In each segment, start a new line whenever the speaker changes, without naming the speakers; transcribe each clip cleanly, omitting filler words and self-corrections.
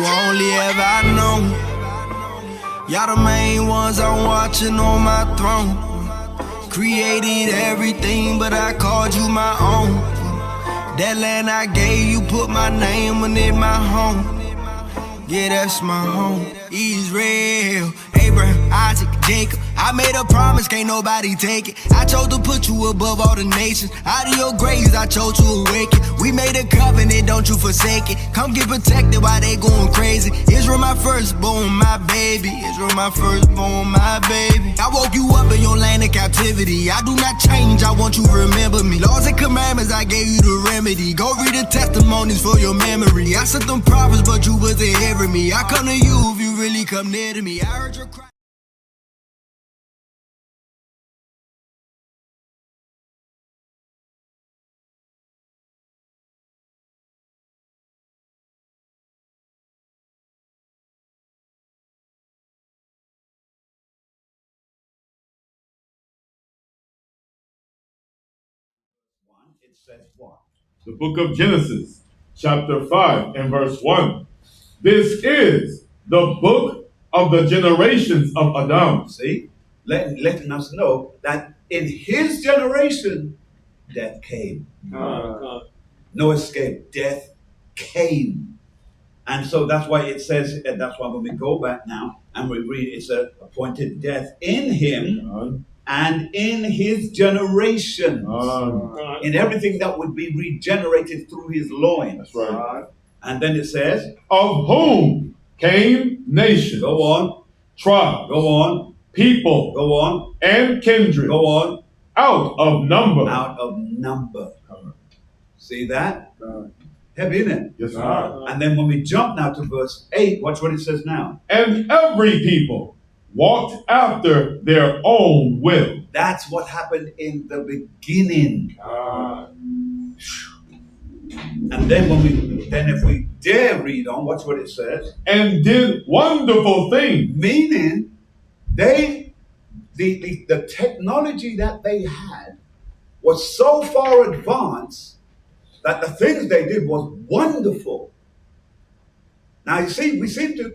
only ever known. Y'all the main ones I'm watching on my throne. Created everything, but I called you my own. That land I gave you, put my name on it, my home. Yeah, that's my home. Israel, Abraham, Isaac, Jacob. I made a promise, can't nobody take it. I chose to put you above all the nations. Out of your graves, I chose to awaken. We made a covenant, don't you forsake it. Come get protected while they going crazy. Israel, my firstborn, my baby. Israel, my firstborn, my baby. I woke you up in your land of captivity. I do not change, I want you to remember me. Laws and commandments, I gave you the remedy. Go read the testimonies for your memory. I sent them prophets, but you wasn't hearing me. I come to you if you really come near to me. I heard your cry.
It says what?
The book of Genesis, chapter 5 and verse 1. This is the book of the generations of Adam.
See? Letting us know that in his generation, death came. No escape. Death came. And so that's why it says, and that's why when we go back now and we read, it's a appointed death in him and in his generation. In everything that would be regenerated through his loins.
That's right.
And then it says,
of whom came nations.
Go on.
Tribes.
Go on.
People.
Go on.
And kindred.
Go on.
Out of number.
Out of number. See that? Heavy, isn't it?
Yes, sir.
And then when we jump now to verse 8, watch what it says now.
And every people walked after their own will.
That's what happened in the beginning. And then if we dare read on, watch what it says.
And did wonderful things.
Meaning, the technology that they had was so far advanced that the things they did was wonderful. Now you see, we seem to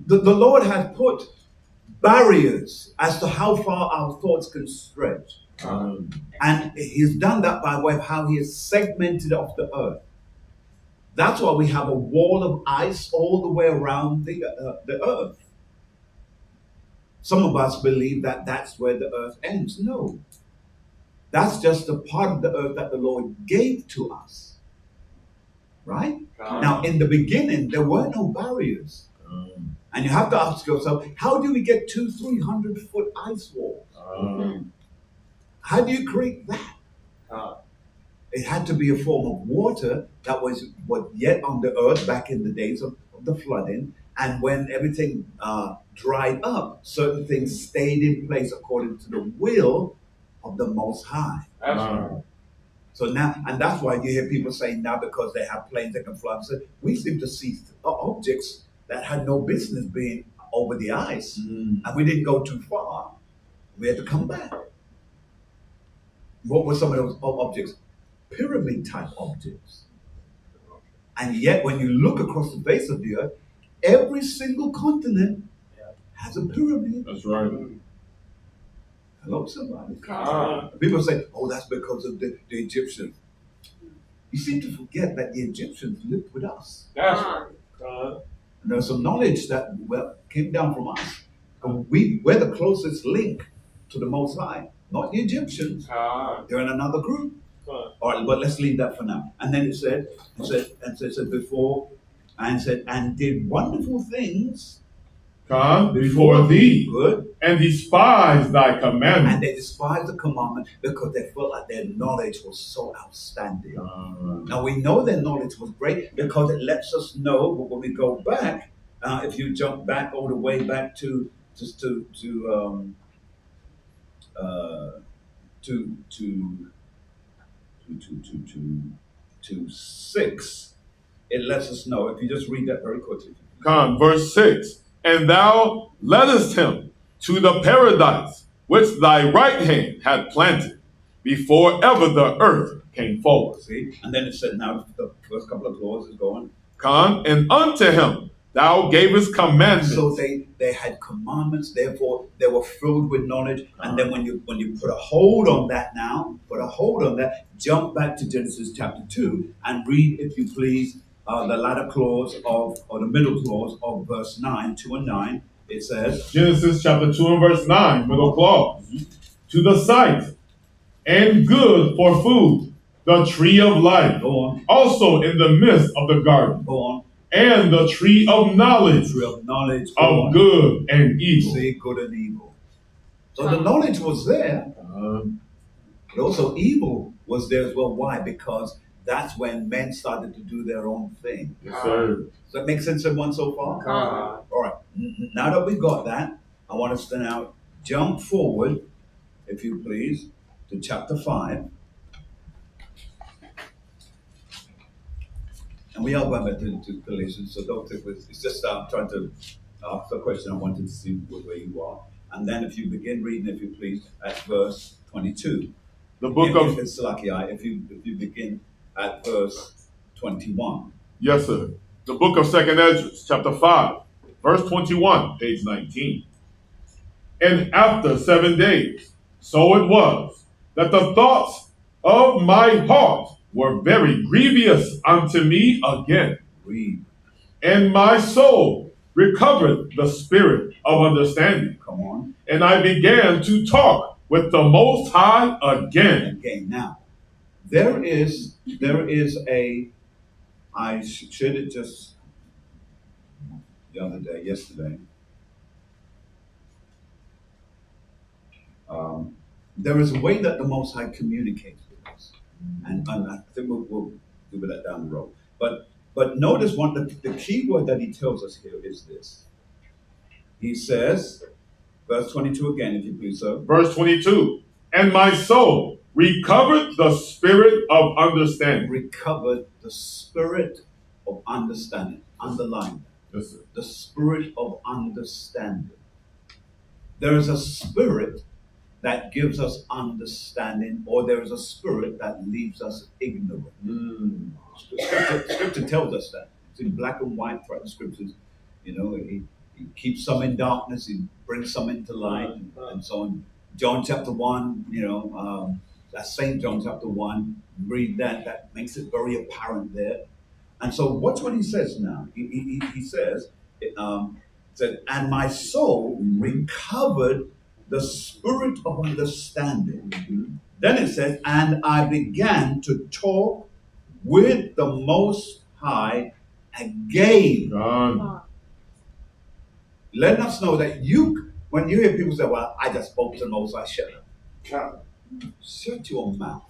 the Lord has put barriers as to how far our thoughts can stretch. And he's done that by way of how he has segmented off the earth. That's why we have a wall of ice all the way around the earth. Some of us believe that that's where the earth ends. No. That's just a part of the earth that the Lord gave to us. Right? Now, in the beginning, there were no barriers. And you have to ask yourself, how do we get 200-300 foot ice walls? How do you create that? It had to be a form of water that was yet on the earth back in the days of the flooding. And when everything dried up, certain things stayed in place according to the will of the Most High. So now, and that's why you hear people saying now because they have planes that can fly. So we seem to see objects that had no business being over the ice. And we didn't go too far. We had to come back. What were some of those objects? Pyramid type objects. And yet when you look across the face of the earth, every single continent has a pyramid.
That's right.
Hello, somebody. People say, oh, that's because of the Egyptians. You seem to forget that the Egyptians lived with us.
That's right.
And there's some knowledge that came down from us. And we're the closest link to the Most High, not the Egyptians. They're in another group. All right, but let's leave that for now. And then it said before, and said, and did wonderful things
before thee.
Good.
And despised thy commandment.
And they despised the commandment because they felt like their knowledge was so outstanding. Now we know their knowledge was great because it lets us know when we go back. If you jump back all the way back to 6, it lets us know. If you just read that very quickly.
Verse 6. And thou leddest him to the paradise which thy right hand had planted. before ever the earth came forward.
See? And then it said, now the first couple of clauses go on.
And unto him thou gavest commandments.
So they had commandments, therefore they were filled with knowledge. And then when you put a hold on that now, jump back to Genesis chapter 2 and read, if you please, the latter clause or the middle clause of verse 9, 2 and 9. It says,
Genesis chapter 2 and verse 9, middle clause. To the sight and good for food, the tree of life,
go on,
also in the midst of the garden,
go on,
and the tree of knowledge, of good and evil.
See, good and evil. So the knowledge was there, but also evil was there as well. Why? Because that's when men started to do their own thing.
Yes, sir.
Does that make sense, everyone, so far? All right. Now that we got that, I want us to now jump forward, if you please, to chapter 5. And we are going back to Galatians, so don't think it's just trying to ask a question. I wanted to see where you are. And then if you begin reading, if you please, at verse 22.
The book of...
It's lucky, if you begin at verse 21.
Yes, sir. The book of 2nd Ezra, chapter 5, verse 21, page 19. And after 7 days, so it was, that the thoughts of my heart were very grievous unto me again.
Read.
And my soul recovered the spirit of understanding.
Come on.
And I began to talk with the Most High again.
Now, there is a, I shared it just yesterday. There is a way that the Most High communicates with us. And I think we'll do that down the road. But notice the key word that he tells us here is this. He says, verse 22 again, if you please, sir.
Verse 22, and my soul recovered the spirit of understanding.
Recovered the spirit of understanding. Underline that.
Yes, sir.
The spirit of understanding. There is a spirit that gives us understanding, or there is a spirit that leaves us ignorant. Scripture tells us that. It's in black and white throughout the scriptures. You know, he keeps some in darkness, he brings some into light, and so on. John chapter 1, that's St. John chapter 1, read that makes it very apparent there. And so watch what he says now. He says, and my soul recovered the spirit of understanding. Mm-hmm. Then it says, and I began to talk with the Most High again. Let us know that when you hear people say, well, I just spoke to the Most High, shut up. Shut your mouth.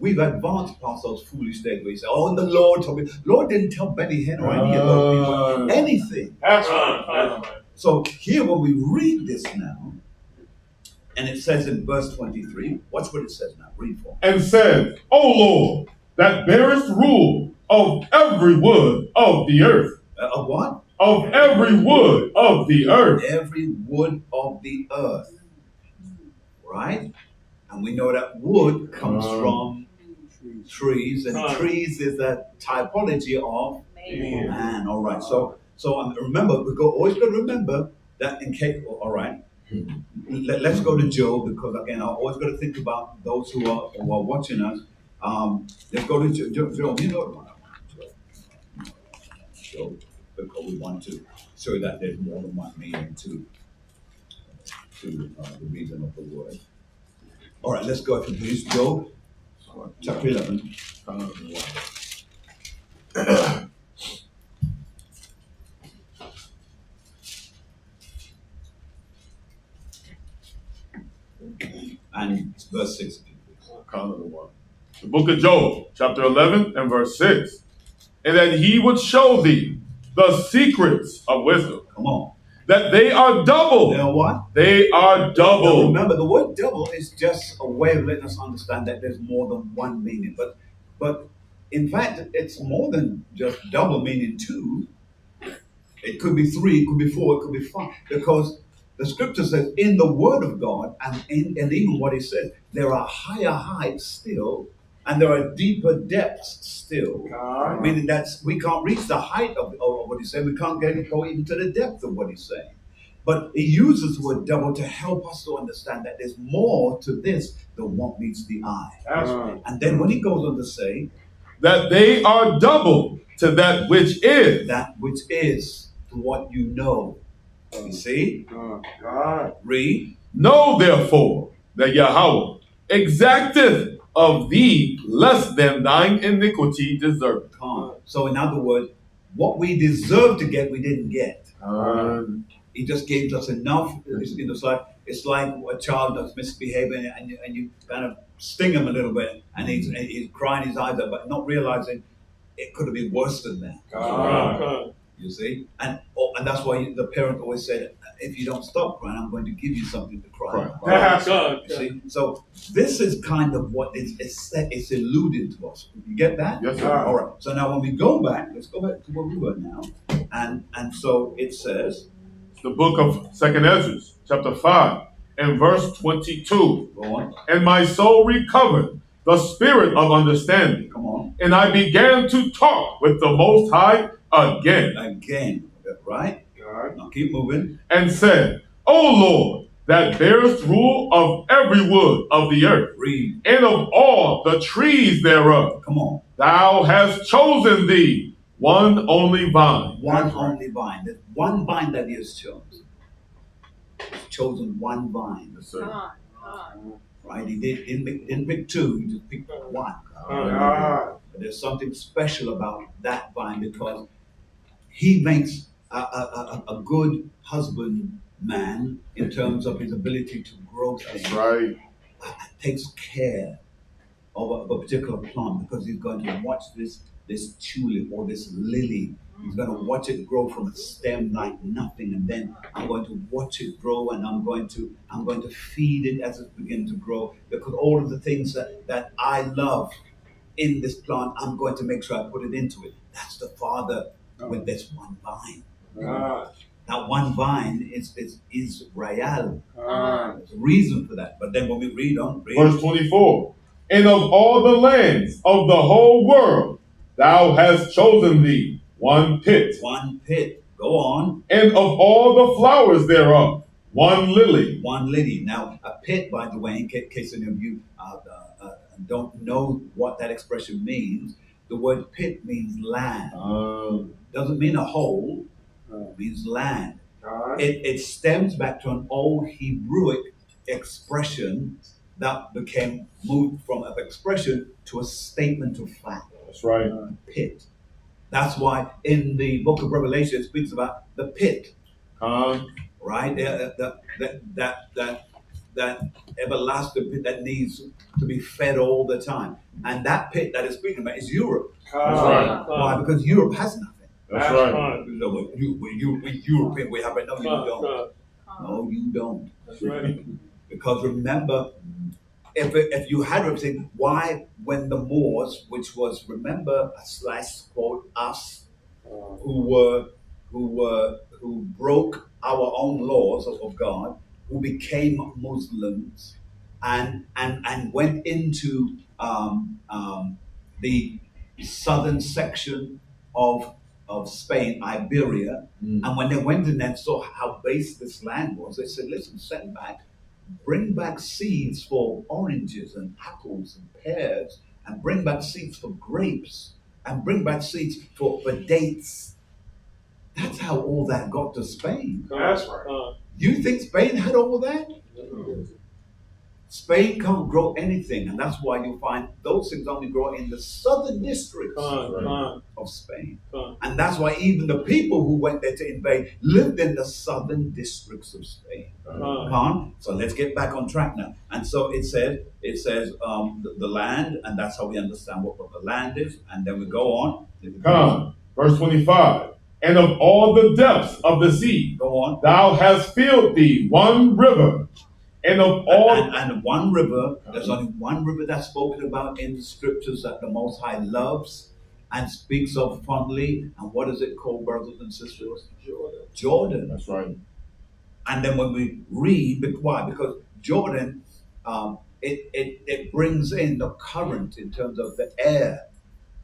We've advanced past those foolish days where you say, oh, the Lord told me. Lord didn't tell Benny Hinn or any of those people anything.
That's right.
So here when we read this now, and it says in verse 23, watch what it says now, read for me.
And said, O Lord, that bearest rule of every wood of the earth.
Of what?
Of every wood of the earth.
Every wood of the earth. Right? And we know that wood comes from trees, and trees is a typology of man. All right. So remember, always got to remember that in case. All right. Let's go to Job, because again, I always got to think about those who are watching us. Let's go to Job. You know what I want. Job, because we want to show that there's more than one meaning to the reason of the word. All right, let's go if you please. Job, chapter 11. And it's verse 6.
The book of Job, chapter 11 and verse 6. And that he would show thee the secrets of wisdom.
Come on.
That they are double.
They are what?
They are double.
Now remember, the word double is just a way of letting us understand that there's more than one meaning. But in fact, it's more than just double, meaning two. It could be 3, it could be 4, it could be 5. Because The scripture says in the word of God and even what it says, there are higher heights still and there are deeper depths still. Meaning that we can't reach the height of what he's saying. We can't go even to the depth of what he's saying. But he uses the word double to help us to understand that there's more to this than what meets the eye. And then when he goes on to say,
that they are double to that which is.
That which is to what you know. You see? Read.
Know therefore that Yahweh exacteth of thee less than thine iniquity deserved.
So in other words, what we deserve to get, we didn't get. He just gave us enough. It's like a child that's misbehaving and you kind of sting him a little bit and he's crying his eyes out, but not realizing it could have been worse than that. You see? And that's why the parent always said, if you don't stop crying, I'm going to give you something to cry about. You see? So this is kind of what it's alluding to us. You get that?
Yes, sir.
All right. So now when we go back, let's go back to where we were now. And so it says,
the book of 2nd Ezra, chapter 5, and verse 22.
Go on.
And my soul recovered the spirit of understanding.
Come on.
And I began to talk with the Most High again.
Right? Now keep moving.
And said, O Lord, that bearest rule of every wood of the earth,
Read.
and of all the trees thereof.
Come on.
Thou hast chosen thee one only vine.
One only vine. There's one vine that he has chosen. He's chosen one vine.
Yes, sir.
Right? He didn't pick two, he just picked one. But there's something special about that vine because he makes a good husbandman in terms of his ability to grow things.
That's right.
Takes care of a particular plant because he's going to watch this tulip or this lily. He's going to watch it grow from a stem like nothing, and then I'm going to watch it grow, and I'm going to feed it as it begins to grow, because all of the things that I love in this plant, I'm going to make sure I put it into it. That's the Father with this one vine. That one vine is Israel. There's a reason for that. But then when we read on,
verse 24, and of all the lands of the whole world, thou hast chosen thee one pit.
One pit. Go on.
And of all the flowers thereof, one lily.
One lily. Now, a pit, by the way, in case any of you don't know what that expression means, the word pit means land. Doesn't mean a hole. It means land. It stems back to an old Hebrewic expression that became moved from an expression to a statement of fact.
That's right.
Pit. That's why in the book of Revelation it speaks about the pit. Right? That everlasting pit that needs to be fed all the time. And that pit that it's speaking about is Europe.
That's right.
Why? Because Europe has nothing.
That's right.
European we have it. No, you don't. No, you don't.
That's right.
Because remember, if you had everything, why when the Moors, which was, remember, quote, us, who broke our own laws of God, who became Muslims and went into the southern section of Spain, Iberia, and when they went in and saw how base this land was, they said, listen, send back, bring back seeds for oranges and apples and pears, and bring back seeds for grapes, and bring back seeds for dates. That's how all that got to Spain.
That's right.
You think Spain had all that? Spain can't grow anything, and that's why you find those things only grow in the southern districts of Spain. And that's why even the people who went there to invade lived in the southern districts of Spain. So let's get back on track now. And so it says the land, and that's how we understand what the land is. And then we go on.
Verse 25. And of all the depths of the sea,
Go on.
Thou hast filled thee one river. And of all
and one river, there's only one river that's spoken about in the scriptures that the Most High loves and speaks of fondly. And what is it called, brothers and sisters? Jordan.
That's right.
And then when we read, why? Because Jordan, it brings in the current in terms of the air,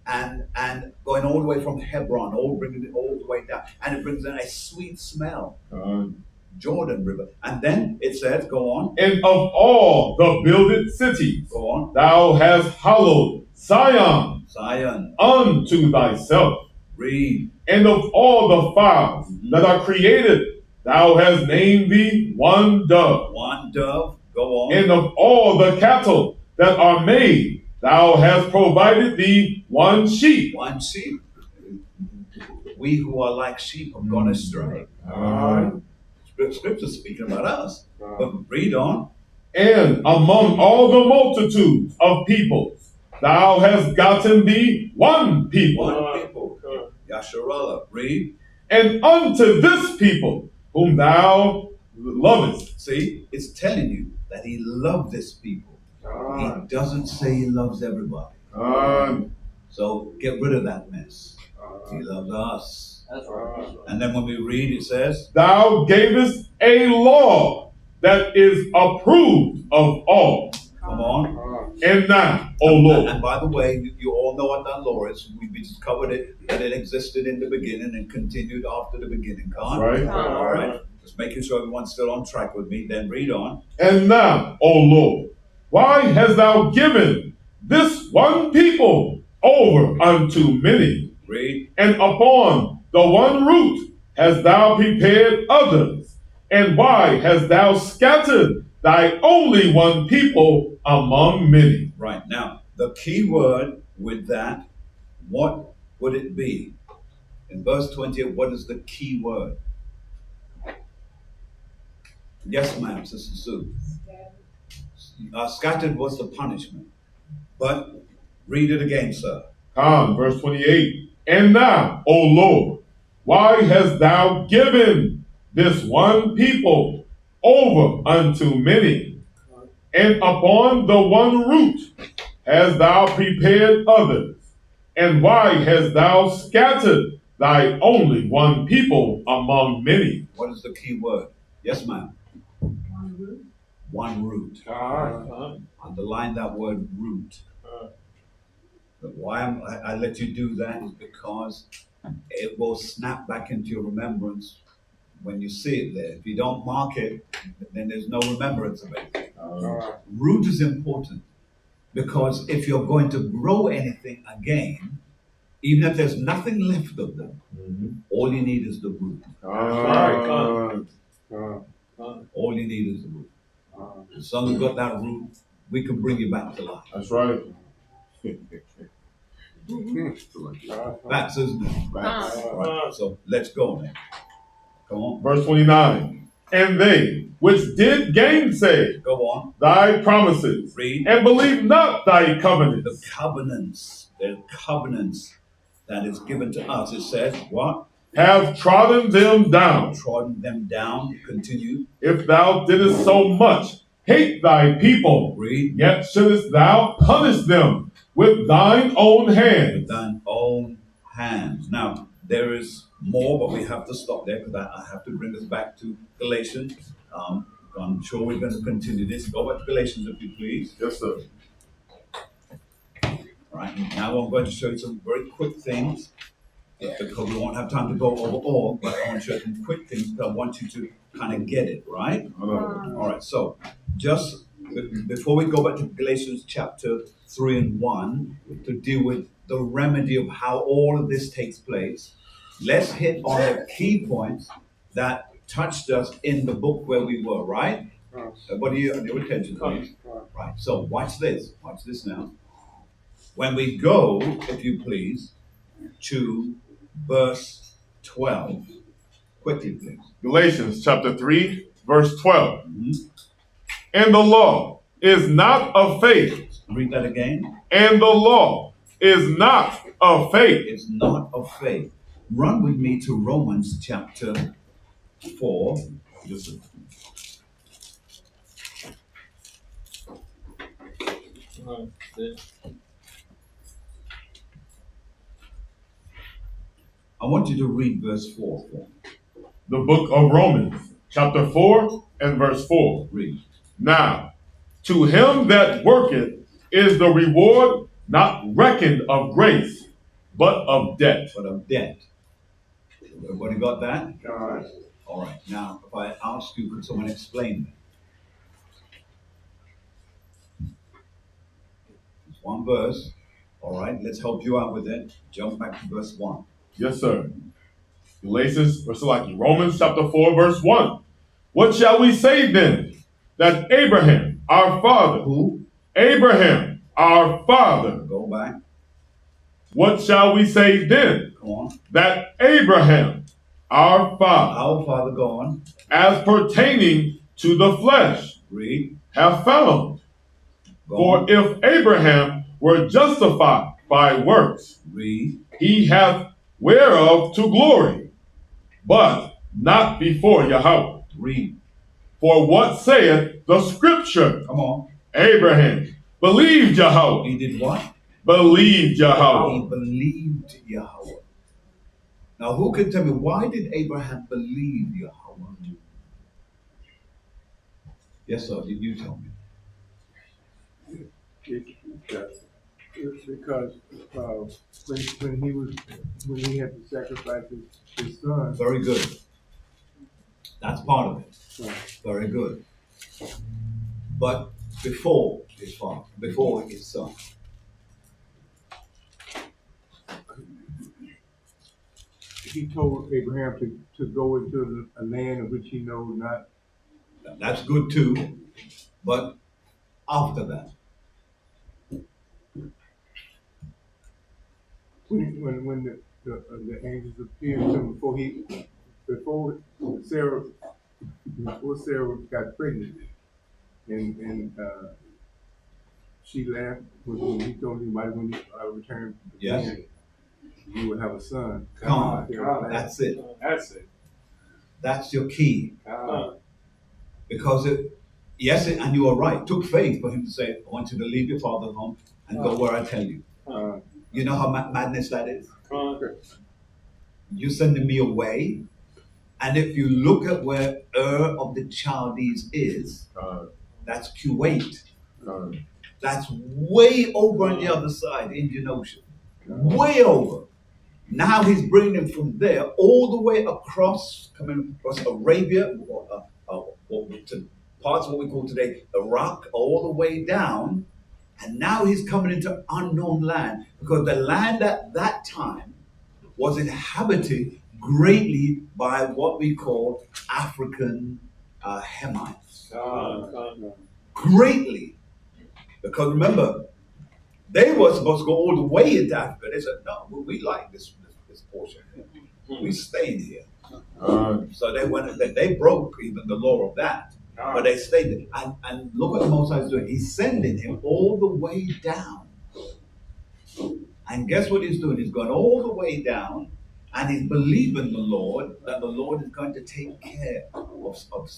and going all the way from Hebron, bringing it all the way down, and it brings in a sweet smell. Jordan River. And then it says, go on.
And of all the builded cities,
Go on.
thou hast hallowed Zion
Zion.
unto thyself.
Read.
And of all the fowls that are created, thou hast named thee one dove.
One dove. Go on.
And of all the cattle that are made, thou hast provided thee one sheep.
One sheep. We who are like sheep have gone astray. Scripture speaking about us. But read on. And
among all the multitudes of peoples, thou hast gotten thee one people.
One people. Yasharallah. Read.
And unto this people whom thou lovest.
See, it's telling you that he loved this people. He doesn't say he loves everybody. So get rid of that mess. He loves us. That's right. And then when we read, it says,
thou gavest a law that is approved of all.
Come on.
And now, O Lord.
And by the way, you all know what that law is. We discovered it, that it existed in the beginning and continued after the beginning.
Right.
All right. Just making sure everyone's still on track with me. Then read on.
And now, O Lord, why hast thou given this one people over unto many?
Read.
And upon the one root hast thou prepared others. And why hast thou scattered thy only one people among many?
Right. Now, the key word with that, what would it be? In verse 20, what is the key word? Yes, ma'am, Sister Sue. Scattered was the punishment. But read it again, sir.
Verse 28. And now, O Lord, why hast thou given this one people over unto many? And upon the one root hast thou prepared others? And why hast thou scattered thy only one people among many?
What is the key word? Yes, ma'am. One root. One root. Underline that word root. But why I let you do that is because it will snap back into your remembrance when you see it there. If you don't mark it, then there's no remembrance of it. Root is important because if you're going to grow anything again, even if there's nothing left of them, all you need is the root. All you need is the root. As long as you've got that root, we can bring you back to life.
That's right.
Facts, isn't it? Facts. Right. So let's go now. Come on.
Verse 29. And they which did gainsay
Go on.
thy promises,
Read.
and believe not thy covenants.
The covenants that is given to us. It says what?
Have trodden them down.
Trodden them down. Continue.
If thou didst so much hate thy people,
Read.
yet shouldest thou punish them with thine own hands.
With thine own hands. Now, there is more, but we have to stop there because I have to bring us back to Galatians. I'm sure we're going to continue this. Go back to Galatians if you please.
Yes, sir.
All right. Now I'm going to show you some very quick things because we won't have time to go over all, but I want to show you some quick things because I want you to kind of get it, right? All right. So just before we go back to Galatians chapter 3 and 1 to deal with the remedy of how all of this takes place, let's hit on the key points that touched us in the book where we were, right? Everybody, your attention, please. Right. So watch this. Watch this now. When we go, if you please, to verse 12. Quickly, please.
Galatians chapter 3, verse 12. And the law is not of faith.
Read that again.
And the law is not of faith.
It's not of faith. Run with me to Romans chapter 4.
Yes, sir.
I want you to read verse 4.
The book of Romans, chapter 4 and verse 4.
Read.
Now, to him that worketh is the reward not reckoned of grace, but of debt.
But of debt. Everybody got that?
God.
All right. Now, if I ask you, could someone explain that? It's one verse. All right. Let's help you out with it. Jump back to verse 1.
Yes, sir. Romans chapter 4, verse 1. What shall we say then? That Abraham, our father.
Who?
Abraham, our father.
Go back.
What shall we say then?
Go on.
That Abraham, our father.
Our father, go on.
As pertaining to the flesh.
Read.
Have found.
Go
For
on.
if Abraham were justified by works,
Read.
he hath whereof to glory, but not before Yahweh.
Read.
For what saith the scripture?
Come on.
Abraham believed Yahweh.
He did what?
Believed
He
Yahweh.
believed Yahweh. Now, who can tell me, why did Abraham believe Yahweh? Yes, sir. Did you tell me?
It's because when he had to sacrifice his son.
Very good. That's part of it.
Right.
Very good. But before his father, before his son,
He told Abraham to go into a land of which he knows not.
that's good too. But after that,
When the angels appeared to him before Sarah got pregnant, and she laughed when he told everybody when I return,
yes,
you will have a son.
come on, that's it.
That's it.
That's your key. Because and you are right, it took faith for him to say, I want you to leave your father's home and go where I tell you. You know how madness that is? You sending me away, and if you look at where of the Chaldees is, that's Kuwait. That's way over on the other side, Indian Ocean. Way over. Now he's bringing them from there all the way across, coming across Arabia, to parts of what we call today Iraq, all the way down. And now he's coming into unknown land, because the land at that time was inhabited greatly by what we call African Hamites. Greatly. Because remember, they were supposed to go all the way into Africa. They said, no, we like this portion here. We stayed here. So they broke even the law of that. But they stayed there. And look what the Most High is doing. He's sending him all the way down. And guess what he's doing? He's going all the way down, and he's believing the Lord, that the Lord is going to take care of stuff.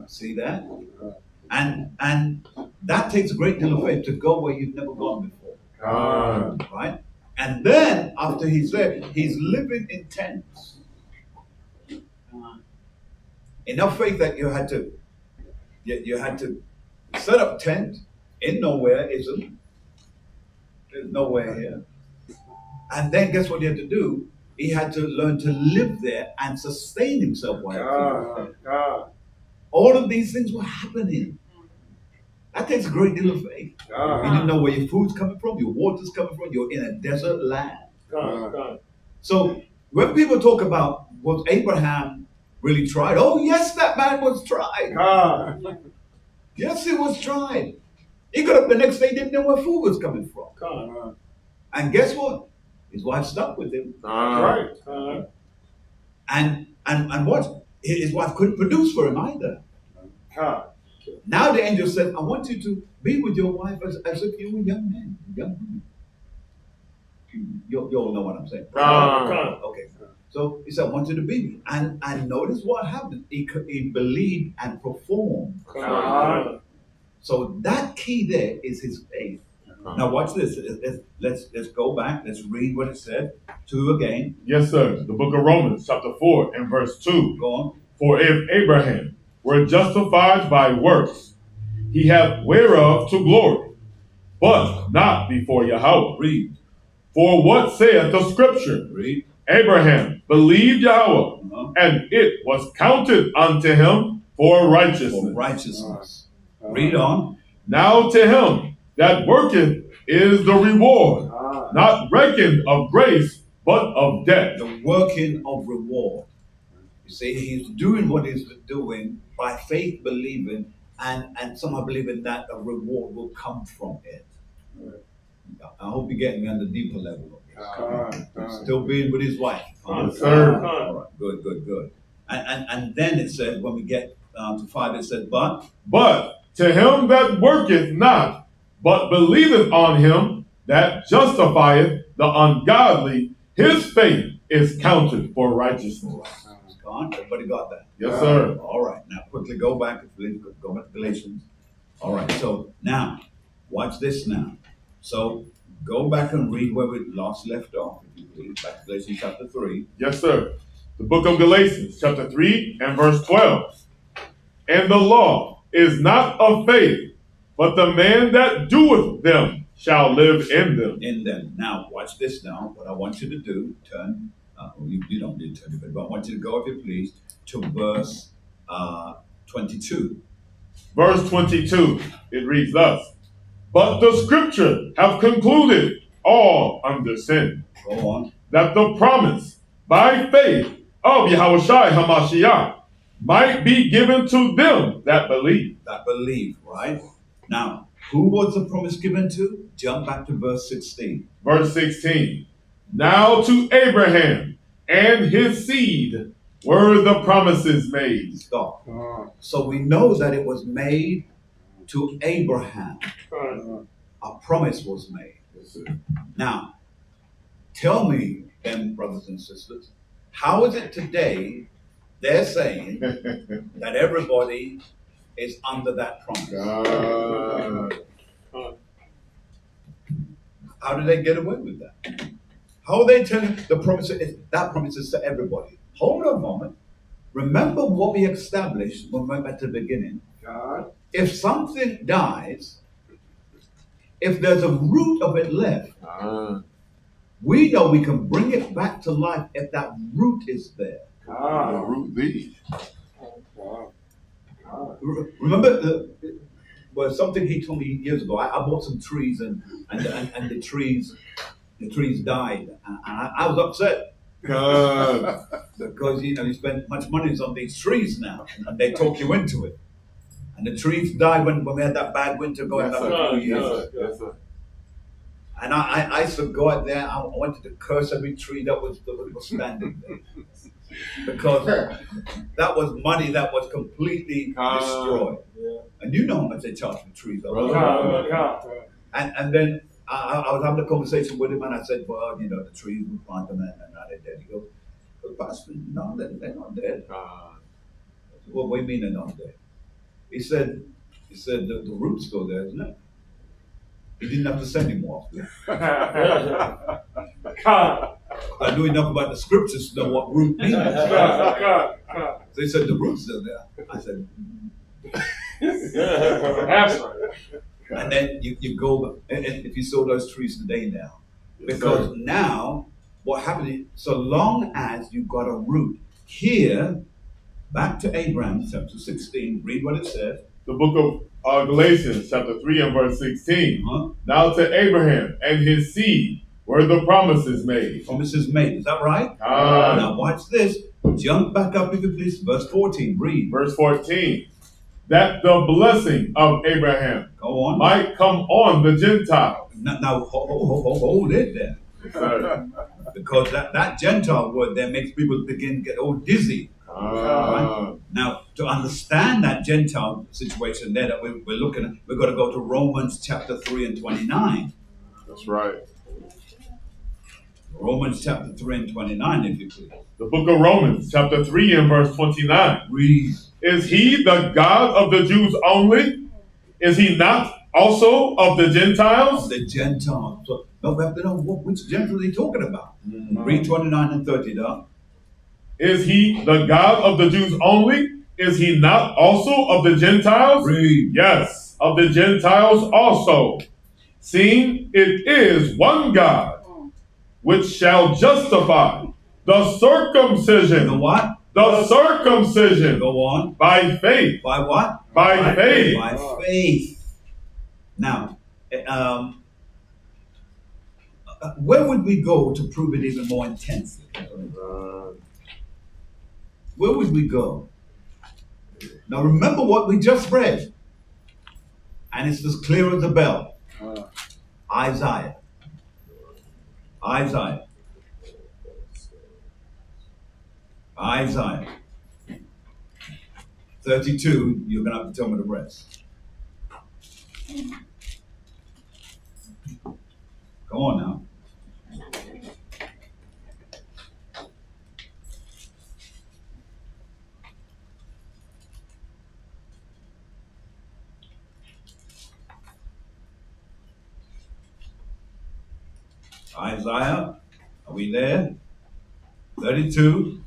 See that? And that takes a great deal of faith to go where you've never gone before. Right? And then after he's there, he's living in tents. Enough faith that you had to set up tent in nowhere, isn't? There's nowhere here. And then guess what he had to do? He had to learn to live there and sustain himself while all of these things were happening. That takes a great deal of faith. You didn't know where your food's coming from, your water's coming from, you're in a desert land. So when people talk about was Abraham really tried? Oh yes, that man was tried. Yes, he was tried. He got up the next day, didn't know where food was coming from. And guess what? His wife stuck with him. And what? His wife couldn't produce for him either. Now the angel said, I want you to be with your wife as if you were young men, young women. You all know what I'm saying. Okay. So he said, I want you to be. And notice what happened. He believed and performed. So that key there is his faith. Now watch this. Let's go back. Let's read what it said. 2 again.
Yes, sir. The book of Romans, chapter 4 and verse 2.
Go on.
For if Abraham were justified by works, he hath whereof to glory, but not before Yahweh.
Read.
For what saith the scripture?
Read.
Abraham believed Yahweh, and it was counted unto him for righteousness.
For righteousness. Read on.
Now to him that worketh is the reward, not reckoned of grace, but of debt.
The working of reward. You see, he's doing what he's doing by faith, believing, and somehow believing that a reward will come from it. I hope you're getting on the deeper level of this. Still being with his wife.
Yes, sir.
All right, good. And then it said, when we get to 5, it said,
But to him that worketh not, but believeth on him that justifieth the ungodly, his faith is counted for righteousness.
Everybody got that?
Yes, sir.
All right, now quickly go back to Galatians. All right, so now, watch this now. So go back and read where we left off, if you please, back to Galatians chapter 3.
Yes, sir. The book of Galatians, chapter 3 and verse 12. And the law is not of faith, but the man that doeth them shall live in them.
In them. Now, watch this now. What I want you to do, turn, you don't need to turn it, but I want you to go, if you please, to verse 22.
Verse 22, it reads thus. But the scripture have concluded all under sin.
Go on.
That the promise by faith of Yahushua HaMashiach might be given to them that believe.
That believe, right? Now, who was the promise given to? Jump back to verse 16.
Verse 16. Now to Abraham and his seed were the promises made.
Stop. So we know that it was made to Abraham. A promise was made. Now, tell me then, brothers and sisters, how is it today they're saying that everybody is under that promise? How do they get away with that? How are they telling the promise that promise is to everybody? Hold on a moment. Remember what we established when we went back to the beginning. If something dies, if there's a root of it left, we know we can bring it back to life if that root is there.
The root be.
Remember, something he told me years ago. I bought some trees and the trees died, and I was upset because you spend much money on these trees now, and they talk you into it. And the trees died when we had that bad winter going back a few years.
Yes, sir.
And I used to go out there. I wanted to curse every tree that was standing there, because that was money that was completely destroyed. And you know how much they charge for trees. And then I was having a conversation with him, and I said, well, the trees we plant them, and now they're dead. He goes, Pastor, no, they're not dead. I said, well, what do you mean they're not dead? He said the root's still there, isn't it? He didn't have to send him off. I knew enough about the scriptures to know what root means. So he said the root's still there. I said, and then you go, and if you saw those trees today now, because now what happened is, so long as you've got a root here, back to Abraham, chapter 16, read what it says.
The book of Galatians, chapter 3 and verse 16. Now to Abraham and his seed were the promises made.
Promises made, is that right? Now watch this. Jump back up, if you please. Verse 14, read.
Verse 14. That the blessing of Abraham might come on the Gentiles.
Now hold it there. Because that Gentile word there makes people begin to get all dizzy. Right? Now, to understand that Gentile situation there that we're looking at, we've got to go to Romans chapter 3 and 29.
That's right.
Romans chapter 3 and 29, if you please.
The book of Romans, chapter 3 and verse 29.
Read.
Is he the God of the Jews only? Is he not also of the Gentiles?
Of the Gentiles. So, no, we have to know which Gentiles are he talking about. Read 29 and 30 down.
Is he the God of the Jews only? Is he not also of the Gentiles?
Read.
Yes, of the Gentiles also. Seeing it is one God, which shall justify the circumcision.
The what?
The circumcision.
Go on.
By faith.
By what?
By faith.
By faith. Now, where would we go to prove it even more intensely? Where would we go? Now remember what we just read. And it's as clear as a bell. Isaiah. Isaiah. Isaiah 32, you're going to have to tell me the rest. Come on now. Isaiah, are we there? 32,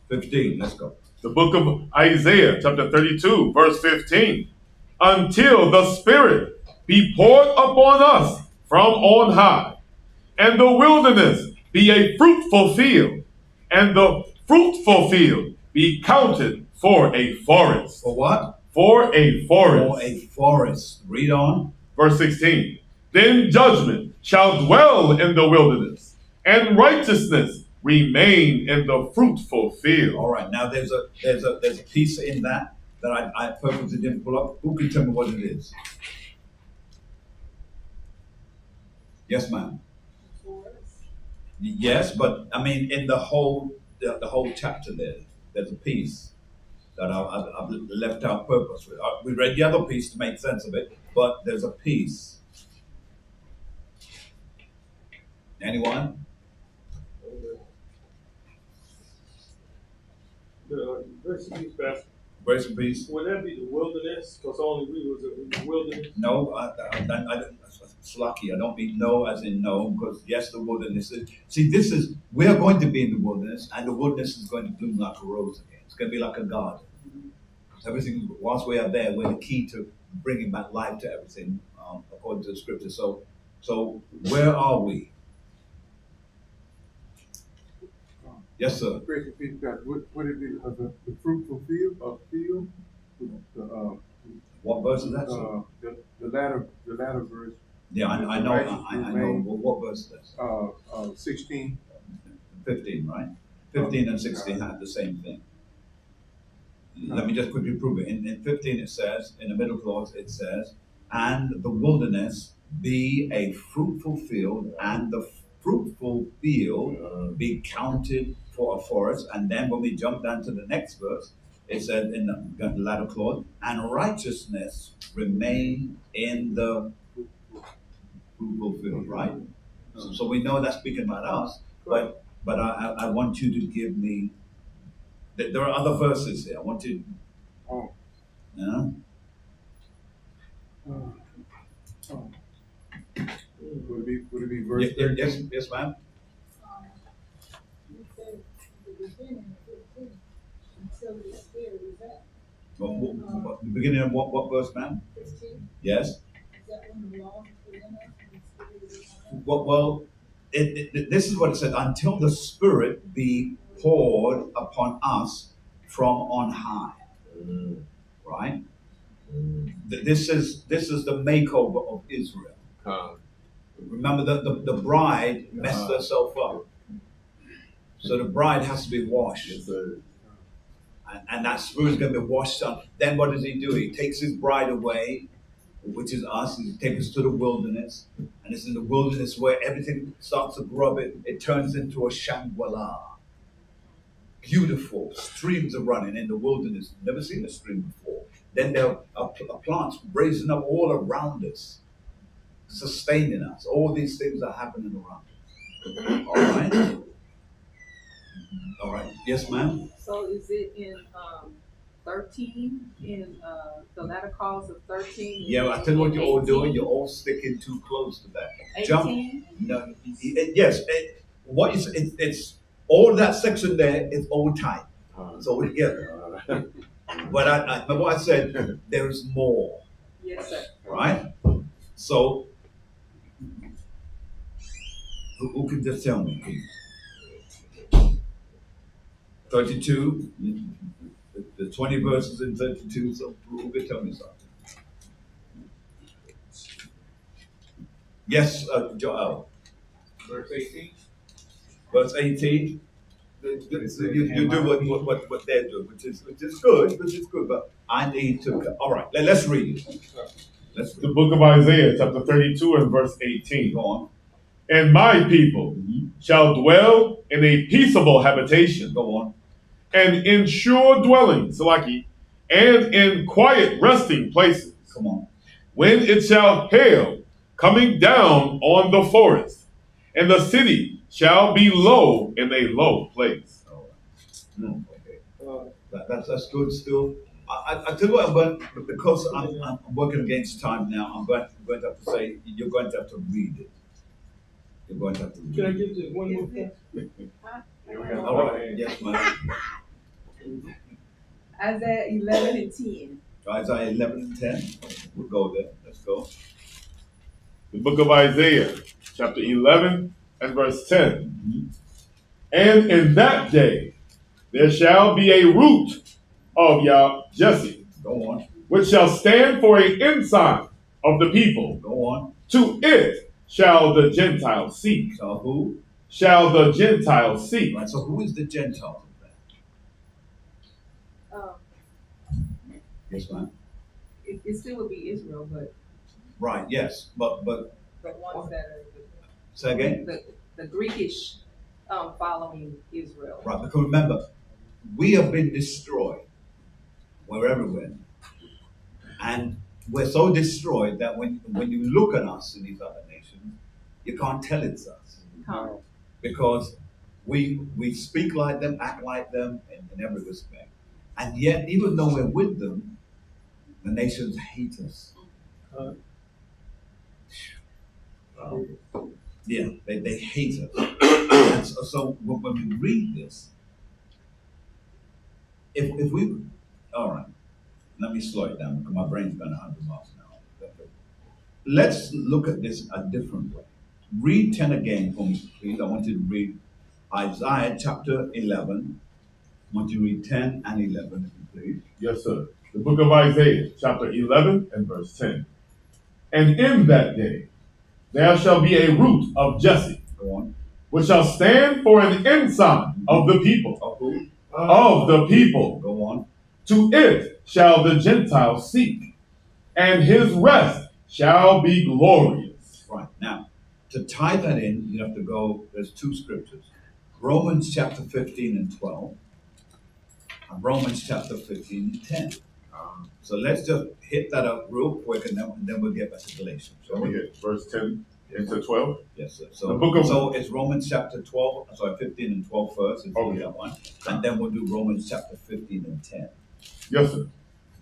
15, let's go.
The book of Isaiah, chapter 32, verse 15. Until the Spirit be poured upon us from on high, and the wilderness be a fruitful field, and the fruitful field be counted for a forest.
For what?
For a forest.
For a forest. Read on.
Verse 16. Then judgment shall dwell in the wilderness, and righteousness remain in the fruitful field.
All right. Now there's a piece in that I purposely didn't pull up. Who can tell me what it is? Yes, ma'am. Yes, but I mean in the whole chapter there's a piece that I've left out purposely. We read the other piece to make sense of it, but there's a piece. Anyone?
Grace and peace, Pastor.
Grace and peace.
Would that be the wilderness? Because only we was in the wilderness.
No, it's lucky. I don't mean no as in no, because yes, the wilderness is. See, we are going to be in the wilderness, and the wilderness is going to bloom like a rose again. It's going to be like a garden. Everything, whilst we are there, we're the key to bringing back life to everything, according to the scripture. So where are we? Yes, sir.
Grace and peace, God. Would it be the fruitful field or field?
What verse is that, sir?
The latter verse.
Yeah, I know. Well, what verse is that?
16.
15, right? 15 and 16 have the same thing. Let me just quickly prove it. In 15 it says, in the middle clause it says, and the wilderness be a fruitful field, and the fruitful field be counted for a forest. And then when we jump down to the next verse, it said in the latter clause, and righteousness remain in the fruitful field, right? So we know that's speaking about us, but I want you to give me, there are other verses here. I want you, yeah?
Would it be verse 13?
Yes, ma'am.
You said the beginning of 15 until the Spirit is that.
The beginning of what verse, ma'am?
15.
Yes.
Is that when the law is put in us and the Spirit is in us?
Well, this is what it said: until the Spirit be poured upon us from on high. Right. This is the makeover of Israel. Remember that the bride messed herself up. So the bride has to be washed.
Yes, sir.
And that spirit is going to be washed up. Then what does he do? He takes his bride away, which is us. He takes us to the wilderness. And it's in the wilderness where everything starts to grow. It turns into a Shangri-La. Beautiful. Streams are running in the wilderness. Never seen a stream before. Then there are plants raising up all around us, sustaining us. All these things are happening around us. All right? All right. Yes, ma'am?
So is it in 13, in the latter clause of 13?
Yeah, I tell you what you're all doing. You're all sticking too close to that.
18?
Jump. No. Yes. What is it? All that section there is all tight. It's all together. But I remember I said there's more.
Yes, sir.
Right? So, who can just tell me, please? 32, the 20 verses in 32, so who can tell me something? Yes, Joel.
Verse 18.
Verse 18. You do what they're doing, which is good, but I need to. All right, let's read it.
The book of Isaiah, chapter 32 and verse 18.
Go on.
And my people shall dwell in a peaceable habitation.
Go on.
And in sure dwellings, Salaki, and in quiet resting places.
Come on.
When it shall hail, coming down on the forest, and the city shall be low in a low place.
Okay. That's good still. I tell you what, I'm going, because I'm working against time now, I'm going to have to say, you're going to have to read it. You're going to have to read it.
Can I get just one more thing?
All right. Yes, ma'am.
Isaiah 11 and 10.
Isaiah 11 and 10. We'll go there. Let's go.
The book of Isaiah, chapter 11 and verse 10. And in that day there shall be a root of Jesse,
Go on.
which shall stand for an ensign of the people.
Go on.
To it shall the Gentiles seek.
So who?
Shall the Gentiles seek.
Right. So who is the Gentile? Yes, ma'am.
It still would be Israel, but
Right. Yes, but
the ones that are
say again.
the Greekish following Israel.
Right. Because remember, we have been destroyed. We're everywhere, and we're so destroyed that when you look at us in these other nations, you can't tell it's us.
Huh.
Because we speak like them, act like them in every respect. And yet, even though we're with them, the nations hate us. Yeah, they hate us. And so when we read this, if we, all right, let me slow it down because my brain's going 100 miles an hour. Let's look at this a different way. Read 10 again for me, please. I want you to read Isaiah chapter 11. I want you to read 10 and 11, please.
Yes, sir. The book of Isaiah, chapter 11 and verse 10. And in that day there shall be a root of Jesse,
Go on.
which shall stand for an ensign of the people.
Of who?
Of the people.
Go on.
To it shall the Gentiles seek, and his rest shall be glorious.
Right. Now, to tie that in, you have to go, there's two scriptures. Romans chapter 15 and 12. And Romans chapter 15 and 10. So let's just hit that up real quick and then we'll get back to Galatians.
Let me get verse 10 into 12.
Yes, sir.
The book of-
So it's Romans chapter 15 and 12 first.
Okay.
That one. And then we'll do Romans chapter 15 and 10.
Yes, sir.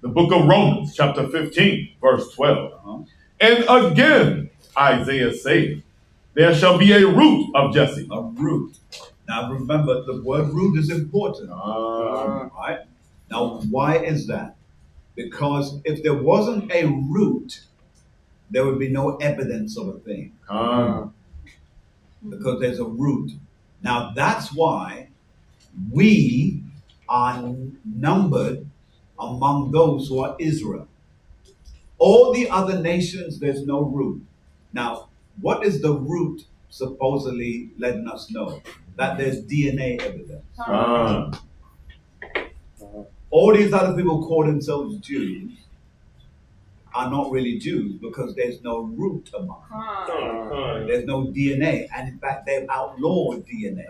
The book of Romans, chapter 15, verse 12.
Uh-huh.
And again, Isaiah saith, there shall be a root of Jesse.
A root. Now remember, the word root is important. Right? Now, why is that? Because if there wasn't a root, there would be no evidence of a thing. Because there's a root. Now, that's why we are numbered among those who are Israel. All the other nations, there's no root. Now, what is the root supposedly letting us know? That there's DNA evidence. All these other people call themselves Jews are not really Jews because there's no root among them. There's no DNA. And in fact, they've outlawed DNA.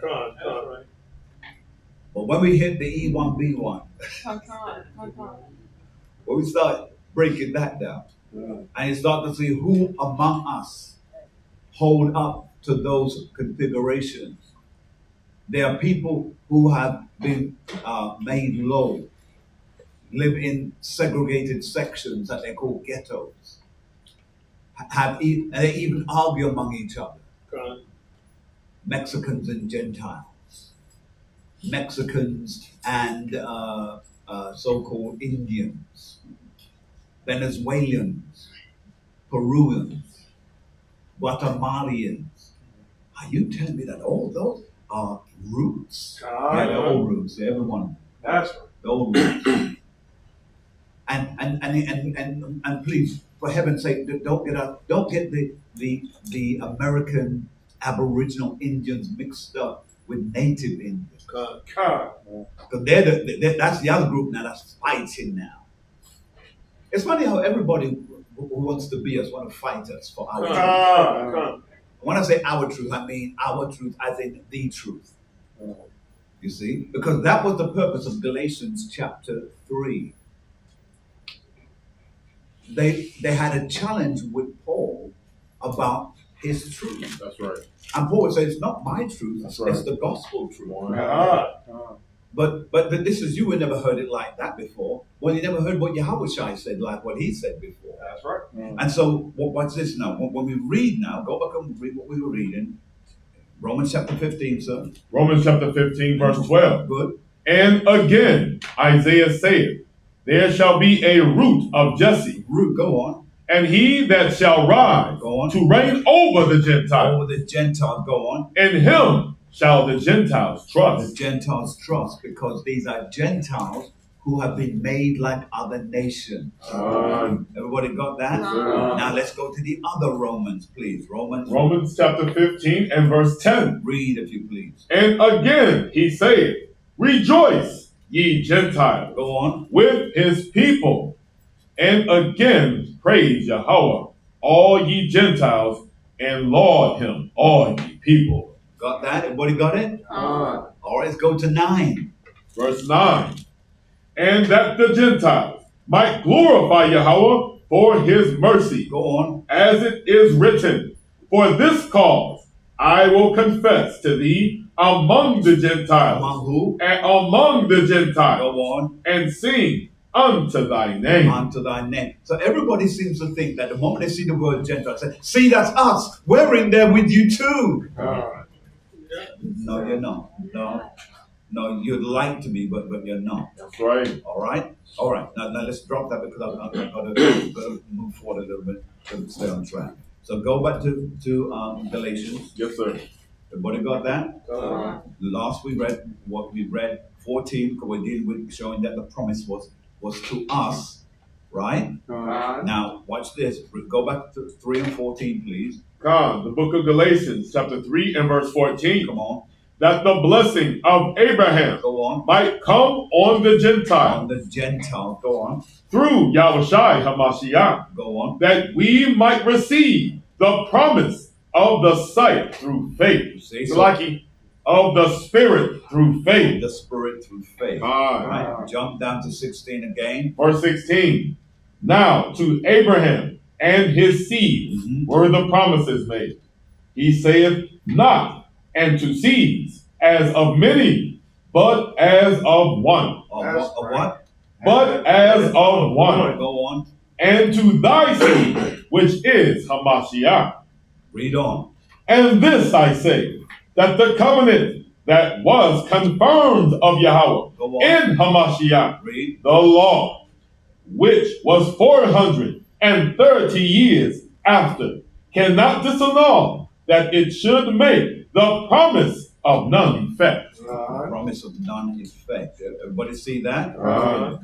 But when we hit the E1B1, when we start breaking that down, and you start to see who among us hold up to those configurations, there are people who have been made low, live in segregated sections that they call ghettos, and they even argue among each other. Mexicans and Gentiles. Mexicans and so-called Indians, Venezuelans, Peruvians, Guatemalans. Are you telling me that all those are roots? Yeah, they're all roots. Every one of them.
That's right.
The old roots. And please, for heaven's sake, don't get the American Aboriginal Indians mixed up with native Indians.
God.
Because that's the other group now that's fighting now. It's funny how everybody who wants to be us want to fight us for our truth. When I say our truth, I mean our truth as in the truth. You see? Because that was the purpose of Galatians chapter 3. They had a challenge with Paul about his truth.
That's right.
And Paul would say, it's not my truth,
That's right.
it's the gospel truth.
Wow.
But this is, you had never heard it like that before. Well, you never heard what Yahushua said like what he said before.
That's right.
And so, what's this now? When we read now, go back and read what we were reading. Romans chapter 15, sir.
Romans chapter 15, verse 12.
Good.
And again, Isaiah saith, there shall be a root of Jesse,
Root, go on.
and he that shall rise
Go on.
to reign over the Gentiles.
Over the Gentiles, go on.
In him shall the Gentiles
The
trust.
Gentiles trust, because these are Gentiles who have been made like other nations. Everybody got that? Now let's go to the other Romans, please.
Romans chapter 15 and verse 10.
Read, if you please.
And again he saith, rejoice, ye Gentiles,
Go on.
with his people. And again praise Yahweh, all ye Gentiles, and laud him, all ye people.
Got that? Everybody got it?
Uh,
All right, let's go to 9.
Verse 9. And that the Gentiles might glorify Yahweh for his mercy,
Go on.
as it is written, for this cause I will confess to thee among the Gentiles,
Among who?
and among the Gentiles,
Go on.
and sing unto thy name.
Unto thy name. So everybody seems to think that the moment they see the word Gentile, say, see, that's us. We're in there with you too. No, you're not. No, you'd like to be, but you're not.
That's right.
All right? All right. Now let's drop that, because I've got to move forward a little bit to stay on track. So go back to Galatians.
Yes, sir.
Everybody got that? Last we read, what we read, 14, because we're dealing with showing that the promise was to us, right? Now, watch this. Go back to 3 and 14, please.
God, the book of Galatians, chapter 3 and verse 14.
Come on.
That the blessing of Abraham
Go on.
might come on the
On
Gentiles
the Gentile. Go on.
through Yahushua HaMashiach,
Go on.
that we might receive the promise of the sight through faith.
See,
So like of the Spirit through faith.
the Spirit through faith.
Ah.
Right. Jump down to 16 again.
Verse 16. Now to Abraham and his seed were the promises made. He saith not, and to seeds as of many, but as of one.
Of what?
But as of one.
Go on.
And to thy seed, which is Hamashiach.
Read on.
And this I say, that the covenant that was confirmed of Yahweh
Go on.
in Hamashiach,
Read.
the law, which was 430 years after, cannot disannul that it should make the promise of none effect.
Promise of none effect. Everybody see that?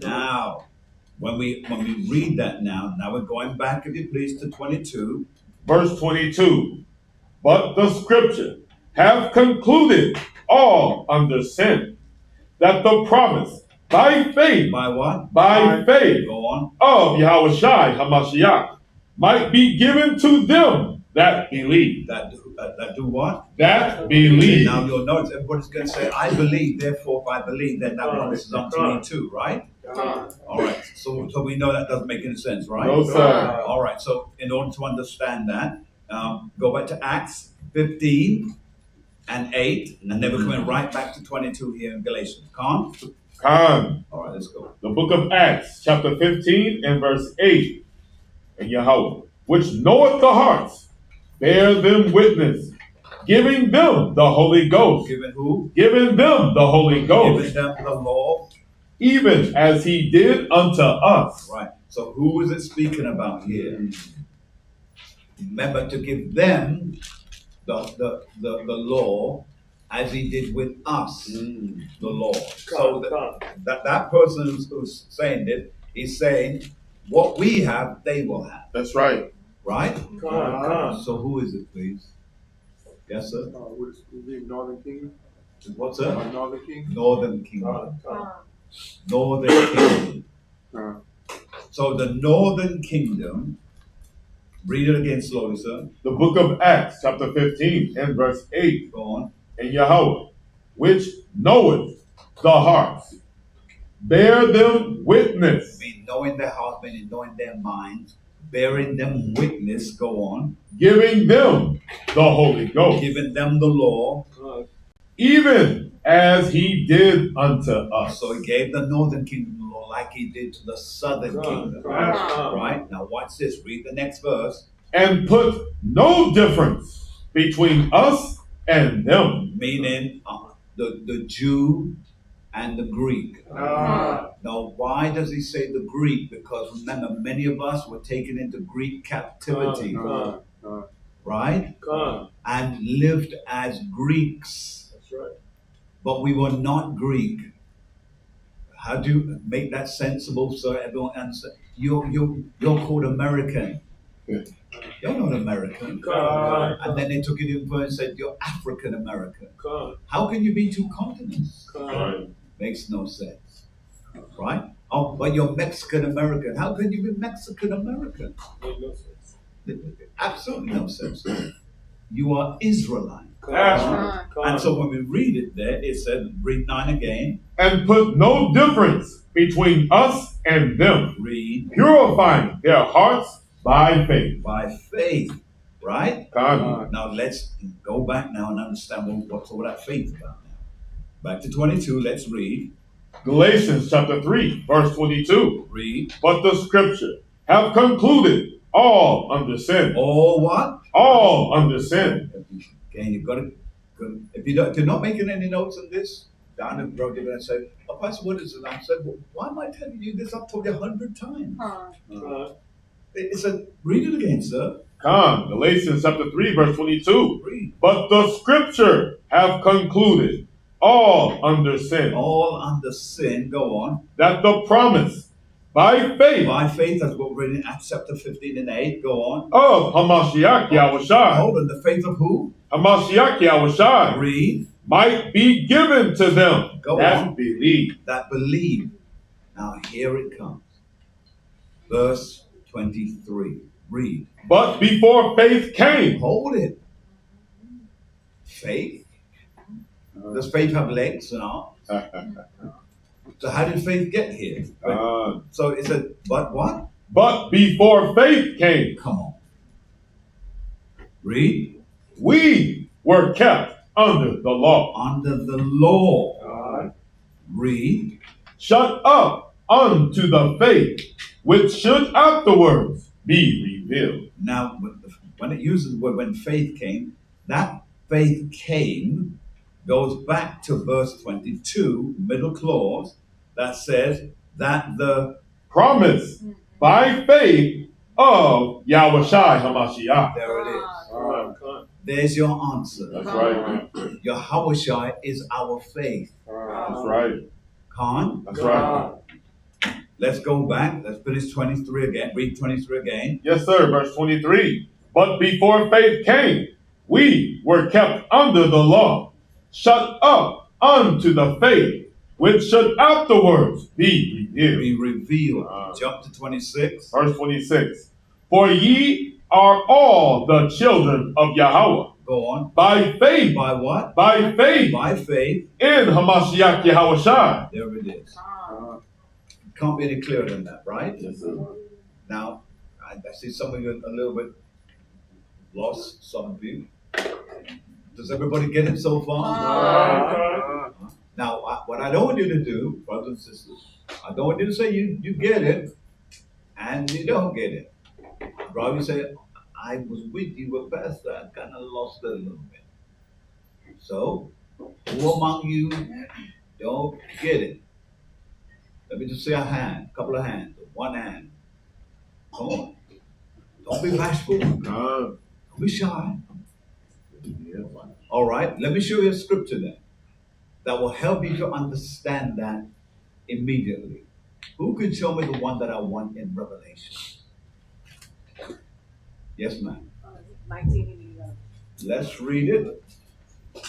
Now, when we read that now we're going back, if you please, to 22.
Verse 22. But the scripture have concluded all under sin, that the promise by faith,
By what?
by faith
Go on.
of Yahushua HaMashiach might be given to them that believe.
That do what?
That believe.
Now you'll notice everybody's going to say, I believe, therefore if I believe, then that promise is unto me too, right? All right. So we know that doesn't make any sense, right?
No, sir.
All right. So in order to understand that, go back to Acts 15 and 8, and then we're coming right back to 22 here in Galatians. Con?
Khan,
All right, let's go.
the book of Acts, chapter 15 and verse 8. And Yahweh, which knoweth the hearts, bear them witness, giving them the Holy Ghost.
Giving who?
Giving them the Holy Ghost.
Giving them the law.
Even as he did unto us.
Right. So who is it speaking about here? Remember to give them the law as he did with us, the law. So that person who's saying it is saying what we have, they will have.
That's right.
Right? So who is it, please? Yes, sir?
Would it be Northern Kingdom?
What's that?
Northern Kingdom?
Northern Kingdom. Northern Kingdom. So the Northern Kingdom, read it again slowly, sir.
The book of Acts, chapter 15, and verse 8.
Go on.
And Yahweh, which knoweth the hearts, bear them witness.
Mean knowing their heart, meaning knowing their minds, bearing them witness, go on.
Giving them the Holy Ghost.
Giving them the law.
Even as he did unto us.
So he gave the Northern Kingdom the law like he did to the Southern Kingdom. Right? Now watch this. Read the next verse.
And put no difference between us and them.
Meaning the Jew and the Greek. Now why does he say the Greek? Because remember, many of us were taken into Greek captivity. Right? And lived as Greeks.
That's right.
But we were not Greek. How do you make that sensible so everyone understands? You're called American. You're not American. And then they took it in and said you're African American. How can you be two continents? Makes no sense. Right? Oh, but you're Mexican American. How can you be Mexican American?
No sense.
Absolutely no sense. You are Israelite.
And
so when we read it there, it says, read 9 again.
And put no difference between us and them.
Read.
Purifying their hearts by faith.
By faith. Right? Now let's go back now and understand what's all that faith about now. Back to 22, let's read.
Galatians chapter 3, verse 22.
Read.
But the scripture have concluded all under sin.
All what?
All under sin.
Again, you've got to, if you're not making any notes on this, down and broke it and say, oh, Pastor, what is it? I said, well, why am I telling you this? I've told you 100 times. It said, read it again, sir.
Galatians chapter 3, verse 22.
Read.
But the scripture have concluded all under sin.
All under sin, go on.
That the promise by faith.
By faith, that's what we're reading in Acts chapter 15 and 8, go on.
Of Hamashiach Yahushua.
Hold on, the faith of who?
Hamashiach Yahushua.
Read.
Might be given to them
Go
that
on.
believe.
That believe. Now here it comes. Verse 23. Read.
But before faith came.
Hold it. Faith? Does faith have legs and arms? So how did faith get here? So it said, but what?
But before faith came.
Come on. Read.
We were kept under the law.
Under the law. Read.
Shut up unto the faith which should afterwards be revealed.
Now, when it uses the word when faith came, that faith came goes back to verse 22, middle clause, that says that the
promise by faith of Yahushua Hamashiach.
There it is. There's your answer.
That's right.
Yahushua is our faith.
That's right.
Khan?
That's right.
Let's go back. Let's finish 23 again. Read 23 again.
Yes, sir. Verse 23. But before faith came, we were kept under the law, shut up unto the faith which should afterwards be revealed.
Be revealed. Jump to 26.
Verse 26. For ye are all the children of Yahweh.
Go on.
By faith.
By what?
By faith.
By faith.
In Hamashiach Yahushua.
There it is. Can't be any clearer than that, right?
Yes, sir.
Now, I see some of you a little bit lost, some of you. Does everybody get it so far? Now, what I don't want you to do, brothers and sisters, I don't want you to say you get it and you don't get it. I'd rather you say, I was with you, but Pastor, I kind of lost it a little bit. So, who among you don't get it? Let me just say a hand, a couple of hands, one hand. Come on. Don't be bashful. Don't be shy. All right, let me show you a scripture then that will help you to understand that immediately. Who could show me the one that I want in Revelation? Yes, ma'am.
19 and 11.
Let's read it.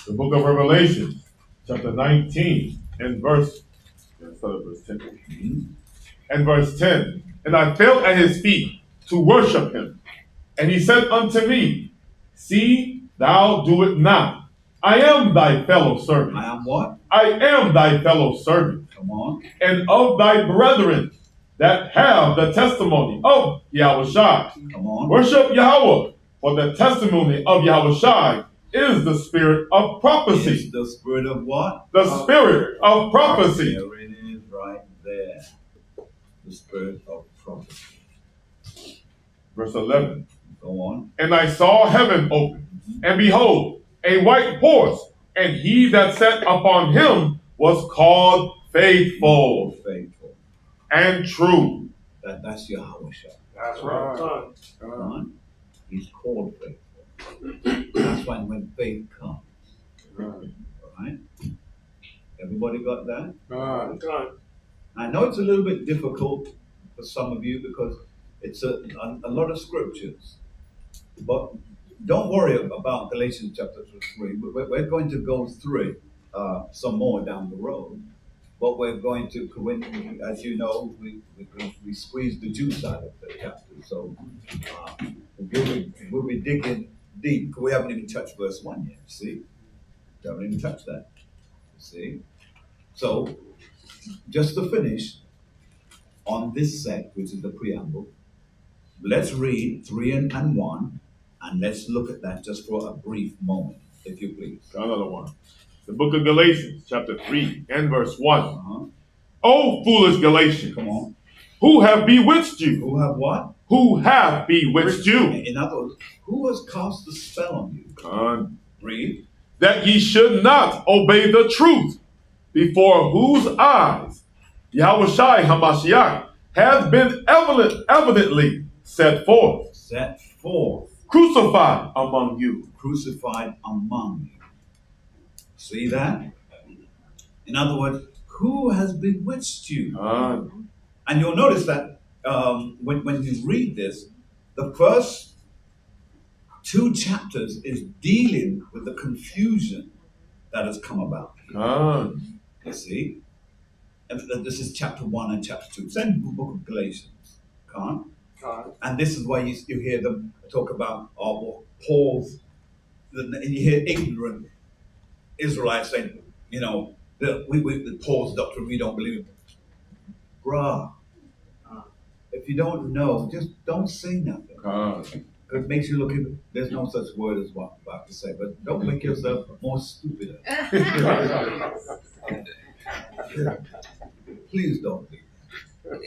The book of Revelation, chapter 19, and verse 10. And verse 10. And I fell at his feet to worship him. And he said unto me, See, thou do it not. I am thy fellow servant.
I am what?
I am thy fellow servant.
Come on.
And of thy brethren that have the testimony of Yahushua.
Come on.
Worship Yahweh, for the testimony of Yahushua is the spirit of prophecy.
It's the spirit of what?
The spirit of prophecy.
There it is right there. The spirit of prophecy.
Verse 11.
Go on.
And I saw heaven open, and behold, a white horse, and he that sat upon him was called Faithful
Faithful.
and True.
That's Yahweh.
That's right.
Come on. He's called faithful. That's when faith comes. Right? Everybody got that? I know it's a little bit difficult for some of you because it's a lot of scriptures. But don't worry about Galatians chapter 3. We're going to go through some more down the road. But we're going to, as you know, we squeeze the juice out of the chapter. So we'll be digging deep because we haven't even touched verse 1 yet. See? We haven't even touched that. See? So, just to finish on this set, which is the preamble, let's read 3 and 1, and let's look at that just for a brief moment, if you please.
Another one. The book of Galatians, chapter 3 and verse 1. O foolish Galatians,
Come on.
who have bewitched you?
Who have what?
Who have bewitched you?
In other words, who has cast the spell on you? Read.
That ye should not obey the truth, before whose eyes Yahushua HaMashiach has been evidently set forth.
Set forth.
Crucified among you.
Crucified among you. See that? In other words, who has bewitched you? And you'll notice that when you read this, the first 2 chapters is dealing with the confusion that has come about. You see? And this is chapter 1 and chapter 2. Same book of Galatians. And this is why you hear them talk about Paul's, and you hear ignorant Israelites saying, the Paul's doctrine, we don't believe it. Bruh, if you don't know, just don't say nothing. It makes you look, there's no such word as what I'm about to say, but don't make yourself more stupid. Please don't be.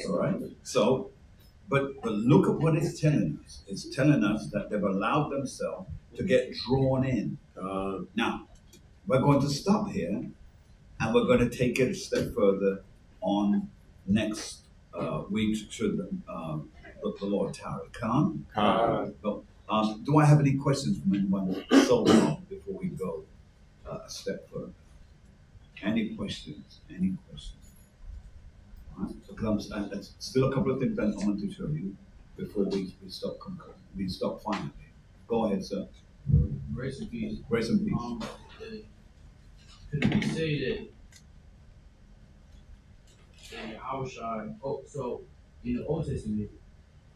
All right? So, but look at what it's telling us. It's telling us that they've allowed themselves to get drawn in. Now, we're going to stop here, and we're going to take it a step further on next week, should the Lord tarry. Do I have any questions from anyone so far before we go a step further? Any questions? Any questions? All right. So there's still a couple of things that I want to show you before we stop. We stop finally. Go ahead, sir.
Grace and peace.
Grace and peace.
Could we say that Yahushua, so in the Old Testament,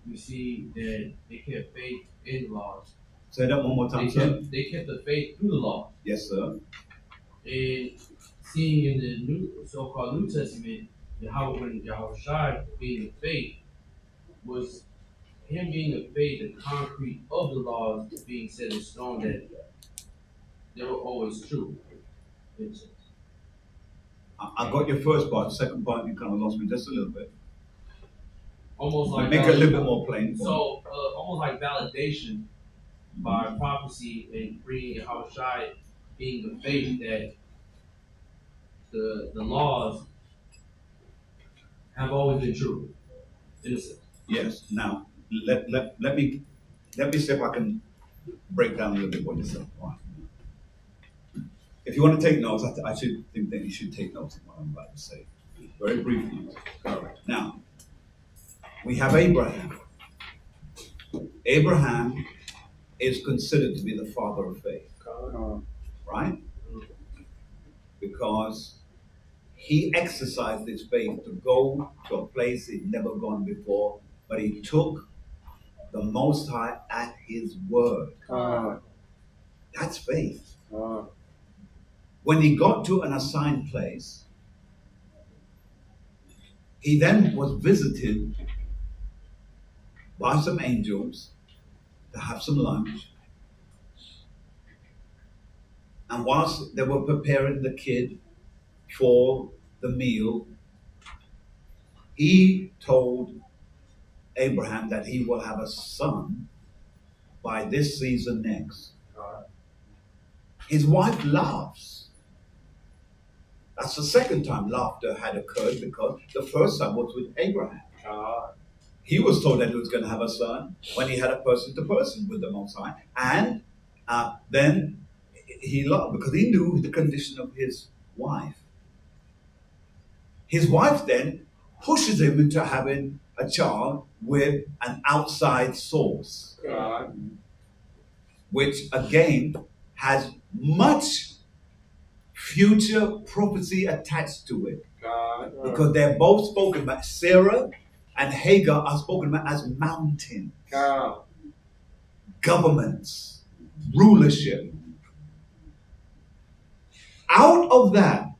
we see that they kept faith in the laws.
Say that one more time, sir.
They kept the faith through the law.
Yes, sir.
And seeing in the so-called New Testament, when Yahushua being in faith, was him being in faith, the concrete of the laws being set in stone, that they were always true.
I got your first part. The second part, you kind of lost me just a little bit.
Almost like
make it a little bit more plain.
So, almost like validation by prophecy and bringing Yahushua being the faith that the laws have always been true, in a sense.
Yes. Now, let me see if I can break down a little bit what you said. All right. If you want to take notes, I should think that you should take notes of what I'm about to say. Very briefly. All right. Now, we have Abraham. Abraham is considered to be the father of faith. Right? Because he exercised his faith to go to a place he'd never gone before, but he took the Most High at his word. That's faith. When he got to an assigned place, he then was visited by some angels to have some lunch. And whilst they were preparing the kid for the meal, he told Abraham that he will have a son by this season next. His wife laughs. That's the second time laughter had occurred, because the first time was with Abraham. He was told that he was going to have a son when he had a person-to-person with the Most High. And then he laughed because he knew the condition of his wife. His wife then pushes him into having a child with an outside source, which again has much future prophecy attached to it, because they're both spoken about. Sarah and Hagar are spoken about as mountains, governments, rulership. Out of that,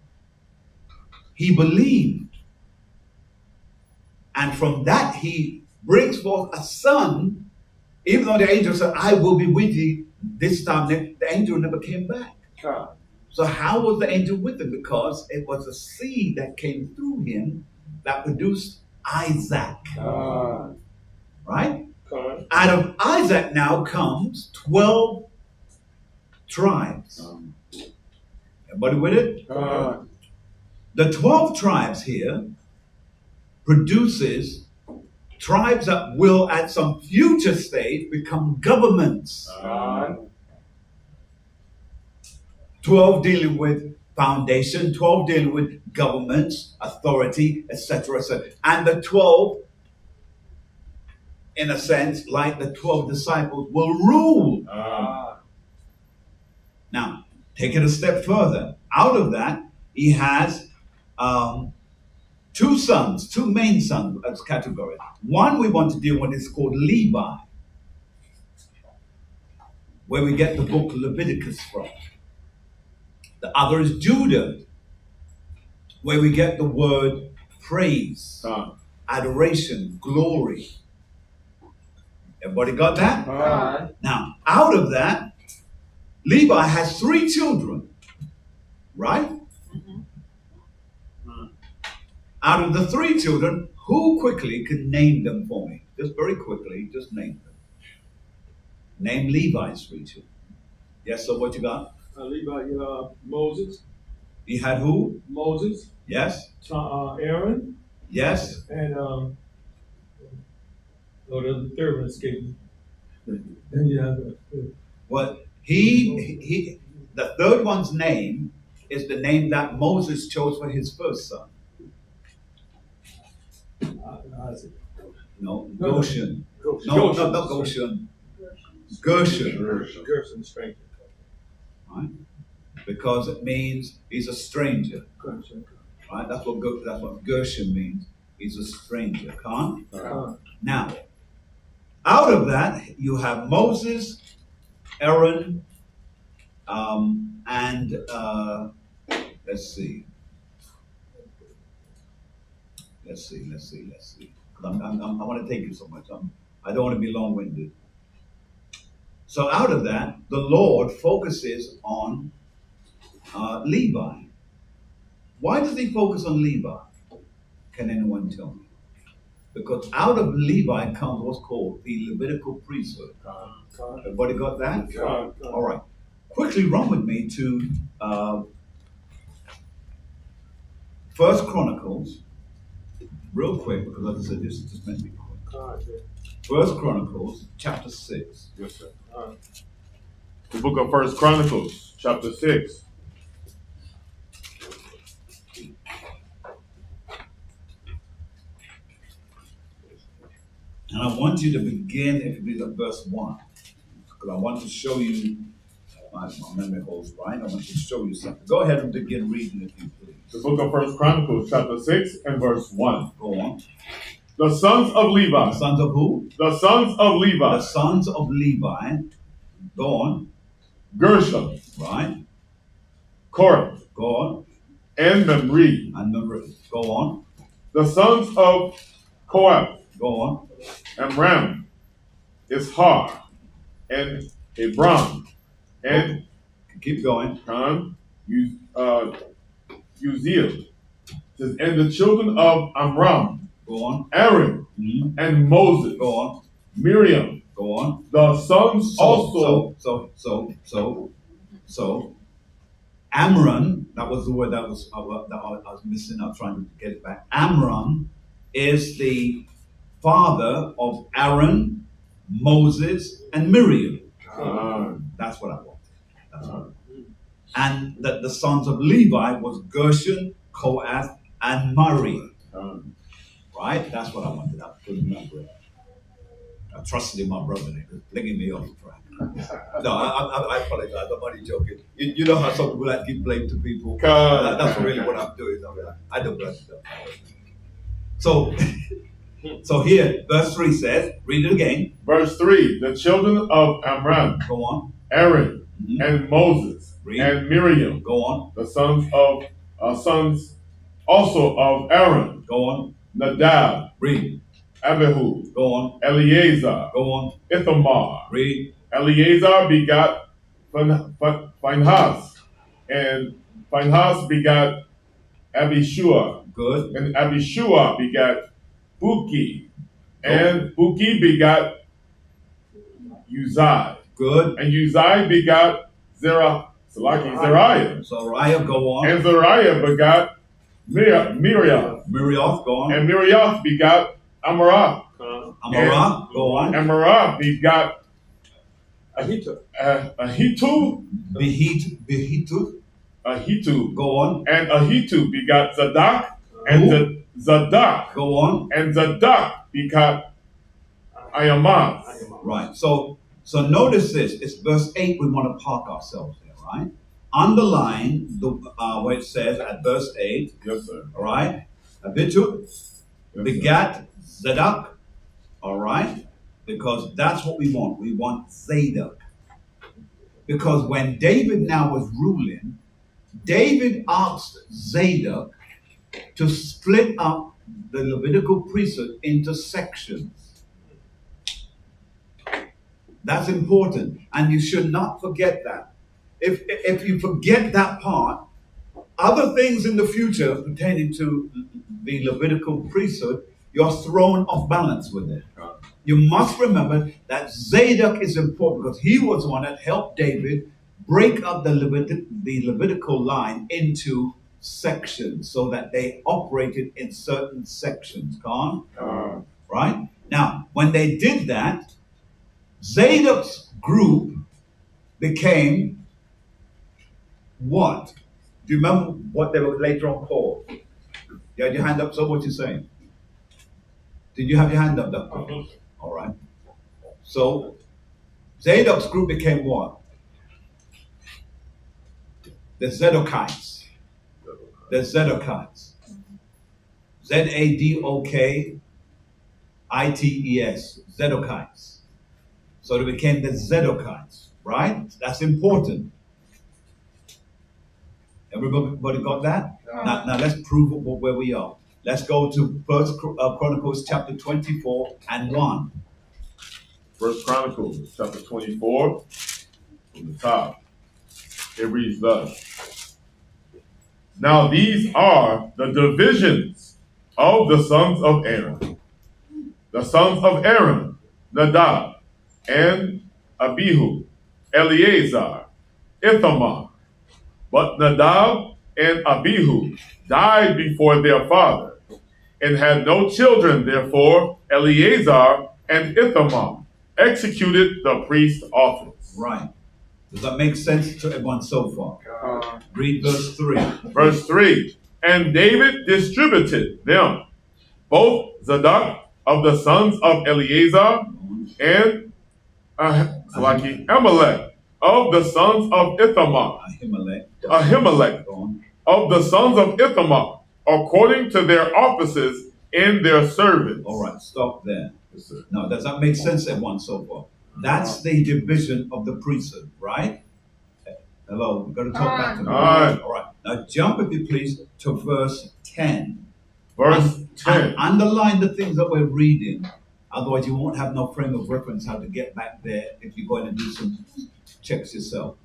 he believed, and from that he brings forth a son. Even though the angel said, "I will be with you," this time the angel never came back. So how was the angel with him? Because it was a seed that came through him that produced Isaac. Right? Out of Isaac now comes 12 tribes. Everybody with it? The 12 tribes here produces tribes that will at some future stage become governments. 12 dealing with foundation, 12 dealing with governments, authority, etc., etc. And the 12, in a sense, like the 12 disciples, will rule. Now, take it a step further. Out of that, he has two sons, two main sons as categories. One we want to deal with is called Levi, where we get the book Leviticus from. The other is Judah, where we get the word praise, adoration, glory. Everybody got that? Now, out of that, Levi has 3 children, right? Out of the 3 children, who quickly can name them for me? Just very quickly, just name them. Name Levi's 3 children. Yes, so what you got?
Levi, Moses.
He had who?
Moses.
Yes.
Aaron.
Yes.
And the third one escaped me. Then you have
Well, the third one's name is the name that Moses chose for his first son.
Isaac.
No, Goshen.
Goshen.
No, not Goshen. Gershon.
Gershon, stranger.
Right? Because it means he's a stranger.
Gershon.
Right? That's what Gershon means. He's a stranger. Now, out of that, you have Moses, Aaron, and let's see. I want to take you so much. I don't want to be long-winded. So out of that, the Lord focuses on Levi. Why does he focus on Levi? Can anyone tell me? Because out of Levi comes what's called the Levitical priesthood. Everybody got that? All right. quickly run with me to First Chronicles, real quick, because like I said, this is just meant to be quick.
All right, then.
First Chronicles, chapter 6.
Yes, sir.
All right.
The book of First Chronicles, chapter 6.
And I want you to begin, if you read at verse 1, because I want to show you, my memory holds right, I want to show you something. Go ahead and begin reading if you please.
The book of First Chronicles, chapter 6 and verse 1.
Go on.
The sons of Levi.
The sons of who?
The sons of Levi.
The sons of Levi. Go on.
Gershom.
Right.
Korah.
Go on.
And Memri.
And number. Go on.
The sons of Kohath.
Go on.
Amram. Ishar. And Hebron. And
keep going.
Uziel. And the children of Amram.
Go on.
Aaron.
Mm-hmm.
And Moses.
Go on.
Miriam.
Go on.
The sons
So Amram, that was the word that I was missing. I was trying to get it back. Amram is the father of Aaron, Moses, and Miriam. That's what I wanted. That's what I wanted. And that the sons of Levi was Gershon, Kohath, and Mari. Right? That's what I wanted. I couldn't remember it. I trusted in my brother. He was flinging me off the track. No, I apologize. I'm only joking. You know how some people like give blame to people. That's really what I'm doing. I don't blame them. So here, verse 3 says, read it again.
Verse 3, the children of Amram.
Go on.
Aaron and Moses and Miriam.
Go on.
The sons also of Aaron.
Go on.
Nadab.
Read.
Abihu.
Go on.
Eleazar.
Go on.
Ithamar.
Read.
Eleazar begot Phinehas, and Phinehas begot Abishua.
Good.
And Abishua begot Buki, and Buki begot Uzziah.
Good.
And Uzziah begot Zeriah.
Zariah, go on.
And Zariah begot Miriam.
Miriath, go on.
And Miriath begot Amara.
Amara, go on.
Amara begot
Ahitub.
Ahitub.
Go on.
And Ahitub begot Zadok. And Zadok.
Go on.
And Zadok begot Ayamaz.
Right. So notice this. It's verse 8 we want to park ourselves there, right? Underline the where it says at verse 8.
Yes, sir.
All right. Abitub begat Zadok. All right. Because that's what we want. We want Zadok. Because when David now was ruling, David asked Zadok to split up the Levitical priesthood into sections. That's important. And you should not forget that. If you forget that part, other things in the future pertaining to the Levitical priesthood, you're thrown off balance with it. You must remember that Zadok is important because he was the one that helped David break up the Levitical line into sections so that they operated in certain sections. Right? Now, when they did that, Zadok's group became what? Do you remember what they were later on called? You had your hand up, so what you saying? Did you have your hand up, Doctor? All right. So Zadok's group became what? The Zadokites. The Zadokites. Zadokites. Zadokites. So they became the Zadokites, right? That's important. Everybody got that? Now let's prove where we are. Let's go to First Chronicles chapter 24 and 1.
First Chronicles chapter 24 from the top. It reads thus. Now these are the divisions of the sons of Aaron. The sons of Aaron, Nadab, and Abihu, Eleazar, Ithamar. But Nadab and Abihu died before their father, and had no children. Therefore, Eleazar and Ithamar executed the priest office.
Right. Does that make sense to everyone so far? Read verse 3.
Verse 3. And David distributed them, both Zadok of the sons of Eleazar and Ahimelech of the sons of Ithamar. Ahimelech of the sons of Ithamar, according to their offices in their service.
All right, stop there.
Yes, sir.
Now, does that make sense to everyone so far? That's the division of the priesthood, right? Hello, we're going to talk back to me. All right. Now, jump, if you please, to verse 10.
Verse 10.
And underline the things that we're reading. Otherwise, you won't have no frame of reference how to get back there if you're going to do some checks yourself.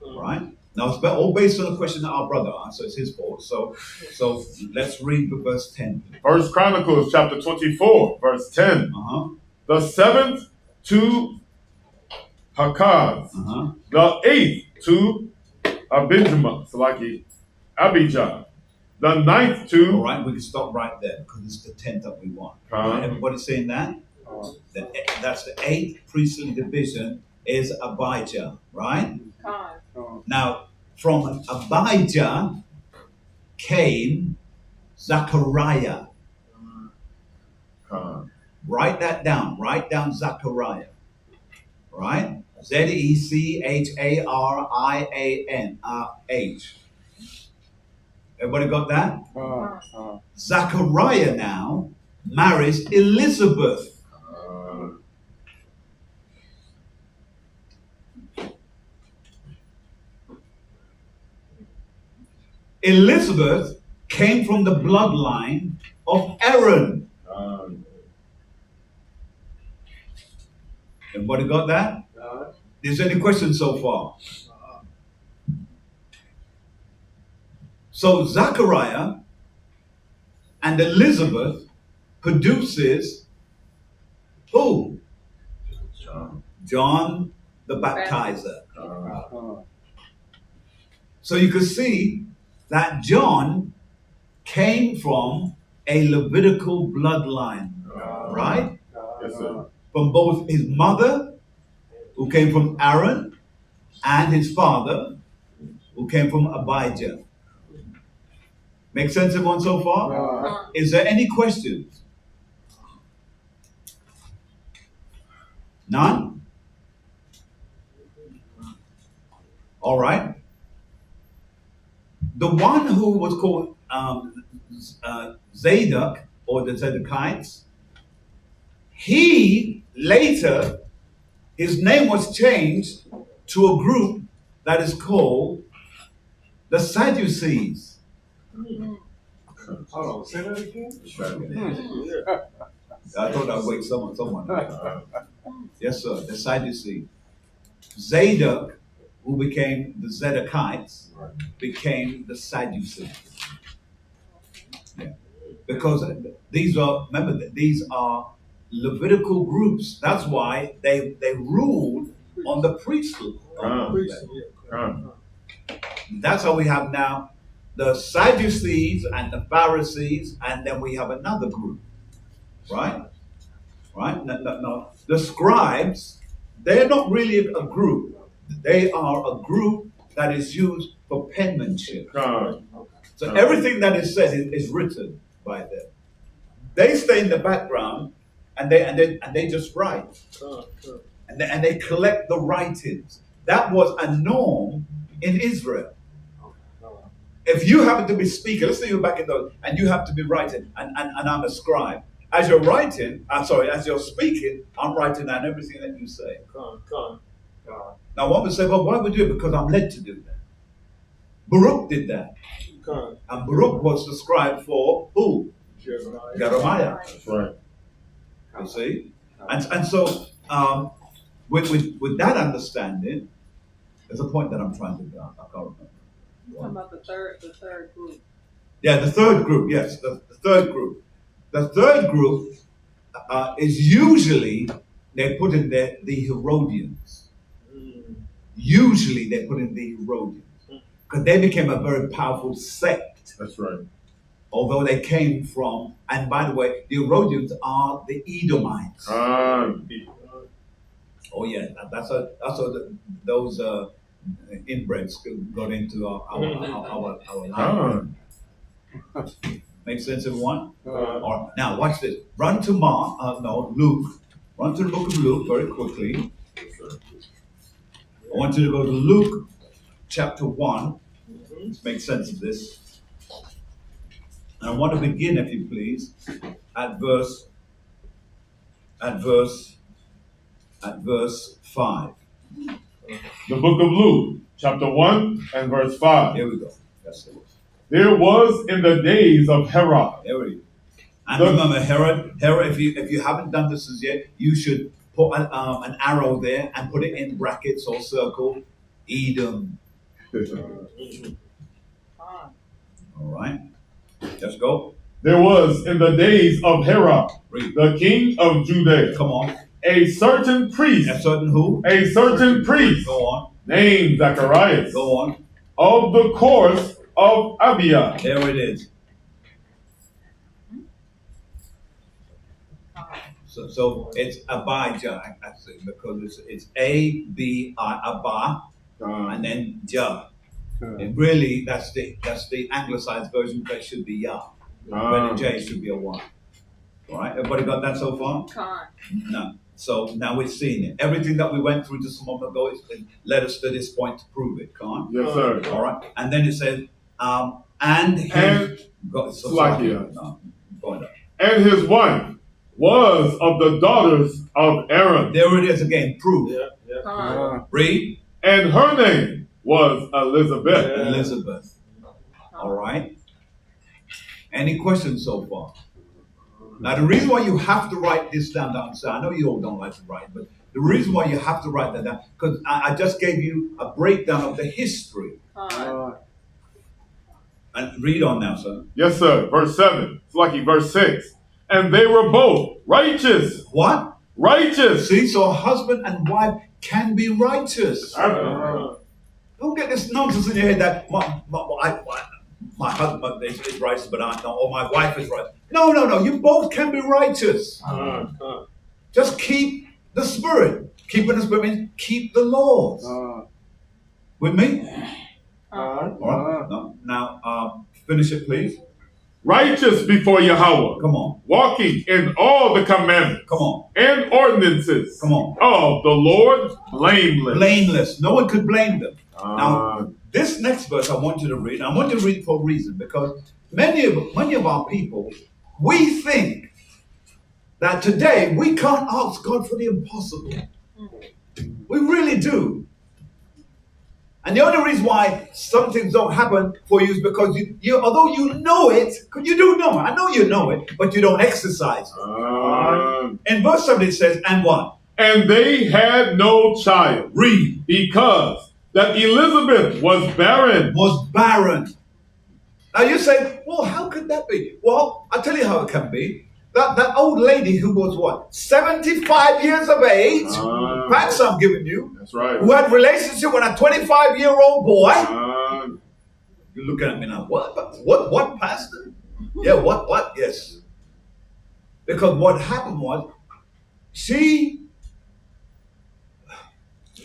Right? Now, it's all based on the question that our brother asked, so it's his fault. So let's read the verse 10.
First Chronicles chapter 24, verse 10. The seventh to Hakaz, the eighth to Abijah, the ninth to...
All right, we can stop right there because it's the 10th that we want. Right? Everybody saying that? That's the 8th priestly division is Abijah, right? Now, from Abijah came Zechariah. Write that down. Write down Zechariah. Right? Zechariah. Everybody got that? Zechariah now marries Elizabeth. Elizabeth came from the bloodline of Aaron. Everybody got that? Is there any questions so far? So Zechariah and Elizabeth produces who? John the Baptizer. So you can see that John came from a Levitical bloodline, right?
Yes, sir.
From both his mother, who came from Aaron, and his father, who came from Abijah. Make sense, everyone, so far? Is there any questions? None? All right. The one who was called Zadok, or the Zadokites, he later, his name was changed to a group that is called the Sadducees.
Hold on, say that again?
I thought I'd wake someone. Yes, sir, the Sadducees. Zadok, who became the Zadokites, became the Sadducees. Yeah. Because these are Levitical groups. That's why they ruled on the priesthood. That's how we have now the Sadducees and the Pharisees, and then we have another group. Right? No. The scribes, they're not really a group. They are a group that is used for penmanship. So everything that is said is written by them. They stay in the background and they just write. And they collect the writings. That was a norm in Israel. If you happen to be speaking, let's say you're back in those, and you have to be writing, and I'm a scribe. As you're writing, as you're speaking, I'm writing down everything that you say. Now one would say, well, why would you do it? Because I'm led to do that. Baruch did that. And Baruch was the scribe for who? Jeremiah.
That's right.
You see? And so with that understanding, there's a point that I'm trying to get. I can't remember.
You're talking about the third group.
Yeah, the third group, yes, the third group. The third group is usually, they put in there the Herodians. usually they put in the Herodians because they became a very powerful sect.
That's right.
Although they came from, and by the way, the Herodians are the Edomites. Oh yeah, that's how those inbreds got into our life. Make sense, everyone? All right. Now watch this. Run to Luke. Run to the book of Luke very quickly. I want you to go to Luke chapter 1. Let's make sense of this. And I want to begin, if you please, at verse 5.
The book of Luke, chapter 1 and verse 5.
Here we go. That's it.
There was in the days of Herod.
There we go. And remember, Herod, if you haven't done this as yet, you should put an arrow there and put it in brackets or circle. Edom. All right. Let's go.
There was in the days of Herod,
Read.
the king of Judea,
Come on.
a certain priest,
A certain who?
a certain priest
Go on.
named Zacharias,
Go on.
of the course of Abia.
There it is. So it's Abijah, actually, because it's A-B-I, Abba, and then Jah. And really, that's the anglicized version, but it should be Yah. But the J should be a Y. All right, everybody got that so far? No. So now we're seeing it. Everything that we went through just a moment ago, it's led us to this point to prove it. Con?
Yes, sir.
All right, and then it says, and his
and his wife was of the daughters of Aaron.
There it is again, proof. Read.
And her name was Elizabeth.
Elizabeth. All right. Any questions so far? Now, the reason why you have to write this down, I know you all don't like to write, but the reason why you have to write that down, because I just gave you a breakdown of the history. And read on now, sir.
Yes, sir. Verse 7. It's lucky. Verse 6. And they were both righteous.
What?
Righteous.
See, so a husband and wife can be righteous. Don't get this nonsense in your head that my husband is righteous, but I don't, or my wife is righteous. No. You both can be righteous. Just keep the spirit. Keeping the spirit means keep the laws. With me? All right. No. Now, finish it, please.
Righteous before Yahweh.
Come on.
Walking in all the commandments.
Come on.
And ordinances.
Come on.
Of the Lord, blameless.
Blameless. No one could blame them. Now, this next verse I want you to read. I want you to read it for a reason, because many of our people, we think that today we can't ask God for the impossible. We really do. And the only reason why some things don't happen for you is because you although you know it, because you do know it, I know you know it, but you don't exercise it. In verse 7 it says, and what?
And they had no child.
Read.
Because that Elizabeth was barren.
Now you say, well, how could that be? Well, I'll tell you how it can be. That old lady who was what? 75 years of age. Facts I'm giving you.
That's right.
Who had relationship with a 25-year-old boy. You're looking at me now. What, pastor? Yeah, what? Yes. Because what happened was, she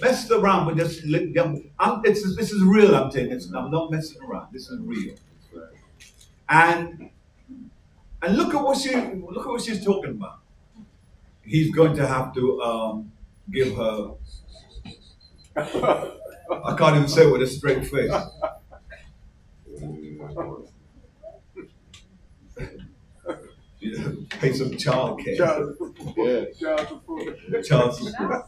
messed around with this young. This is real. I'm telling you. I'm not messing around. This is real. And look at what she's talking about. He's going to have to give her. I can't even say it with a straight face. Pay some child care. Child support.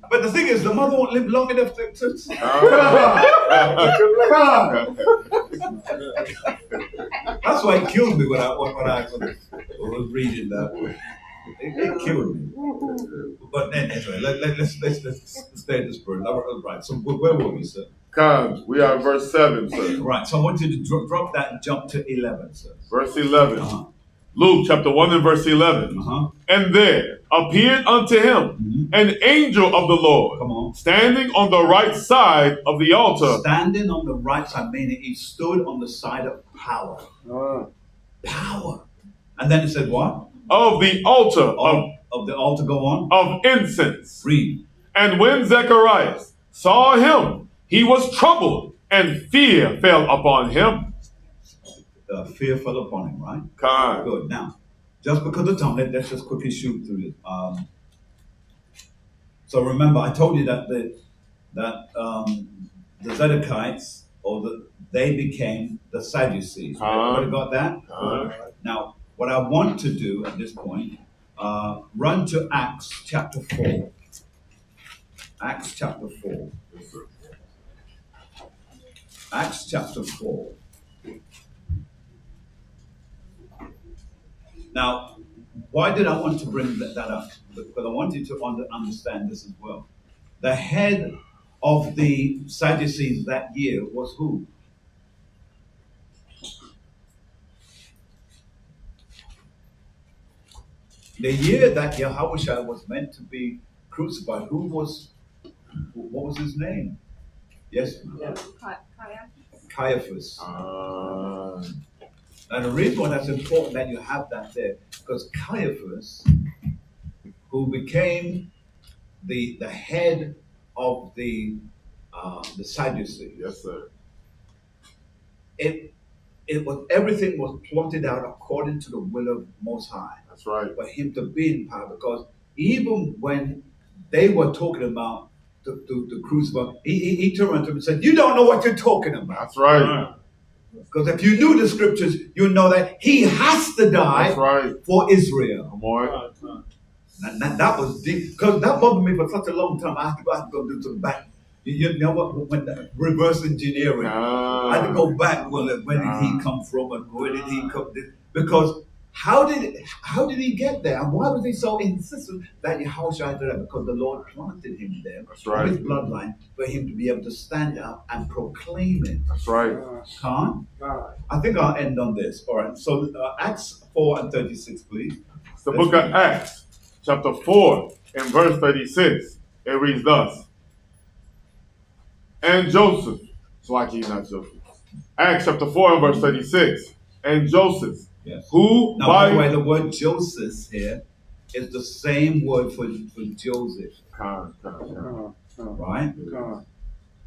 But the thing is, the mother won't live long enough to That's why it killed me when I was reading that. It killed me. But then anyway, let's stay in the spirit. Right. So where were we, sir?
We are verse 7, sir.
Right. So I want you to drop that and jump to 11, sir.
Verse 11. Luke chapter 1 and verse 11. And there appeared unto him an angel of the Lord,
Come on.
standing on the right side of the altar.
Standing on the right side, meaning he stood on the side of power. Power. And then it said what?
Of the altar
of the altar, go on.
Of incense.
Read.
And when Zacharias saw him, he was troubled, and fear fell upon him.
Fear fell upon him, right?
God.
Good. Now, just because of time, let's just quickly shoot through it. So remember, I told you that the Zedekites, they became the Sadducees. Everybody got that? Now, what I want to do at this point, run to Acts chapter 4. Acts chapter 4. Acts chapter 4. Now, why did I want to bring that up? Because I want you to understand this as well. The head of the Sadducees that year was who? The year that Yahushua was meant to be crucified, what was his name? Yes? Caiaphas. And the reason why that's important that you have that there, because Caiaphas, who became the head of the Sadducees.
Yes, sir.
Everything was plotted out according to the will of Most High.
That's right.
For him to be in power, because even when they were talking about the crucify, he turned around to him and said, "You don't know what you're talking about."
That's right.
Because if you knew the scriptures, you know that he has to die for Israel.
Come on.
And that was deep, because that bothered me for such a long time. I had to go do some back. You know what? When reverse engineering, I had to go back. Well, where did he come from, and where did he come? Because how did he get there, and why was he so insistent that Yahushua did that? Because the Lord planted him there,
right.
His bloodline, for him to be able to stand up and proclaim it.
That's right.
I think I'll end on this. All right. So Acts 4 and 36, please.
It's the book of Acts, chapter 4 and verse 36. It reads thus. And Joseph, Acts chapter 4 and verse 36. And Joseph,
yes.
Who
now, by the way, the word Joseph here is the same word for Joseph. Right?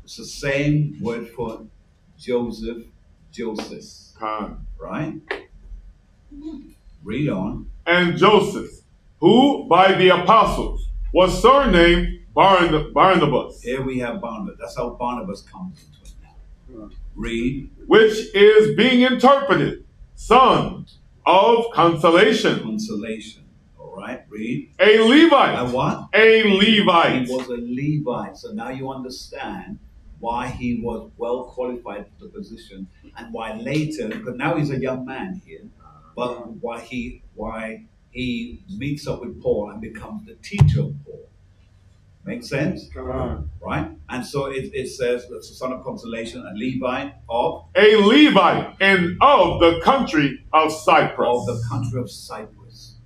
It's the same word for Joseph. Right? Read on.
And Joseph, who by the apostles was surnamed Barnabas.
Here we have Barnabas. That's how Barnabas comes into it now. Read.
Which is being interpreted, son of consolation.
Consolation. All right, read.
A Levite.
A what?
A Levite.
He was a Levite. So now you understand why he was well qualified for the position, and why later, because now he's a young man here, but why he meets up with Paul and becomes the teacher of Paul. Make sense? Right? And so it says that's the son of consolation, a Levite of?
A Levite, and of the country of Cyprus.
Of the country of Cyprus.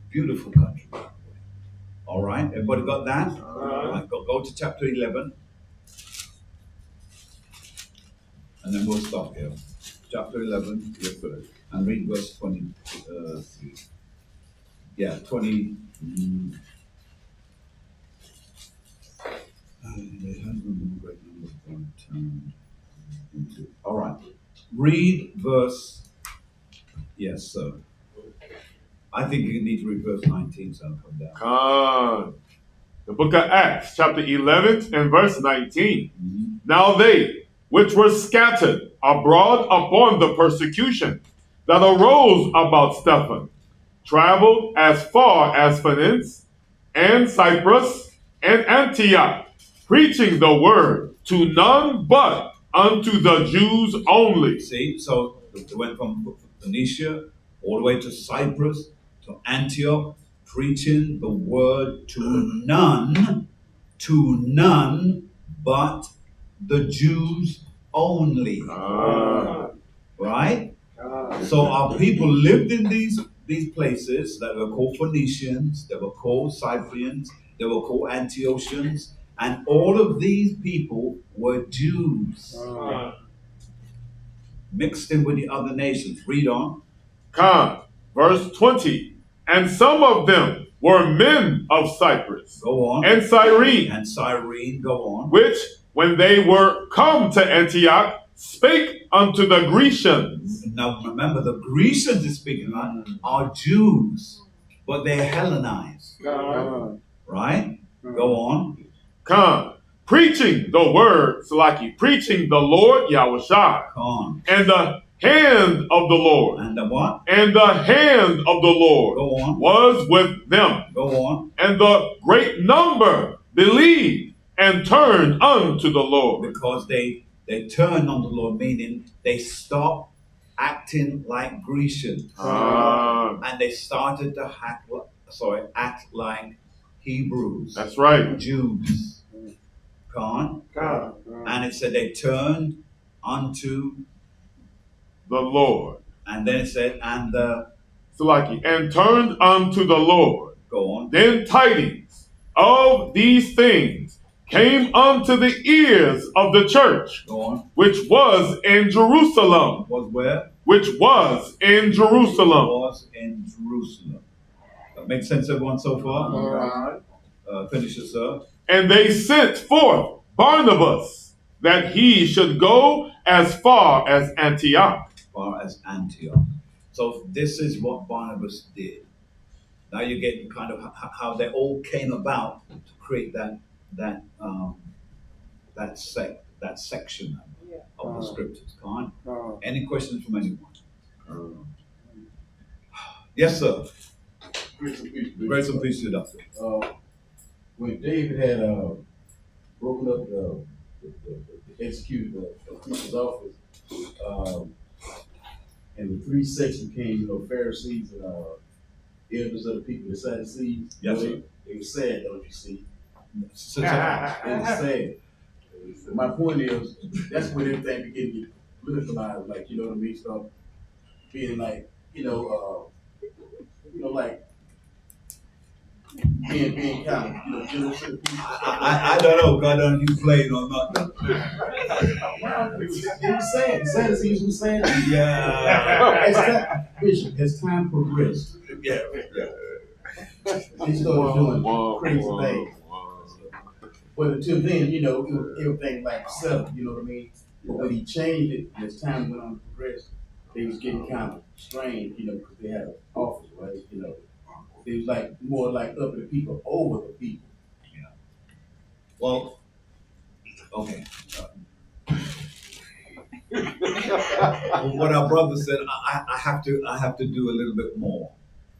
Beautiful country, by the way. All right? Everybody got that? All right. Go to chapter 11. And then we'll stop here. Chapter 11. Yes, sir. And read verse 20. 20. All right. Read verse. Yes, sir. I think you need to read verse 19, so I'll come down.
The book of Acts, chapter 11 and verse 19. Now they, which were scattered abroad upon the persecution that arose about Stephen, traveled as far as Phoenice and Cyprus and Antioch, preaching the word to none but unto the Jews only.
See, so they went from Phoenicia all the way to Cyprus to Antioch, preaching the word to none but the Jews only. Right? So our people lived in these these places that were called Phoenicians, they were called Cyprians, they were called Antiochians, and all of these people were Jews mixed in with the other nations. Read on.
Con, verse 20. And some of them were men of Cyprus
Go on.
and Cyrene,
And Cyrene, go on.
which, when they were come to Antioch, spake unto the Grecians.
Now remember, the Grecians is speaking are Jews, but they're Hellenized. Right? Go on.
Con, preaching the word, Salaki, preaching the Lord Yahushua,
Come on.
and the hand of the Lord,
And the what?
and the hand of the Lord
Go on.
was with them,
Go on.
and the great number believed and turned unto the Lord.
Because they turned on the Lord, meaning they stopped acting like Grecians. And they started to act like Hebrews.
That's right.
Jews. Come on. And it said they turned unto,
The Lord.
and then it said, and the,
Salaki, and turned unto the Lord.
go on.
Then tidings of these things came unto the ears of the church,
Go on.
which was in Jerusalem.
Was where?
Which was in Jerusalem.
Was in Jerusalem. That makes sense, everyone, so far? Finish it, sir.
And they sent forth Barnabas, that he should go as far as Antioch.
Far as Antioch. So this is what Barnabas did. Now you're getting kind of how they all came about to create that section of the scriptures. Come on. Any questions from anyone? Yes, sir. Grace and peace to you, doctor.
When David had broken up the executed the priest's office, and the three sects became, Pharisees and elders of the people, the Sadducees.
Yes, sir.
They were sad, don't you see? It was
Yes,
sad. My point is, that's when everything began to get politicalized, like, you know what I mean? Start being like, like being kind of, generous to the people.
I don't know, God, on you playing or not.
It was sad. The Sadducees was sad.
Yeah.
As time progressed,
Yeah.
they started doing crazy things. But until then, it was everything like settled, you know what I mean? But when he changed it, as time went on to progress, they was getting kind of strange, because they had an office, right? It was like more like up to the people over the people.
Yeah. Well, okay. What our brother said, I have to do a little bit more.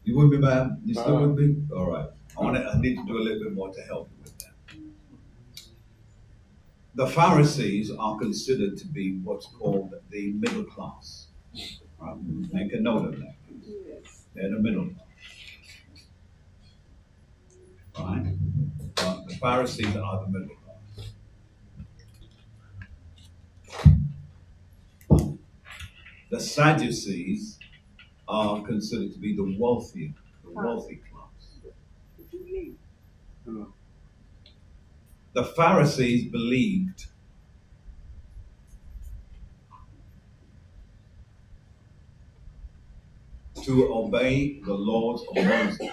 You with me, man? You still with me? All right. I need to do a little bit more to help you with that. The Pharisees are considered to be what's called the middle class. Right? Make a note of that. They're the middle class. Right? The Pharisees are the middle class. The Sadducees are considered to be the wealthy class. The Pharisees believed to obey the laws of Moses.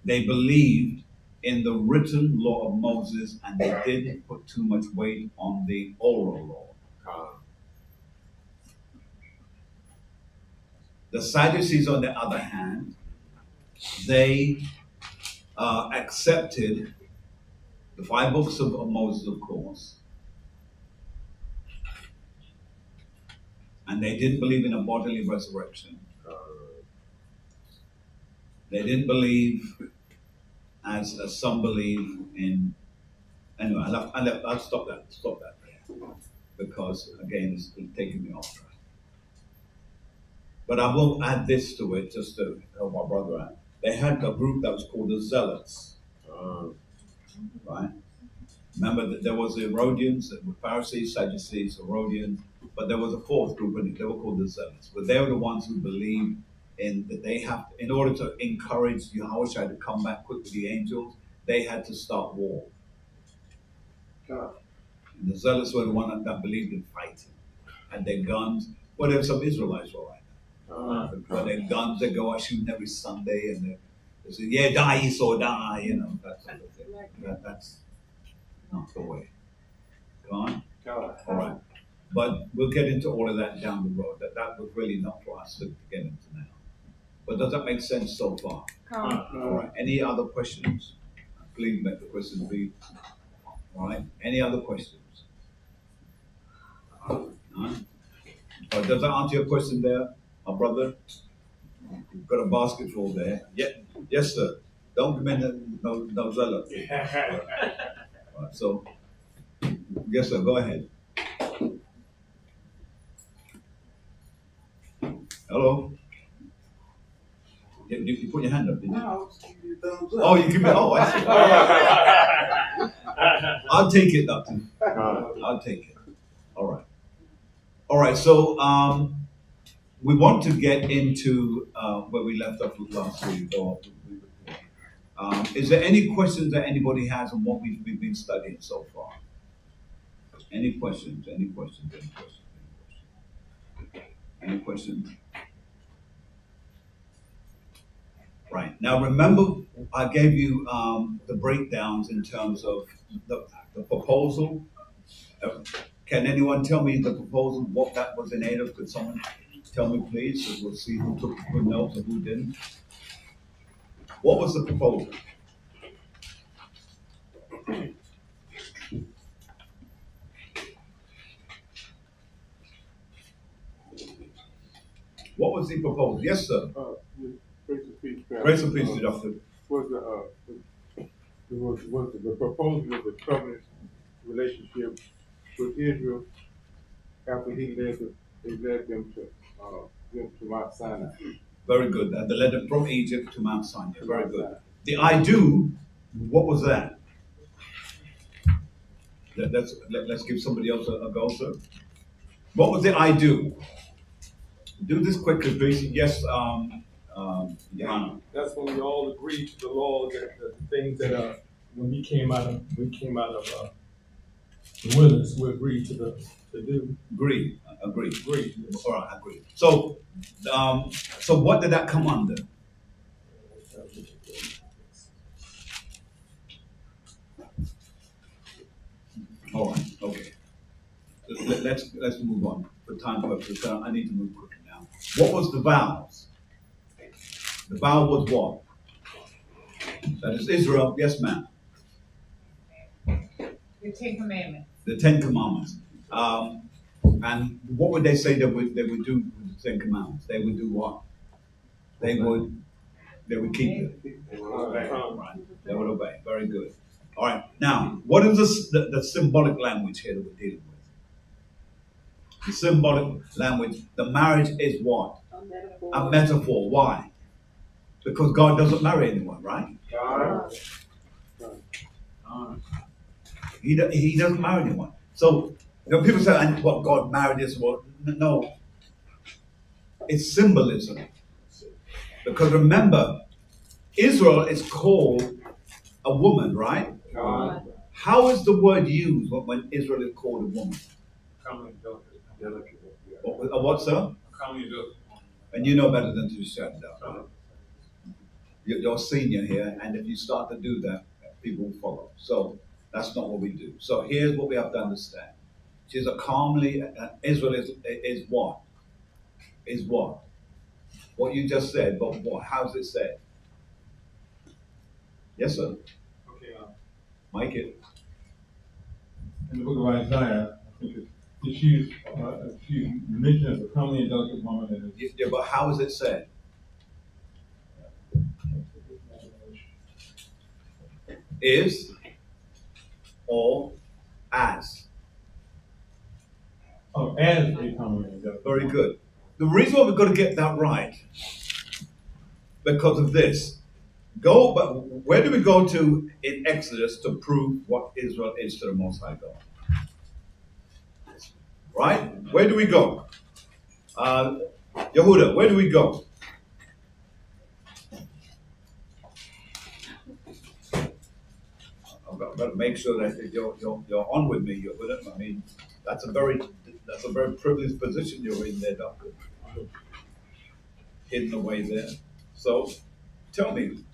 They believed in the written law of Moses, and they didn't put too much weight on the oral law. The Sadducees, on the other hand, they accepted the 5 books of Moses, of course, and they didn't believe in a bodily resurrection. They didn't believe, as some believe in. Anyway, I'll stop that there, because again, it's taking me off track. But I will add this to it, just to help my brother out. They had a group that was called the Zealots, right? Remember that there was the Herodians, the Pharisees, Sadducees, Herodians, But there was a fourth group, and they were called the Zealots. But they were the ones who believed in that they have, in order to encourage Yahushua to come back quick with the angels, they had to start war.
God.
And the Zealots were the one that believed in fighting, had their guns. Well, there were some Israelites were like that. But their guns, they go out shooting every Sunday, and they say, "Yeah, die, Esau, die," you know, that sort of thing. That's not the way. Go on.
God.
All right. But we'll get into all of that down the road. That was really not for us to get into now. But does that make sense so far? All right. Any other questions? Please make the questions be. All right. Any other questions? None? Oh, does that answer your question there, my brother? You've got a basket full there. Yeah. Yes, sir. Don't come in no zealot. All right, so, yes, sir. Go ahead. Hello. You put your hand up, didn't you?
No, you thumbs up.
Oh, you give me. Oh, I see. I'll take it, Doctor. I'll take it. All right. All right. So, we want to get into where we left off last week. Is there any questions that anybody has on what we've been studying so far? Any questions? Any questions? Any questions? Any questions? Right. Now remember, I gave you the breakdowns in terms of the proposal. Can anyone tell me the proposal, what that was in aid of? Could someone tell me, please? So we'll see who took good notes and who didn't. What was the proposal? What was the proposal? Yes, sir.
Grace and peace, Pastor.
Grace and peace to Doctor.
Was the proposal of the covenant relationship with Israel after they led them to Mount Sinai.
Very good. They led them from Egypt to Mount Sinai. Very good. The I do, what was that? Let's give somebody else a go, sir. What was the I do? Do this quickly, please. Yes, Johanna.
That's when we all agreed to the laws and the things that when we came out of the wilderness, we agreed to do.
Agree. All right, agree. So what did that come under? All right, okay. Let's move on for time purposes. I need to move quickly now. What was the vows? The vow was what? That is Israel. Yes, ma'am.
The Ten Commandments.
The Ten Commandments. And what would they say they would do with the Ten Commandments? They would do what? They would keep it.
They would obey.
Right. They would obey. Very good. All right. Now, what is the symbolic language here that we're dealing with? The symbolic language. The marriage is what?
A metaphor.
A metaphor. Why? Because God doesn't marry anyone, right? He doesn't marry anyone. So people say, "And what God married this?" Well, no. It's symbolism. Because remember, Israel is called a woman, right? How is the word used when Israel is called a woman? What, sir? And you know better than to shut it up. Right? You're a senior here, and if you start to do that, people will follow. So that's not what we do. So here's what we have to understand. She's a calmly, Israel is what? Is what? What you just said, but what? How's it said? Yes, sir.
Okay.
Mike it.
In the book of Isaiah, I think she's mentioned as a comely and delicate woman.
Yeah, but how is it said? Is or as?
Oh, as a comely and delicate.
Very good. The reason why we've got to get that right, because of this. But where do we go to in Exodus to prove what Israel is to the Most High God? Right? Where do we go? Yehuda, where do we go? I've got to make sure that you're on with me, Yehuda. I mean, that's a very privileged position you're in there, Doctor. Hidden away there. So, tell me,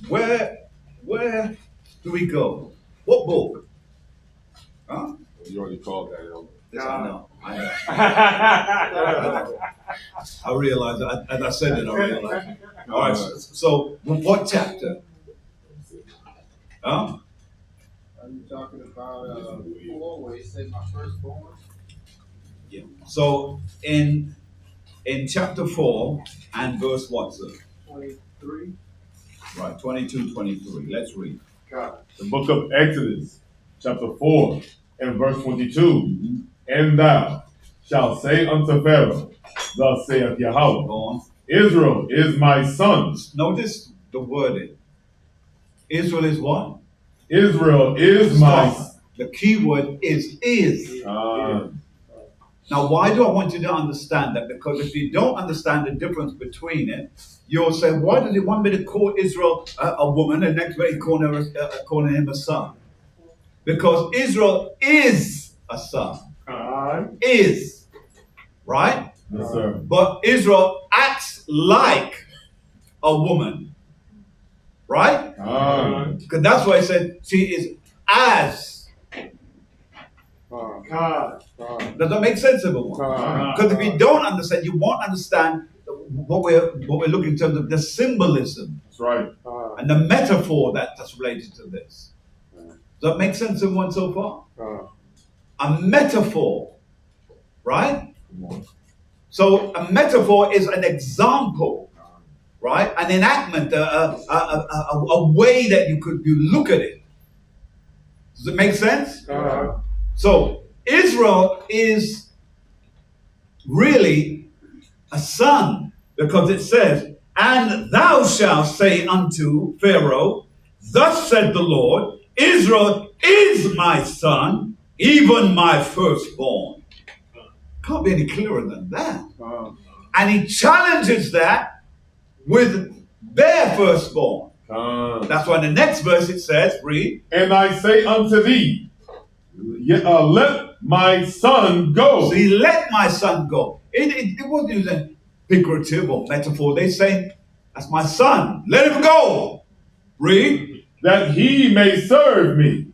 where do we go? What book? Huh?
You already called that, Elder.
Yes, I know. I realize, as I said it, I realize. All right, so what chapter? Huh?
Are you talking about 4 where it said my firstborn?
Yeah. So in chapter 4 and verse what, sir?
23.
Right, 22, 23. Let's read.
God.
The book of Exodus, chapter 4, and verse 22. And thou shalt say unto Pharaoh, thus saith Yahweh,
Go on.
Israel is my son.
Notice the wording. Israel is what?
Israel is my son.
The key word is. Now, why do I want you to understand that? Because if you don't understand the difference between it, you'll say, why does he want me to call Israel a woman and next minute calling him a son? Because Israel is a son. Is. Right?
Yes, sir.
But Israel acts like a woman. Right? Because that's why I said she is as. Does that make sense, everyone? Because if you don't understand, you won't understand what we're looking in terms of the symbolism.
That's right.
And the metaphor that's related to this. Does that make sense, everyone, so far? A metaphor, right? So a metaphor is an example, right? An enactment, a way that you look at it. Does it make sense? So Israel is really a son, because it says, and thou shalt say unto Pharaoh, thus said the Lord, Israel is my son, even my firstborn. Can't be any clearer than that. And he challenges that with their firstborn. That's why in the next verse it says, read.
And I say unto thee, let my son go.
See, let my son go. It wasn't using figurative or metaphor. They say, that's my son. Let him go. Read.
That he may serve me.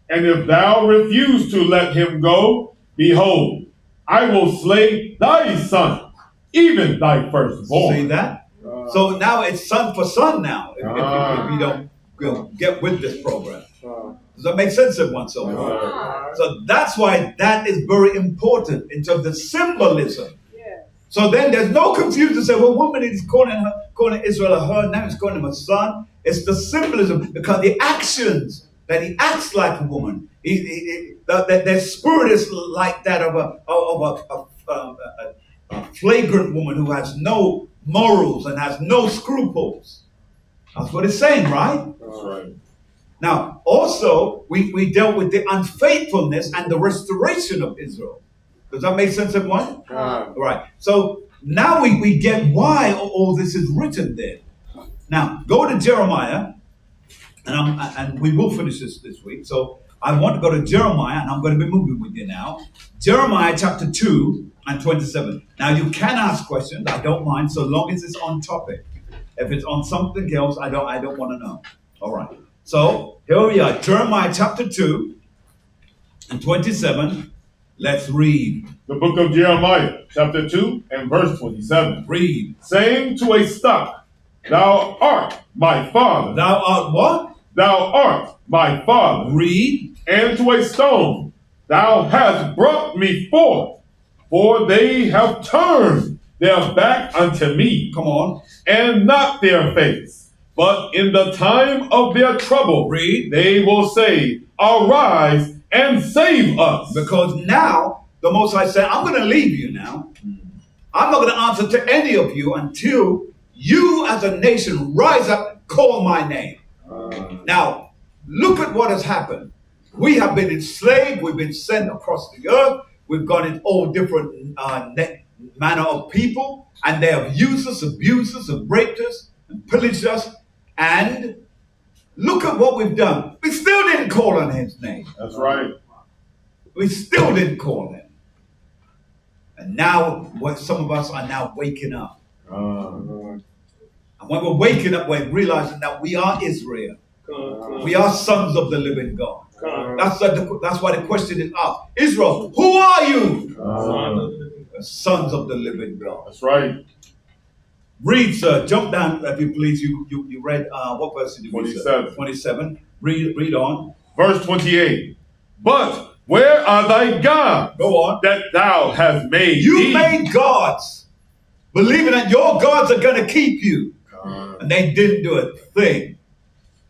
And if thou refuse to let him go, behold, I will slay thy son, even thy firstborn.
See that? So now it's son for son now, if you don't get with this program. Does that make sense, everyone? So that's why that is very important in terms of symbolism. So then there's no confusion. Say, well, one minute he's calling Israel a her, now he's calling him a son. It's the symbolism, because the actions that he acts like a woman, their spirit is like that of a flagrant woman who has no morals and has no scruples. That's what it's saying, right?
That's right.
Now, also, we dealt with the unfaithfulness and the restoration of Israel. Does that make sense, everyone? Right. So now we get why all this is written there. Now, go to Jeremiah, and we will finish this week. So I want to go to Jeremiah, and I'm going to be moving with you now. Jeremiah chapter 2 and 27. Now, you can ask questions. I don't mind, so long as it's on topic. If it's on something else, I don't want to know. All right. So here we are, Jeremiah chapter 2 and 27. Let's read.
The book of Jeremiah, chapter 2 and verse 27.
Read.
Saying to a stock, thou art my father.
Thou art what?
Thou art my father.
Read.
And to a stone, thou hast brought me forth, for they have turned their back unto me.
Come on.
And not their face. But in the time of their trouble,
read,
they will say, arise and save us.
Because now the Most High said, I'm going to leave you now. I'm not going to answer to any of you until you as a nation rise up and call my name. Now, look at what has happened. We have been enslaved. We've been sent across the earth. We've got in all different manner of people, and they have used us, abused us, and raped us, and pillaged us. And look at what we've done. We still didn't call on his name.
That's right.
We still didn't call him. And now, some of us are now waking up. And when we're waking up, we're realizing that we are Israel. We are sons of the living God. That's why the question is asked. Israel, who are you? Sons of the living God.
That's right.
Read, sir. Jump down, if you please. You read, what verse did you read?
27.
27. Read on.
Verse 28. But where are thy gods?
Go on.
That thou hast made.
You made gods, believing that your gods are going to keep you. And they didn't do a thing.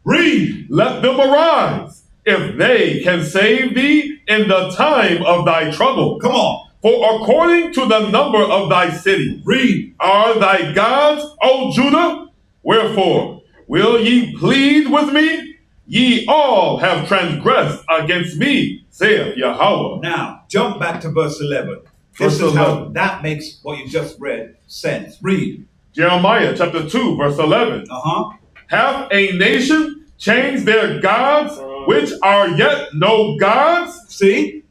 Read.
Let them arise, if they can save thee in the time of thy trouble.
Come on.
For according to the number of thy cities,
Read.
are thy gods, O Judah? Wherefore, will ye plead with me? Ye all have transgressed against me, saith Yahweh.
Now, jump back to verse 11. This is how that makes what you just read sense. Read.
Jeremiah chapter 2, verse 11. Hath a nation changed their gods, which are yet no gods?
See?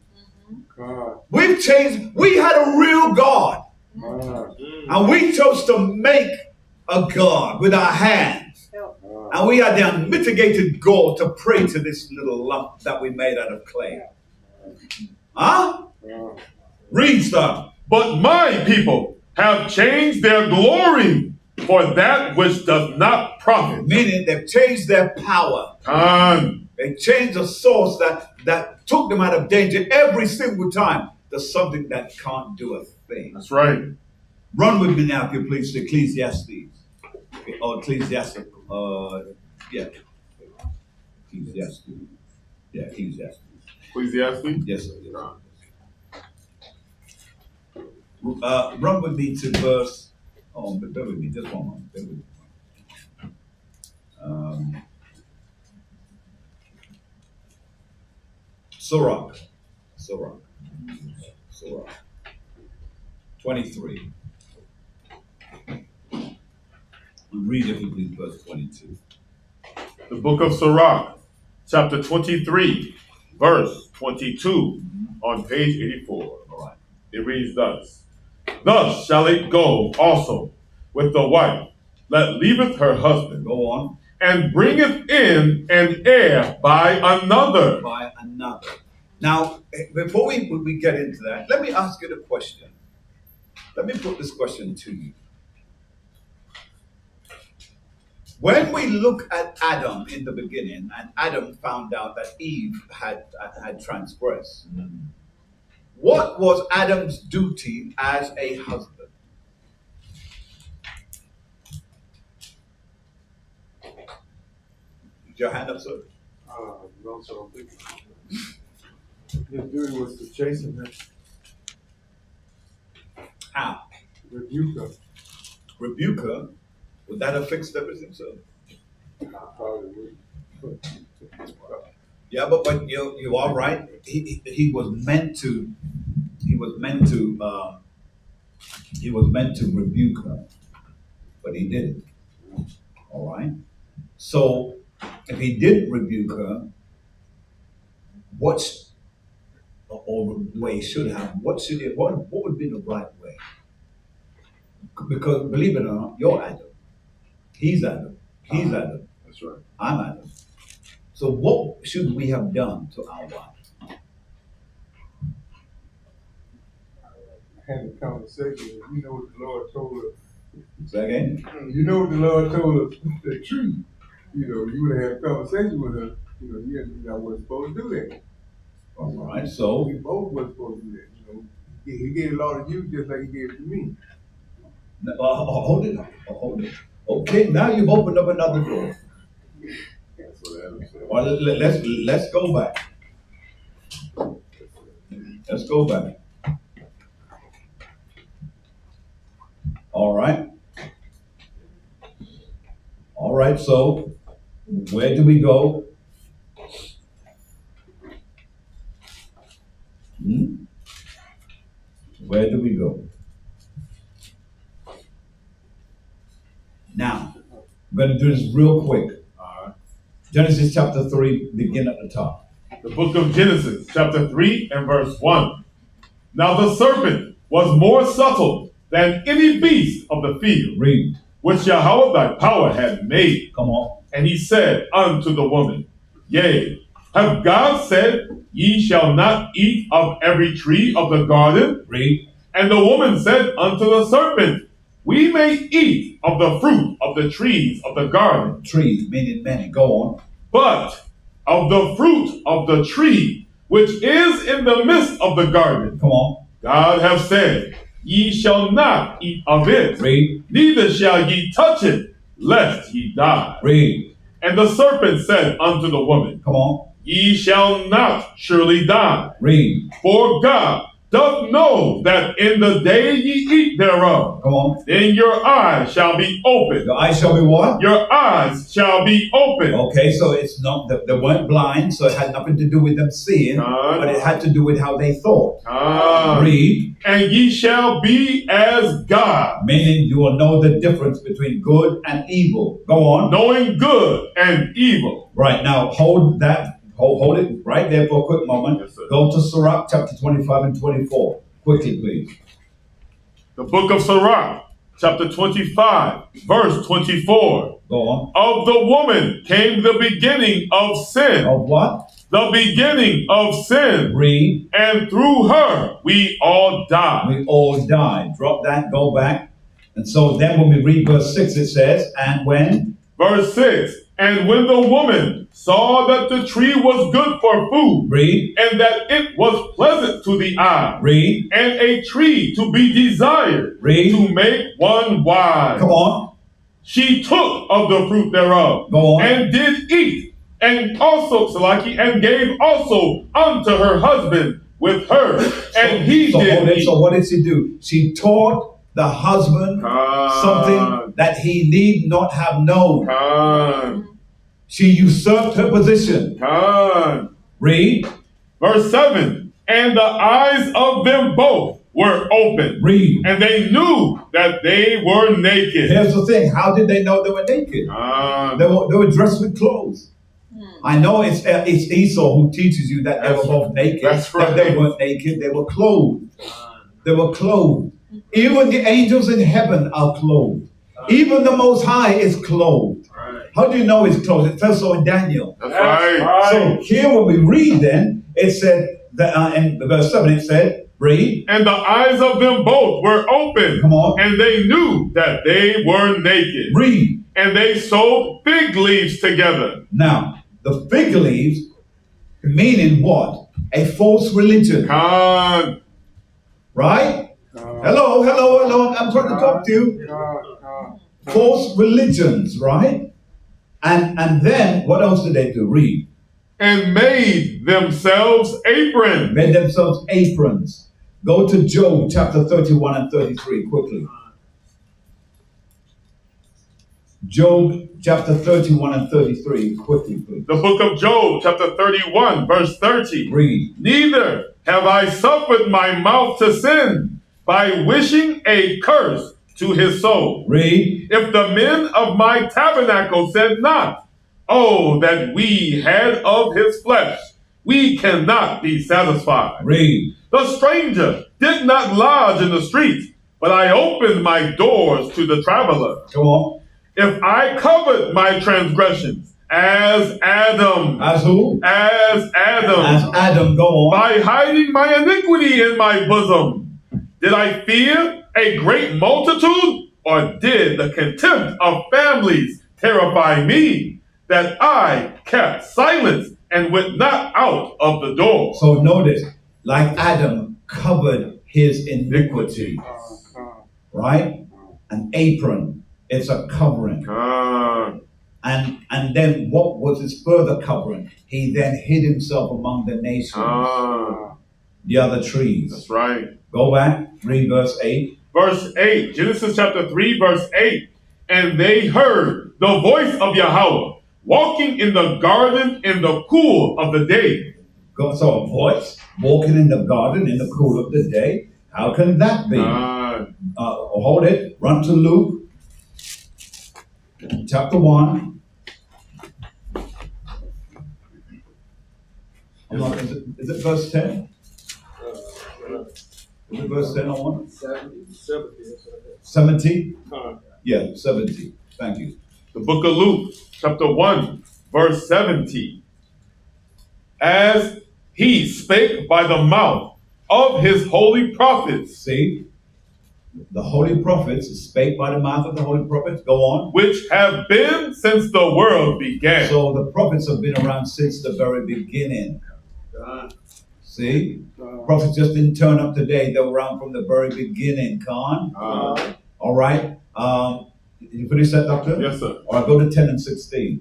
God.
We've changed. We had a real God. And we chose to make a God with our hands. And we had the unmitigated gall to pray to this little lump that we made out of clay. Huh? Read stuff.
But my people have changed their glory for that which does not profit.
Meaning they've changed their power. They changed the source that took them out of danger every single time to something that can't do a thing.
That's right.
Run with me now, if you please, to Ecclesiastes. Or Ecclesiastes. Yeah. Ecclesiastes. Yeah, Ecclesiastes.
Ecclesiastes?
Yes, sir. Run with me to verse. Oh, bear with me, just one moment. Bear with me. Sirach. 23. Read if you please, verse 22.
The book of Sirach, chapter 23, verse 22, on page 84.
All right.
It reads thus. Thus shall it go also with the wife that leaveth her husband.
Go on.
And bringeth in an heir by another.
By another. Now, before we get into that, let me ask you the question. Let me put this question to you. When we look at Adam in the beginning, and Adam found out that Eve had transgressed, what was Adam's duty as a husband? Is your hand up, sir?
No, so I'm thinking. His duty was to chasten her.
How?
Rebuke her.
Rebuke her? Would that have fixed everything, sir?
Probably would.
Yeah, but you are right. He was meant to rebuke her, but he didn't. All right. So if he didn't rebuke her, or the way he should have, what would be the right way? Because believe it or not, you're Adam. He's Adam. He's Adam.
That's right.
I'm Adam. So what should we have done to our wife?
Had a conversation. You know what the Lord told her.
Say again?
You know what the Lord told her. The truth. You know, you would have had a conversation with her. You know, you wasn't supposed to do that.
All right. So
we both wasn't supposed to do that. You know, he gave a lot of you just like he gave it to me.
Hold it. Hold it. Okay, now you've opened up another door.
That's what Adam said.
Well, let's go back. Let's go back. All right. All right. So where do we go? Where do we go? Now, I'm going to do this real quick. Genesis chapter 3, begin at the top.
The book of Genesis, chapter 3 and verse 1. Now the serpent was more subtle than any beast of the field,
Read.
which Yahweh thy power had made.
Come on.
And he said unto the woman, Yea, have God said, Ye shall not eat of every tree of the garden?
Read.
And the woman said unto the serpent, We may eat of the fruit of the trees of the garden.
Trees, meaning many. Go on.
But of the fruit of the tree which is in the midst of the garden,
Come on.
God hath said, Ye shall not eat of it,
Read.
neither shall ye touch it, lest ye die.
Read.
And the serpent said unto the woman,
Come on.
Ye shall not surely die.
Read.
For God doth know that in the day ye eat thereof,
Come on.
then your eyes shall be open.
Your eyes shall be what?
Your eyes shall be open.
Okay, so it's not, they weren't blind, so it had nothing to do with them seeing, but it had to do with how they thought. Read.
And ye shall be as God,
Meaning you will know the difference between good and evil. Go on.
knowing good and evil.
Right, now hold that. Hold it right there for a quick moment.
Yes, sir.
Go to Sirach chapter 25 and 24. Quickly, please.
The book of Sirach, chapter 25, verse 24.
Go on.
Of the woman came the beginning of sin.
Of what?
The beginning of sin.
Read.
And through her we all die.
We all died. Drop that, go back. And so then when we read verse 6, it says, and when?
Verse 6. And when the woman saw that the tree was good for food,
Read.
and that it was pleasant to the eye,
Read.
and a tree to be desired,
Read.
to make one wise,
Come on.
she took of the fruit thereof,
Go on.
and did eat, and also, Salaki, and gave also unto her husband with her, and he did eat.
So what did she do? She taught the husband something that he need not have known. She usurped her position. Read.
Verse 7. And the eyes of them both were open.
Read.
And they knew that they were naked.
Here's the thing. How did they know they were naked? They were dressed with clothes. I know it's Esau who teaches you that they were both naked.
That's right.
They weren't naked. They were clothed. They were clothed. Even the angels in heaven are clothed. Even the Most High is clothed. How do you know it's clothed? It says so in Daniel.
That's right.
So here when we read then, it said, that in verse 7 it said, read.
And the eyes of them both were open.
Come on.
And they knew that they were naked.
Read.
And they sewed fig leaves together.
Now, the fig leaves, meaning what? A false religion. Right? Hello. I'm trying to talk to you. False religions, right? And then what else did they do? Read.
And made themselves aprons.
Made themselves aprons. Go to Job chapter 31 and 33 quickly. Job chapter 31 and 33 quickly, please.
The book of Job chapter 31 verse 30.
Read.
Neither have I suffered my mouth to sin by wishing a curse to his soul.
Read.
If the men of my tabernacle said not, Oh, that we had of his flesh, we cannot be satisfied.
Read.
The stranger did not lodge in the streets, but I opened my doors to the traveler.
Go on.
If I covered my transgressions as Adam.
As who?
As Adam.
As Adam, go on.
By hiding my iniquity in my bosom. Did I fear a great multitude, or did the contempt of families terrify me, that I kept silence and went not out of the door?
So notice, like Adam covered his iniquity, right? An apron, it's a covering. And then what was his further covering? He then hid himself among the nations, the other trees.
That's right.
Go back, read verse 8.
Verse 8, Genesis chapter 3, verse 8. And they heard the voice of Yahweh walking in the garden in the cool of the day.
So a voice walking in the garden in the cool of the day. How can that be? Hold it. Run to Luke, chapter 1. Is it verse 10? Is it verse 10 or 1? 70? Yeah, 70. Thank you.
The book of Luke, chapter 1, verse 70. As he spake by the mouth of his holy prophets.
See? The holy prophets spake by the mouth of the holy prophets. Go on.
Which have been since the world began.
So the prophets have been around since the very beginning. See? Prophets just didn't turn up today. They were around from the very beginning, Khan. All right. Did you finish that, Doctor?
Yes, sir.
All right, go to 10 and 16.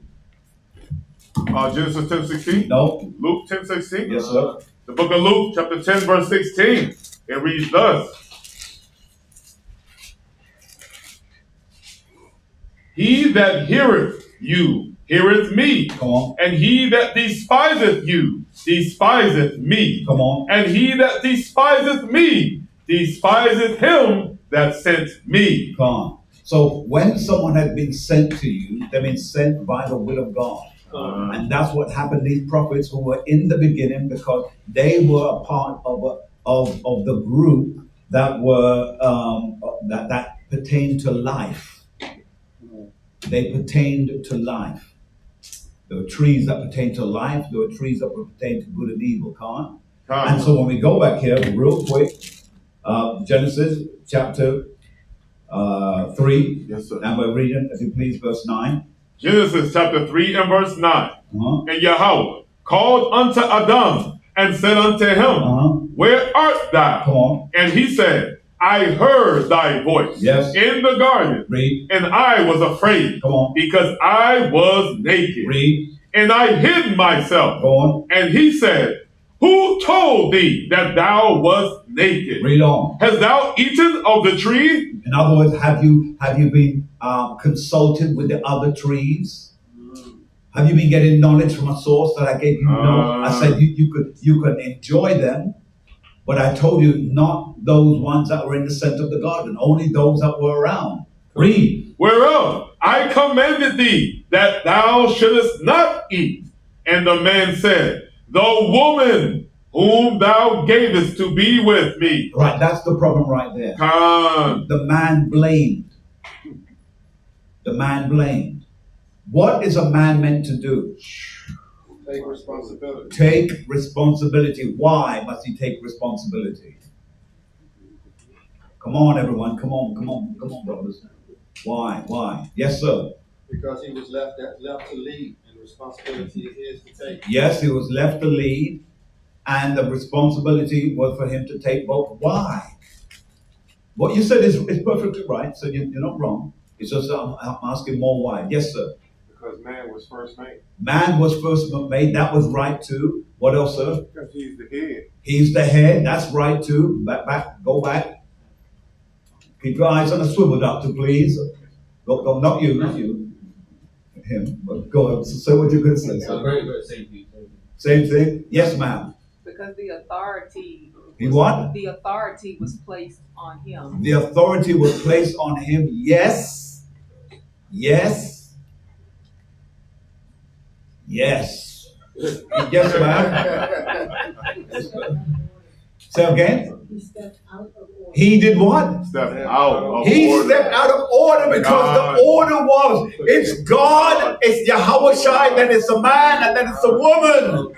Genesis 10:16?
No.
Luke 10:16?
Yes, sir.
The book of Luke, chapter 10, verse 16. It reads thus. He that heareth you heareth me.
Come on.
And he that despiseth you despiseth me.
Come on.
And he that despiseth me despiseth him that sent me.
Come on. So when someone has been sent to you, they've been sent by the will of God. And that's what happened to these prophets who were in the beginning, because they were a part of the group that were that pertained to life. They pertained to life. There were trees that pertained to life. There were trees that pertained to good and evil. And so when we go back here real quick, Genesis chapter 3.
Yes, sir.
And we're reading, if you please, verse 9.
Genesis chapter 3 and verse 9. And Yahweh called unto Adam and said unto him, Where art thou?
Come on.
And he said, I heard thy voice in the garden.
Read.
And I was afraid.
Come on.
Because I was naked.
Read.
And I hid myself.
Go on.
And he said, Who told thee that thou wast naked?
Read on.
Hast thou eaten of the tree?
In other words, have you been consulted with the other trees? Have you been getting knowledge from a source that I gave you? No, I said you could enjoy them, but I told you not those ones that were in the center of the garden, only those that were around. Read.
Whereof I commanded thee that thou shouldest not eat. And the man said, The woman whom thou gavest to be with me.
Right, that's the problem right there.
Come.
The man blamed. The man blamed. What is a man meant to do?
Take responsibility.
Take responsibility. Why must he take responsibility? Come on, everyone. Come on, brothers. Why? Yes, sir.
Because he was left to lead, and responsibility is to take.
Yes, he was left to lead, and the responsibility was for him to take both. Why? What you said is perfectly right, so you're not wrong. It's just I'm asking more why. Yes, sir.
Because man was first made.
Man was first made. That was right too. What else, sir?
Because he's the head.
He's the head. That's right too. Back. Go back. Keep your eyes on the swivel, doctor, please. Go, not you. Him. But go ahead. Say what you're going to say. Same thing. Yes, ma'am.
Because the authority.
He what?
The authority was placed on him.
The authority was placed on him. Yes. Yes, ma'am. Say again.
He stepped out of order.
He did what?
Stepped out of
He
order.
stepped out of order because the order was, it's God, it's Yahushua, then it's a man, and then it's a woman.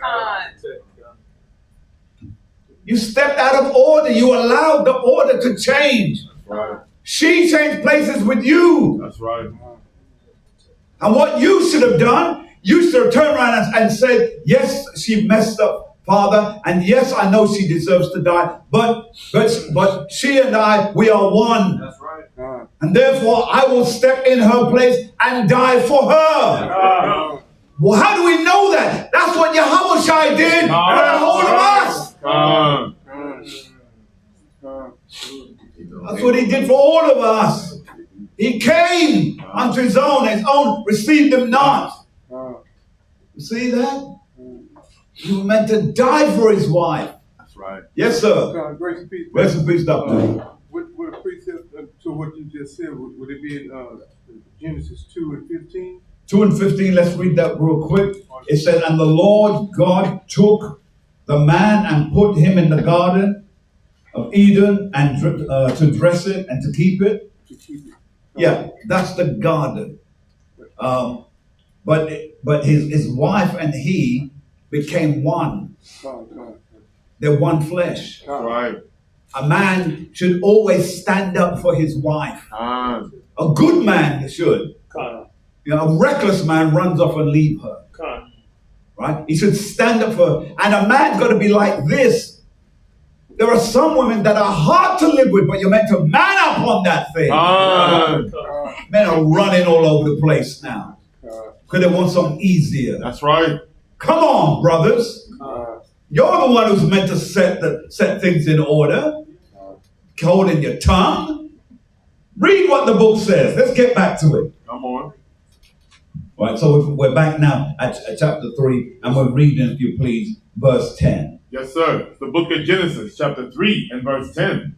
You stepped out of order. You allowed the order to change.
That's right.
She changed places with you.
That's right.
And what you should have done, you should have turned around and said, yes, she messed up, Father, and yes, I know she deserves to die, but she and I, we are one.
That's right.
And therefore, I will step in her place and die for her. Well, how do we know that? That's what Yahushua did for a hold of us. That's what he did for all of us. He came unto his own received him not. You see that? He was meant to die for his wife.
That's Right.
Yes, sir.
Grace and peace.
Grace and peace, Doctor.
Would a precept to what you just said, would it be in Genesis 2 and 15?
2 and 15, let's read that real quick. It said, and the Lord God took the man and put him in the garden of Eden and to dress it and to keep it.
To keep it.
Yeah, that's the garden. But his wife and he became one. They're one flesh.
Right.
A man should always stand up for his wife. A good man should. You know, a reckless man runs off and leaves her. Right? He should stand up for her. And a man's got to be like this. There are some women that are hard to live with, but you're meant to man up on that thing. Men are running all over the place now. Because they want something easier.
That's right.
Come on, brothers. You're the one who's meant to set things in order. Holding your tongue. Read what the book says. Let's get back to it.
Come on.
All right, so we're back now at chapter 3, and we're reading, if you please, verse 10.
Yes, sir. The book of Genesis, chapter 3 and verse 10.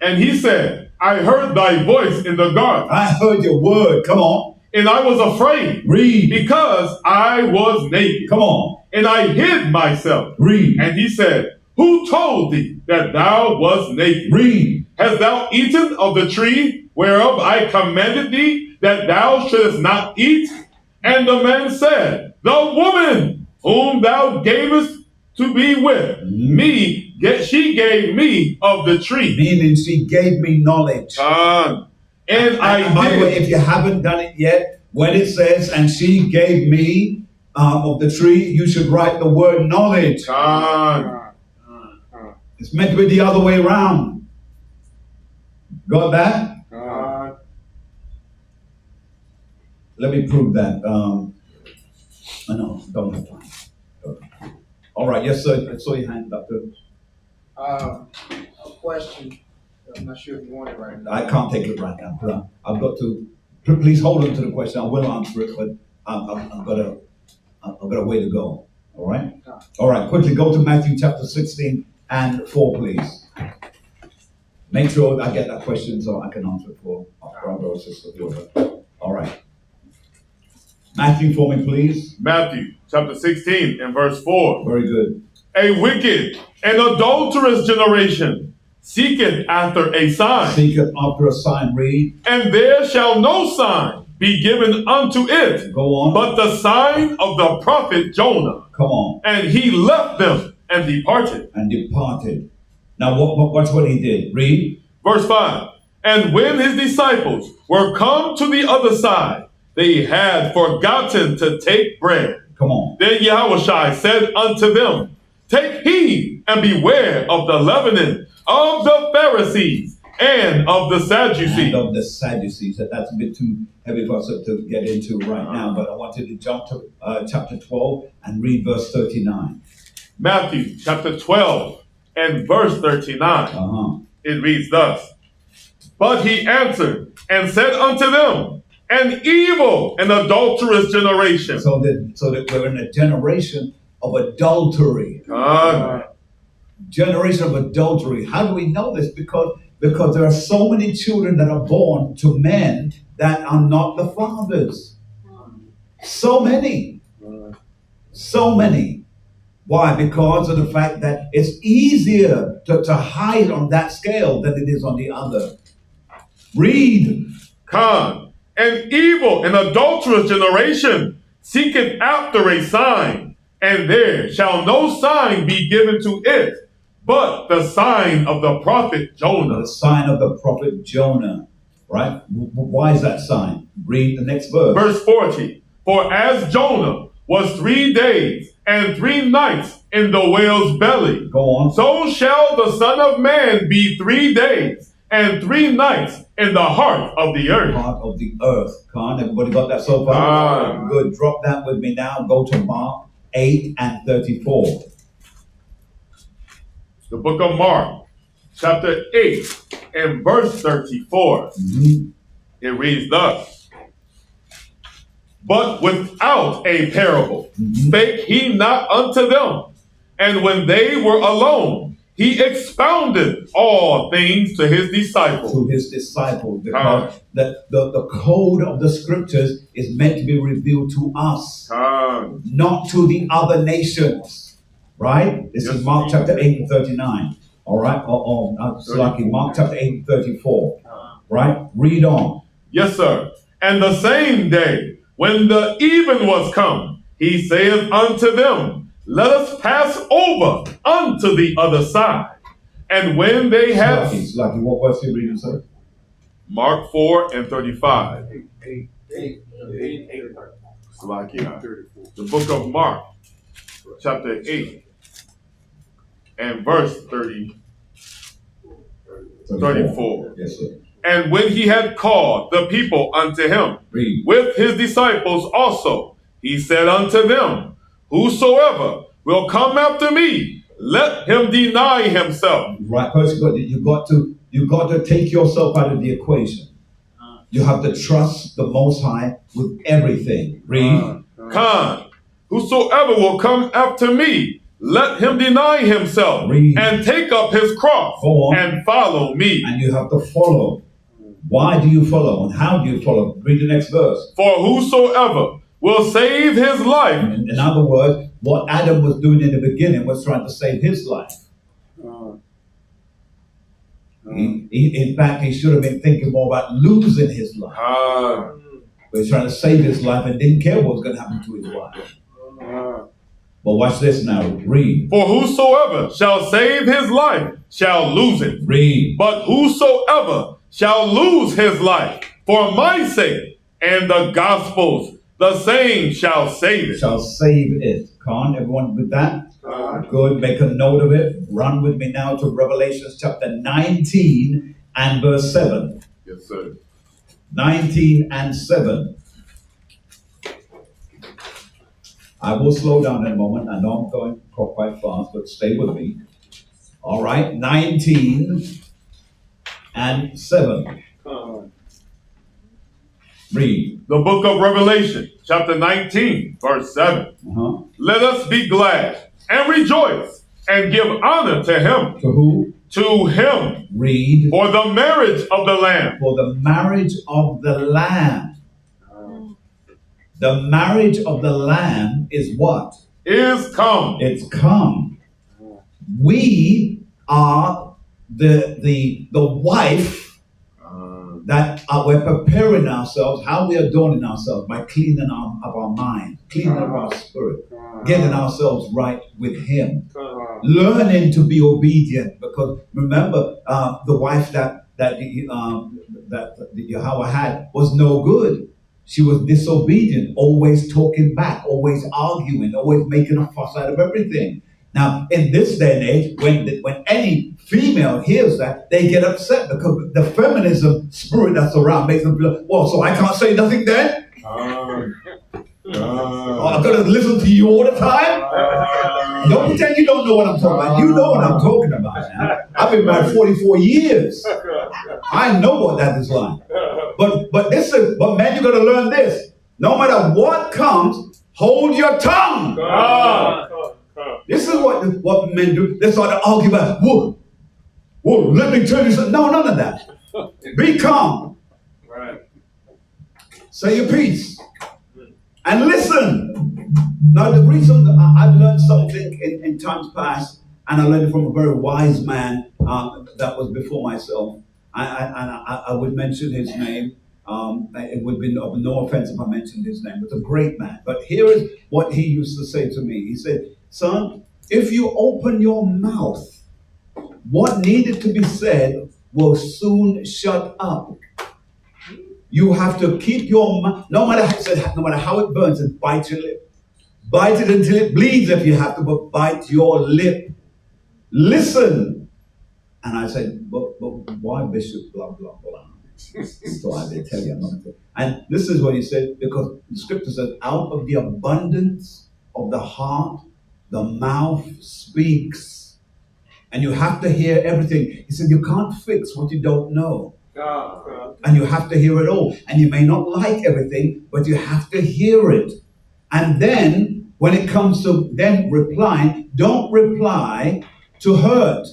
And he said, I heard thy voice in the garden.
I heard your word. Come on.
And I was afraid.
Read.
Because I was naked.
Come on.
And I hid myself.
Read.
And he said, who told thee that thou wast naked?
Read.
Hast thou eaten of the tree whereof I commanded thee that thou shouldest not eat? And the man said, the woman whom thou gavest to be with me, she gave me of the tree.
Meaning she gave me knowledge.
And
by the way, if you haven't done it yet, when it says, and she gave me of the tree, you should write the word knowledge. It's meant to be the other way around. Got that? Let me prove that. I know, don't have time. All right, yes, sir. I saw your hand, Doctor.
A question. I'm not sure if you want it right now.
I can't take it right now. I've got to. Please hold on to the question. I will answer it, but I've got a way to go. All right. All right. Quickly go to Matthew chapter 16 and 4, please. Make sure I get that question so I can answer it for our brother or sister. All right. Matthew for me, please.
Matthew chapter 16 and verse 4.
Very good.
A wicked and adulterous generation seeketh after a sign.
Seeketh after a sign, read.
And there shall no sign be given unto it.
Go on.
But the sign of the prophet Jonah.
Come on.
And he left them and departed.
And departed. Now watch what he did. Read.
Verse 5. And when his disciples were come to the other side, they had forgotten to take bread.
Come on.
Then Yahushua said unto them, take heed and beware of the leavening of the Pharisees and of the Sadducees.
And of the Sadducees. That's a bit too heavy for us to get into right now, but I wanted to jump to chapter 12 and read verse 39.
Matthew chapter 12 and verse 39. It reads thus. But he answered and said unto them, an evil and adulterous generation.
So that we're in a generation of adultery. Generation of adultery. How do we know this? Because there are so many children that are born to men that are not the fathers. So many. So many. Why? Because of the fact that it's easier to hide on that scale than it is on the other. Read.
An evil and adulterous generation seeketh after a sign, and there shall no sign be given to it, but the sign of the prophet Jonah.
The sign of the prophet Jonah. Right? Why is that sign? Read the next verse.
Verse 40. For as Jonah was 3 days and 3 nights in the whale's belly,
go on.
So shall the Son of Man be 3 days and 3 nights in the heart of the earth.
Heart of the earth. Everybody got that so far? Good. Drop that with me now. Go to Mark 8 and 34.
The book of Mark, chapter 8 and verse 34. It reads thus. But without a parable spake he not unto them. And when they were alone, he he expounded all things to his disciples.
To his disciples, because the code of the scriptures is meant to be revealed to us, not to the other nations. Right? This is Mark chapter 8 and 39. All right? Mark chapter 8 and 34. Right? Read on.
Yes, sir. And the same day, when the even was come, he saith unto them, let us pass over unto the other side. And when they had...
Lucky, what verse are you reading, sir?
Mark 4 and 35. The book of Mark, chapter 8 and verse 34.
Yes, sir.
And when he had called the people unto him, with his disciples also, he said unto them, whosoever will come after me, let him deny himself.
Right, first you got to take yourself out of the equation. You have to trust the Most High with everything. Read.
Whosoever will come after me, let him deny himself and take up his cross and follow me.
And you have to follow. Why do you follow and how do you follow? Read the next verse.
For whosoever will save his life.
In other words, what Adam was doing in the beginning was trying to save his life. In fact, he should have been thinking more about losing his life. But he's trying to save his life and didn't care what was going to happen to his life. But watch this now. Read.
For whosoever shall save his life shall lose it.
Read.
But whosoever shall lose his life for my sake and the gospel's, the same shall save it.
Shall save it. Con, everyone with that? Good. Make a note of it. Run with me now to Revelation chapter 19 and verse 7.
Yes, sir.
19 and 7. I will slow down in a moment. I know I'm going quite fast, but stay with me. All right. 19 and 7. Read.
The book of Revelation, chapter 19, verse 7. Let us be glad and rejoice and give honor to him.
To who?
To him.
Read.
For the marriage of the Lamb.
For the marriage of the Lamb. The marriage of the Lamb is what?
Is come.
It's come. We are the wife that we're preparing ourselves, how we are adorning ourselves by cleaning of our mind, cleaning of our spirit, getting ourselves right with him, learning to be obedient. Because remember, the wife that Yahweh had was no good. She was disobedient, always talking back, always arguing, always making a fuss out of everything. Now, in this day and age, when any female hears that, they get upset because the feminism spirit that's around makes them feel, well, so I can't say nothing then? I'm going to listen to you all the time? Don't pretend you don't know what I'm talking about. You know what I'm talking about now. I've been married 44 years. I know what that is like. But man, you're going to learn this. No matter what comes, hold your tongue. This is what men do. They start to argue about, whoa, let me tell you something. No, none of that. Be calm.
Right.
Say your piece. And listen. Now, the reason I've learned something in times past, and I learned it from a very wise man that was before myself. I would mention his name. It would be of no offense if I mentioned his name. It's a great man. But here is what he used to say to me. He said, son, if you open your mouth, what needed to be said will soon shut up. You have to keep your mouth, no matter how it burns, and bite your lip. Bite it until it bleeds if you have to, but bite your lip. Listen. And I said, but why Bishop, blah, blah, blah. So I did tell you I'm not going to. And this is what he said, because the scripture says, out of the abundance of the heart, the mouth speaks. And you have to hear everything. He said, you can't fix what you don't know. And you have to hear it all. And you may not like everything, but you have to hear it. And then, when it comes to then replying, don't reply to hurt.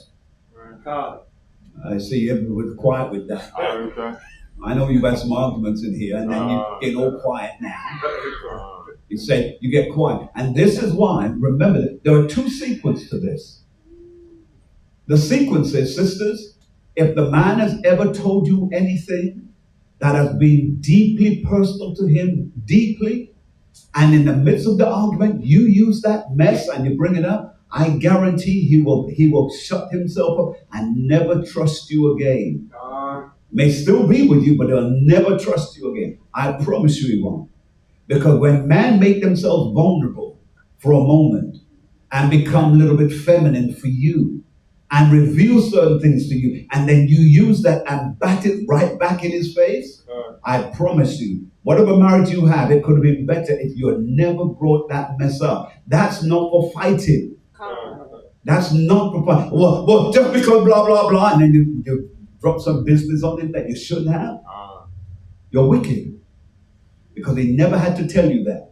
I see you was quiet with that.
Okay.
I know you've had some arguments in here, and then you get all quiet now. You say you get quiet. And this is why, remember, there are two sequences to this. The sequence is, sisters, if the man has ever told you anything that has been deeply personal to him, deeply, and in the midst of the argument, you use that mess and you bring it up, I guarantee he will shut himself up and never trust you again. May still be with you, but they'll never trust you again. I promise you he won't. Because when men make themselves vulnerable for a moment and become a little bit feminine for you and reveal certain things to you, and then you use that and bat it right back in his face, I promise you, whatever marriage you have, it could have been better if you had never brought that mess up. That's not for fighting. That's not for fighting. Well, just because blah, blah, blah, and then you drop some business on him that you shouldn't have. You're wicked. Because he never had to tell you that.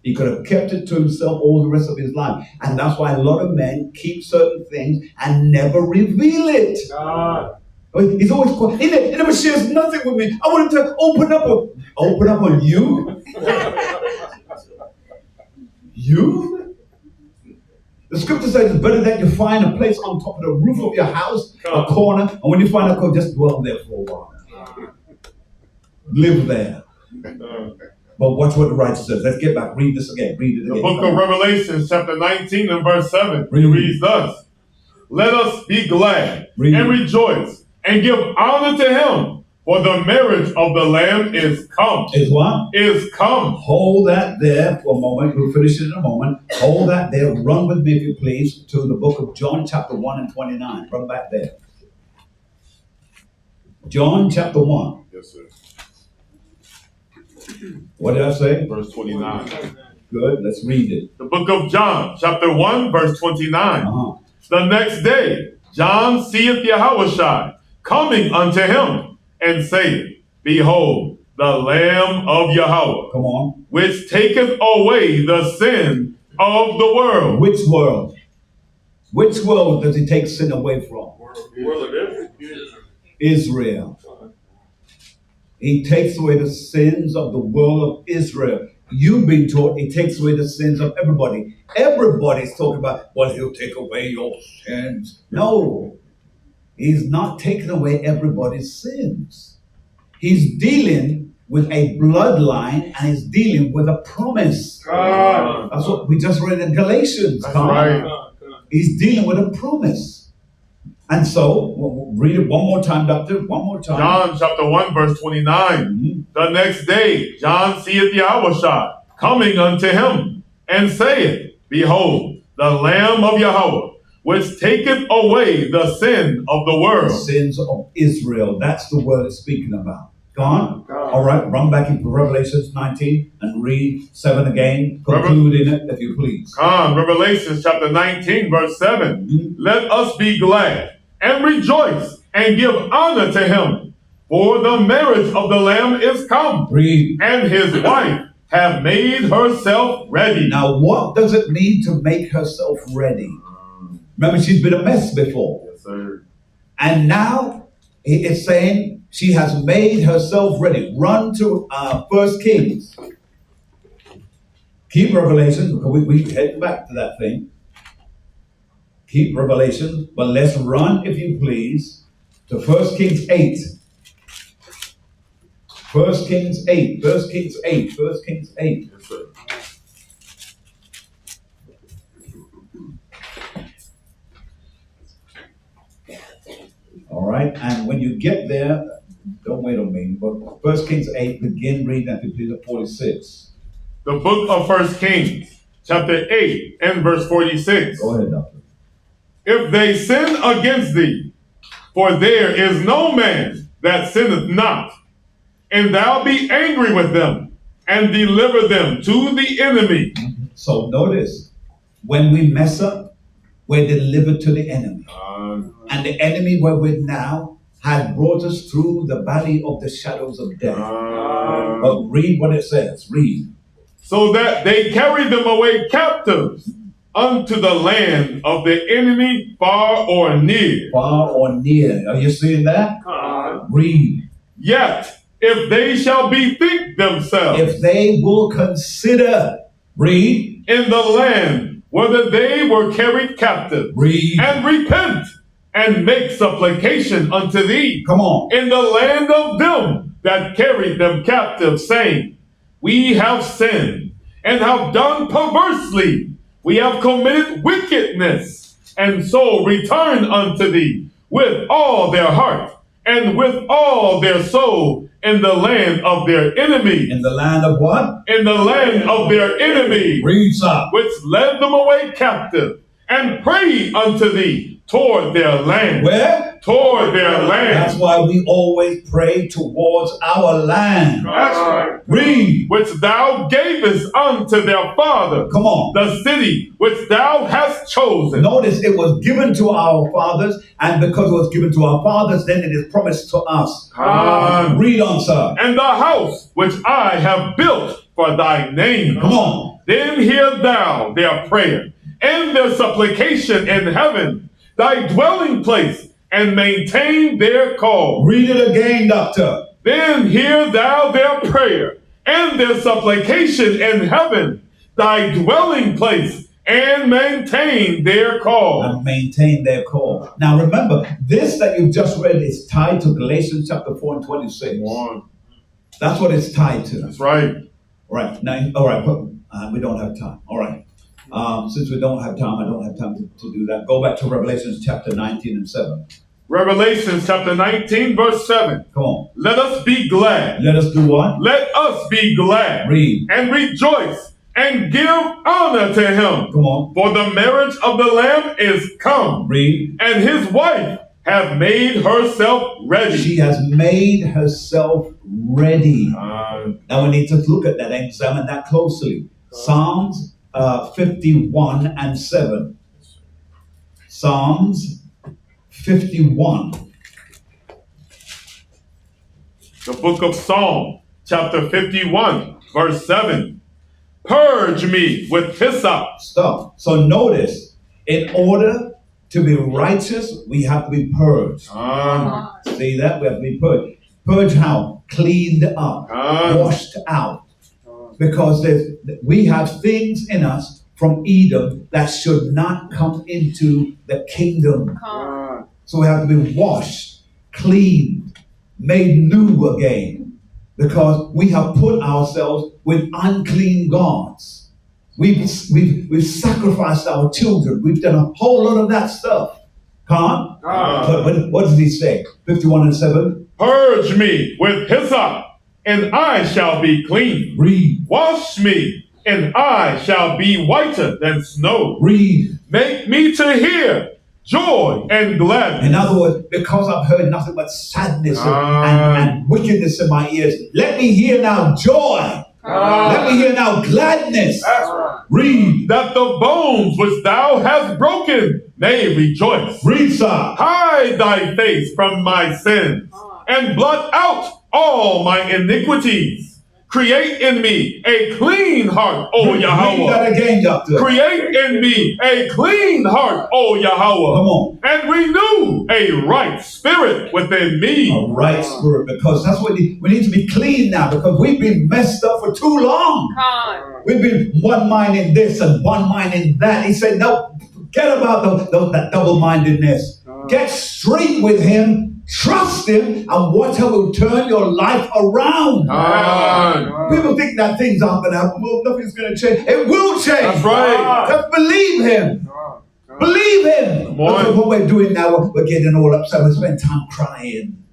He could have kept it to himself all the rest of his life. And that's why a lot of men keep certain things and never reveal it. He's always quiet. He never shares nothing with me. I want him to open up on you. You? The scripture says it's better that you find a place on top of the roof of your house, a corner, and when you find a corner, just dwell there for a while. Live there. But watch what the writer says. Let's get back. Read this again. Read it again.
The book of Revelation, chapter 19 and verse 7, it reads thus: Let us be glad and rejoice and give honor to him, for the marriage of the Lamb is come.
Is what?
Is come.
Hold that there for a moment. We'll finish it in a moment. Hold that there. Run with me, if you please, to the book of John, chapter 1 and 29. Run back there. John, chapter 1.
Yes, sir.
What did I say?
Verse 29.
Good. Let's read it.
The book of John, chapter 1, verse 29. The next day, John seeth Yahushua coming unto him, and saith, Behold, the Lamb of Yahweh.
Come on.
Which taketh away the sin of the world.
Which world? Which world does he take sin away from?
World of
Israel. He takes away the sins of the world of Israel. You've been taught he takes away the sins of everybody. Everybody's talking about, well, he'll take away your sins. No, he's not taking away everybody's sins. He's dealing with a bloodline and he's dealing with a promise. That's what we just read in Galatians.
That's right.
He's dealing with a promise. And so, we'll read it one more time, Doctor. One more time.
John chapter 1, verse 29. The next day, John seeth Yahushua coming unto him, and saith, Behold, the Lamb of Yahweh, which taketh away the sin of the world.
The sins of Israel. That's the word it's speaking about. Gone? All right, run back into Revelation 19 and read 7 again. Conclude in it, if you please.
Revelation chapter 19, verse 7. Let us be glad and rejoice and give honor to him, for the marriage of the Lamb is come, and his wife have made herself ready.
Now, what does it mean to make herself ready? Remember, she's been a mess before.
Yes, sir.
And now it's saying she has made herself ready. Run to 1 Kings. Keep Revelation, because we head back to that thing. Keep Revelation, but let's run, if you please, to 1 Kings 8. 1 Kings 8. 1 Kings 8. 1 Kings 8.
Yes, sir.
All right, and when you get there, don't wait on me, but 1 Kings 8, begin reading at the 46.
The book of 1 Kings, chapter 8, and verse 46.
Go ahead, Doctor.
If they sin against thee, for there is no man that sinneth not, and thou be angry with them, and deliver them to the enemy.
So notice, when we mess up, we're delivered to the enemy. And the enemy where we're now has brought us through the valley of the shadows of death. But read what it says. Read.
So that they carried them away captives unto the land of the enemy far or near.
Far or near. Are you seeing that? Read.
Yet, if they shall bethink themselves
If they will consider, read,
in the land whether they were carried captive,
read,
and repent, and make supplication unto thee
come on,
in the land of them that carried them captive, saying, we have sinned, and have done perversely, we have committed wickedness, and so return unto thee with all their heart, and with all their soul, in the land of their enemy.
in the land of what?
In the land of their enemy,
Read some.
which led them away captive, and pray unto thee toward their land.
Where?
Toward their land.
That's why we always pray towards our land.
That's right.
Read.
Which thou gavest unto their father.
Come on.
The city which thou hast chosen.
Notice it was given to our fathers, and because it was given to our fathers, then it is promised to us. Read on, sir.
And the house which I have built for thy name.
Come on.
Then hear thou their prayer and their supplication in heaven, thy dwelling place, and maintain their call.
Read it again, doctor.
Then hear thou their prayer and their supplication in heaven, thy dwelling place, and maintain their call.
And maintain their call. Now remember, this that you've just read is tied to Galatians chapter 4 and 26. That's what it's tied to.
That's right.
All right. Now, all right. We don't have time. All right. Since we don't have time, I don't have time to do that. Go back to Revelation chapter 19 and 7.
Revelation chapter 19 verse 7.
Come on.
Let us be glad.
Let us do what?
Let us be glad.
Read.
And rejoice and give honor to him.
Come on.
For the marriage of the Lamb is come.
Read.
And his wife hath made herself ready.
She has made herself ready. Now we need to look at that and examine that closely. Psalms 51 and 7. Psalms 51.
The book of Psalm, chapter 51, verse 7. Purge me with hyssop.
Stop. So notice, in order to be righteous, we have to be purged. See that? We have to be purged. Purge how? Cleaned up. Washed out. Because we have things in us from Edom that should not come into the kingdom. So we have to be washed, cleaned, made new again. Because we have put ourselves with unclean gods. We've sacrificed our children. We've done a whole lot of that stuff. But what does he say? 51 and 7.
Purge me with hyssop, and I shall be clean.
Read.
Wash me, and I shall be whiter than snow.
Read.
Make me to hear joy and gladness.
In other words, because I've heard nothing but sadness and wickedness in my ears, let me hear now joy. Let me hear now gladness. Read.
That the bones which thou hast broken may rejoice.
Read, sir.
Hide thy face from my sins, and blot out all my iniquities. Create in me a clean heart, O Yahweh.
Read that again, doctor.
Create in me a clean heart, O Yahweh.
Come on.
And renew a right spirit within me.
A right spirit, because that's what we need to be clean now, because we've been messed up for too long. We've been one mind in this and one mind in that. He said, no, forget about that double-mindedness. Get straight with him. Trust him, and watch how he'll turn your life around. People think that things aren't going to happen. Well, nothing's going to change. It will change.
That's right.
Just believe him. Believe him. Look what we're doing now. We're getting all upset. We spend time crying.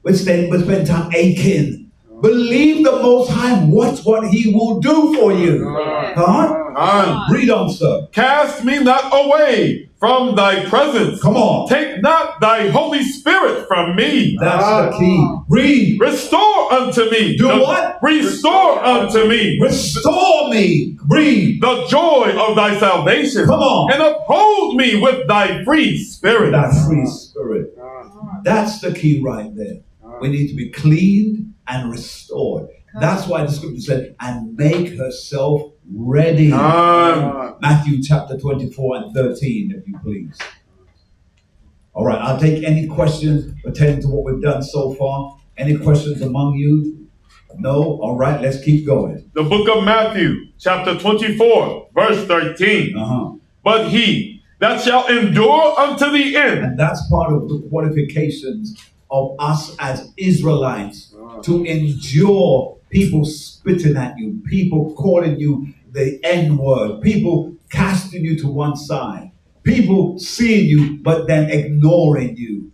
We spend time aching. Believe the Most High. Watch what he will do for you. Read on, sir.
Cast me not away from thy presence.
Come on.
Take not thy Holy Spirit from me.
That's the key. Read.
Restore unto me.
What?
Restore unto me.
Restore me. Read.
The joy of thy salvation.
Come on.
And uphold me with thy free spirit.
Thy free spirit. That's the key right there. We need to be cleaned and restored. That's why the scripture said, and make herself ready. Matthew chapter 24 and 13, if you please. All right, I'll take any questions pertaining to what we've done so far. Any questions among you? No? All right, let's keep going.
The book of Matthew, chapter 24, verse 13. But he that shall endure unto the end.
And that's part of the qualifications of us as Israelites, to endure people spitting at you, people calling you the N-word, people casting you to one side, people seeing you but then ignoring you.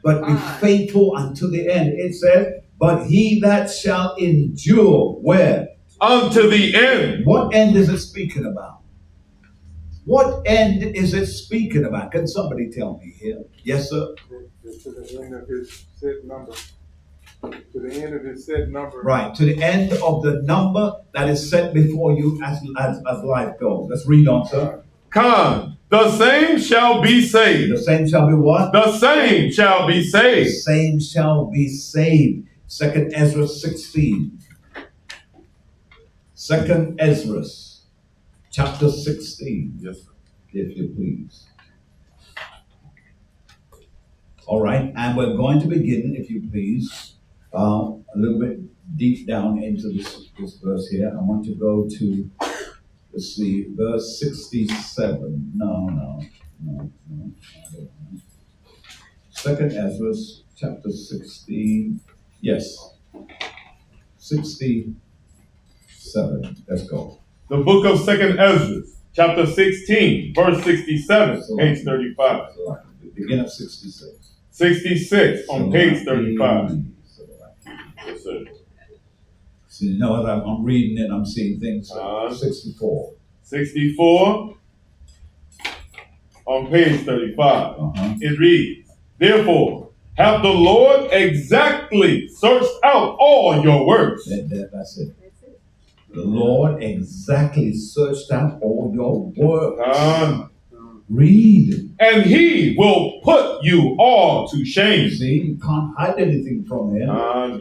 But be faithful unto the end. It said, but he that shall endure, where? Unto the end. What end is it speaking about? What end is it speaking about? Can somebody tell me here? Yes, sir?
To the end of his set number. To the end of his set number.
Right, to the end of the number that is set before you as life goes. Let's read on, sir.
Con, the same shall be saved.
The same shall be what?
The same shall be saved.
The same shall be saved. 2nd Ezra 16. 2nd Ezra chapter 16.
Yes, sir.
If you please. All right, and we're going to begin, if you please, a little bit deep down into this verse here. I want to go to, let's see, verse 67. No. 2nd Ezra, chapter 16. Yes. 67. Let's go.
The book of 2nd Ezra, chapter 16, verse 67, page 35.
So begin at 66.
66 on page 35. Yes, sir.
See, you know, I'm reading it, I'm seeing things. 64.
64 on page 35. It reads, therefore, have the Lord exactly searched out all your works.
That's it. The Lord exactly searched out all your works. Read.
And he will put you all to shame.
See, you can't hide anything from him.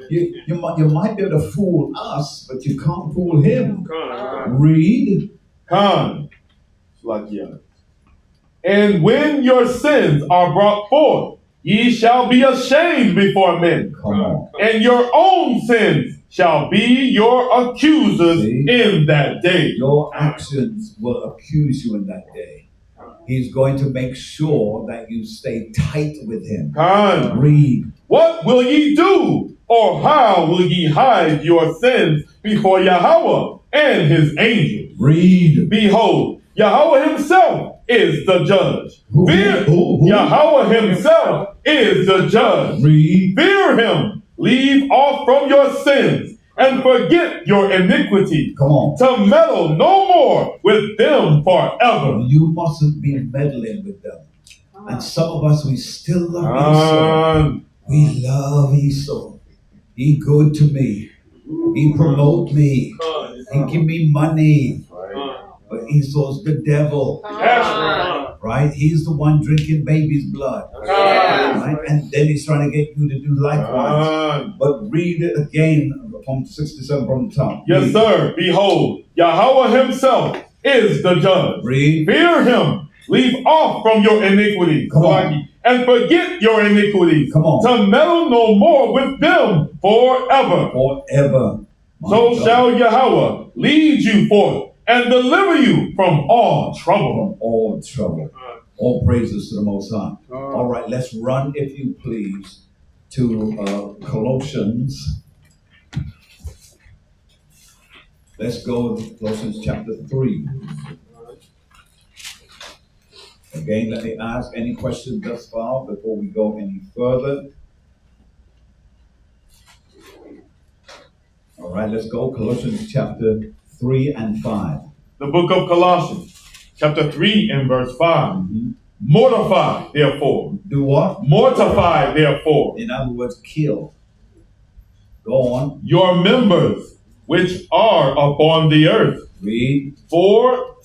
You might be able to fool us, but you can't fool him. Read.
And when your sins are brought forth, ye shall be ashamed before men.
Come on.
And your own sins shall be your accusers in that day.
Your actions will accuse you in that day. He's going to make sure that you stay tight with him. Read.
What will ye do, or how will ye hide your sins before Yahweh and his angels?
Read.
Behold, Yahweh himself is the judge. Yahweh himself is the judge.
Read.
Fear him. Leave off from your sins and forget your iniquity.
Come on.
To meddle no more with them forever.
You mustn't be meddling with them. And some of us, we still love Esau. We love Esau. He good to me. He promote me. He give me money. But Esau's the devil. Right? He's the one drinking baby's blood. Right? And then he's trying to get you to do likewise. But read it again from 67 from the top.
Yes, sir. Behold, Yahweh himself is the judge.
Read.
Fear him. Leave off from your iniquities.
Come on.
And forget your iniquities.
Come on.
To meddle no more with them forever.
Forever.
So shall Yahweh lead you forth and deliver you from all trouble.
From all trouble. All praises to the Most High. All right, let's run, if you please, to Colossians. Let's go to Colossians chapter 3. Again, let me ask any questions thus far before we go any further. All right, let's go. Colossians chapter 3 and 5.
The book of Colossians, chapter 3 and verse 5. Mortify, therefore.
Do what?
Mortify, therefore.
In other words, kill. Go on.
Your members, which are upon the earth.
Read.
For,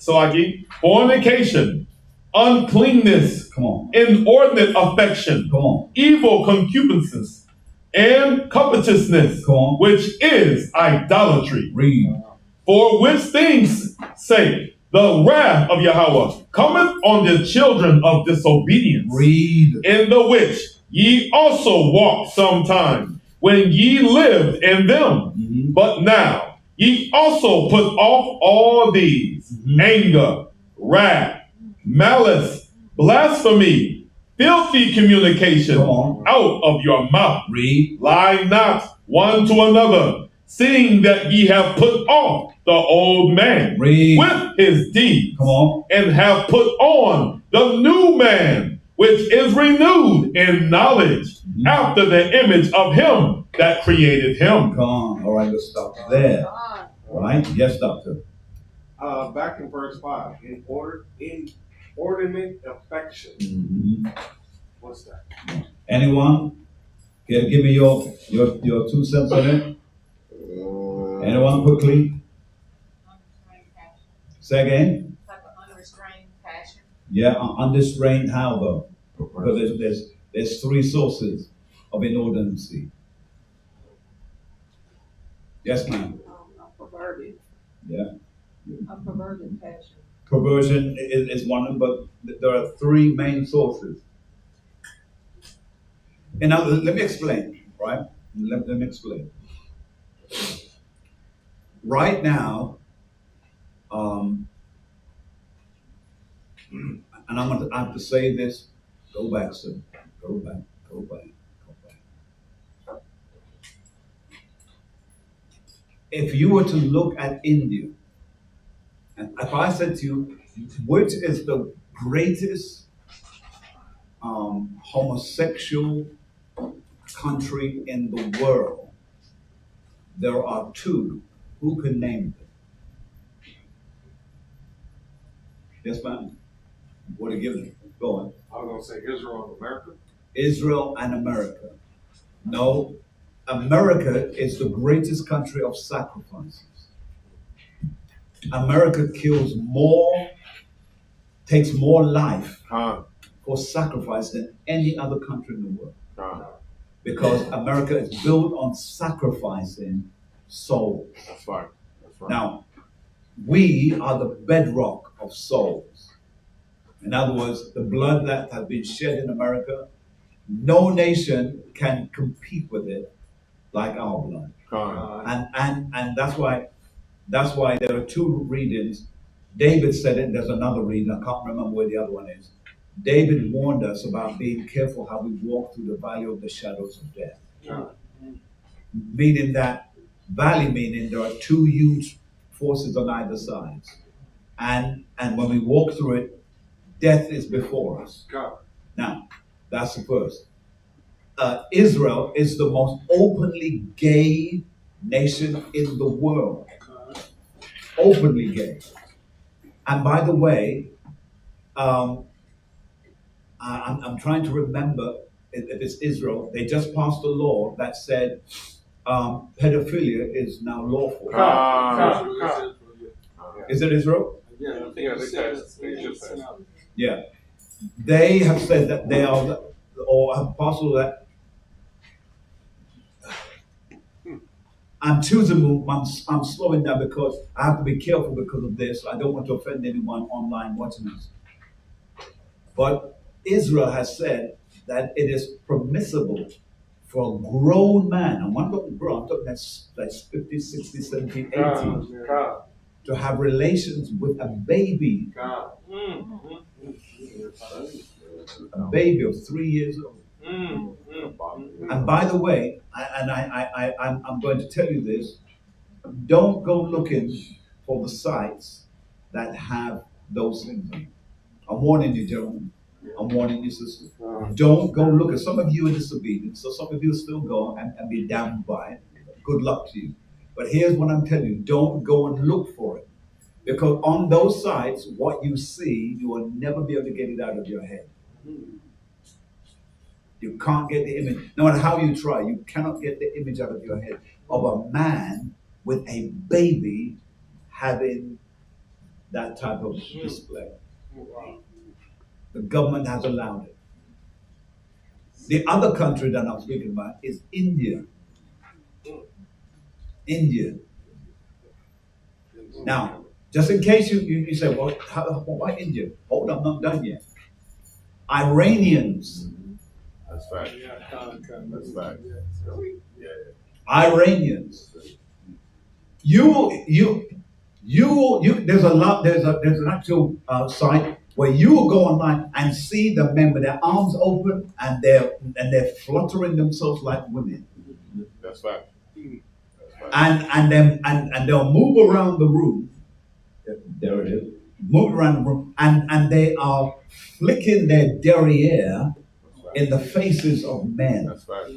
fornication, uncleanness,
come on,
inordinate affection,
come on,
evil concupiscence, and covetousness,
Come on.
which is idolatry.
Read.
For which things sake the wrath of Yahweh cometh on the children of disobedience,
Read.
in the which ye also walked sometime, when ye lived in them.
Mhm.
But now ye also put off all these: anger, wrath, malice, blasphemy, filthy communication
Come on.
out of your mouth.
Read.
Lie not one to another, seeing that ye have put off the old man
Read.
with his deeds,
Come on.
and have put on the new man, which is renewed in knowledge after the image of him that created him.
Come on. All right, let's stop there. All right. Yes, doctor.
Back in verse 5, inordinate affection.
Mhm.
What's that?
Anyone? Can you give me your 2 cents on it? Anyone quickly?
Unrestrained passion.
Say again?
It's like an unrestrained passion.
Yeah, unrestrained how though? Because there's 3 sources of inordinacy. Yes, ma'am.
A perverted.
Yeah.
A perverted passion.
Perversion is one of them, but there are 3 main sources. And now let me explain, right? Let me explain. Right now, and I have to say this. Go back, sir. Go back. If you were to look at India, and if I said to you, which is the greatest homosexual country in the world, there are 2. Who can name them? Yes, ma'am. What are you giving? Go on.
I was going to say Israel and America.
Israel and America. No, America is the greatest country of sacrifices. America takes more life for sacrifice than any other country in the world. Because America is built on sacrificing souls.
That's right.
Now, we are the bedrock of souls. In other words, the blood that has been shed in America, no nation can compete with it like our blood. And that's why there are 2 readings. David said it, there's another reading, I can't remember where the other one is. David warned us about being careful how we walk through the valley of the shadows of death. Meaning that, meaning there are 2 huge forces on either side. And when we walk through it, death is before us. Now, that's the first. Israel is the most openly gay nation in the world. Openly gay. And by the way, I'm trying to remember if it's Israel. They just passed a law that said pedophilia is now lawful. Is it Israel? Yeah. They have said that they are, or have passed that. I'm choosing, I'm slowing down because I have to be careful because of this. I don't want to offend anyone online watching this. But Israel has said that it is permissible for a grown man, and I'm talking grown, I'm talking that's 50, 60, 70, 80, to have relations with a baby. A baby of 3 years old. And by the way, I'm going to tell you this, don't go looking for the sites that have those things. I'm warning you, gentlemen. I'm warning you, sister. Don't go looking. Some of you are disobedient, so some of you still go and be damned by it. Good luck to you. But here's what I'm telling you, don't go and look for it. Because on those sites, what you see, you will never be able to get it out of your head. You can't get the image. No matter how you try, you cannot get the image out of your head of a man with a baby having that type of display. The government has allowed it. The other country that I'm speaking about is India. India. Now, just in case you say, well, why India? Hold on, I'm not done yet. Iranians.
That's right. That's right.
Iranians. There's an actual site where you will go online and see the men with their arms open and they're fluttering themselves like women.
That's right.
And they'll move around the room. There it is. Move around the room and they are flicking their derriere in the faces of men.
That's right.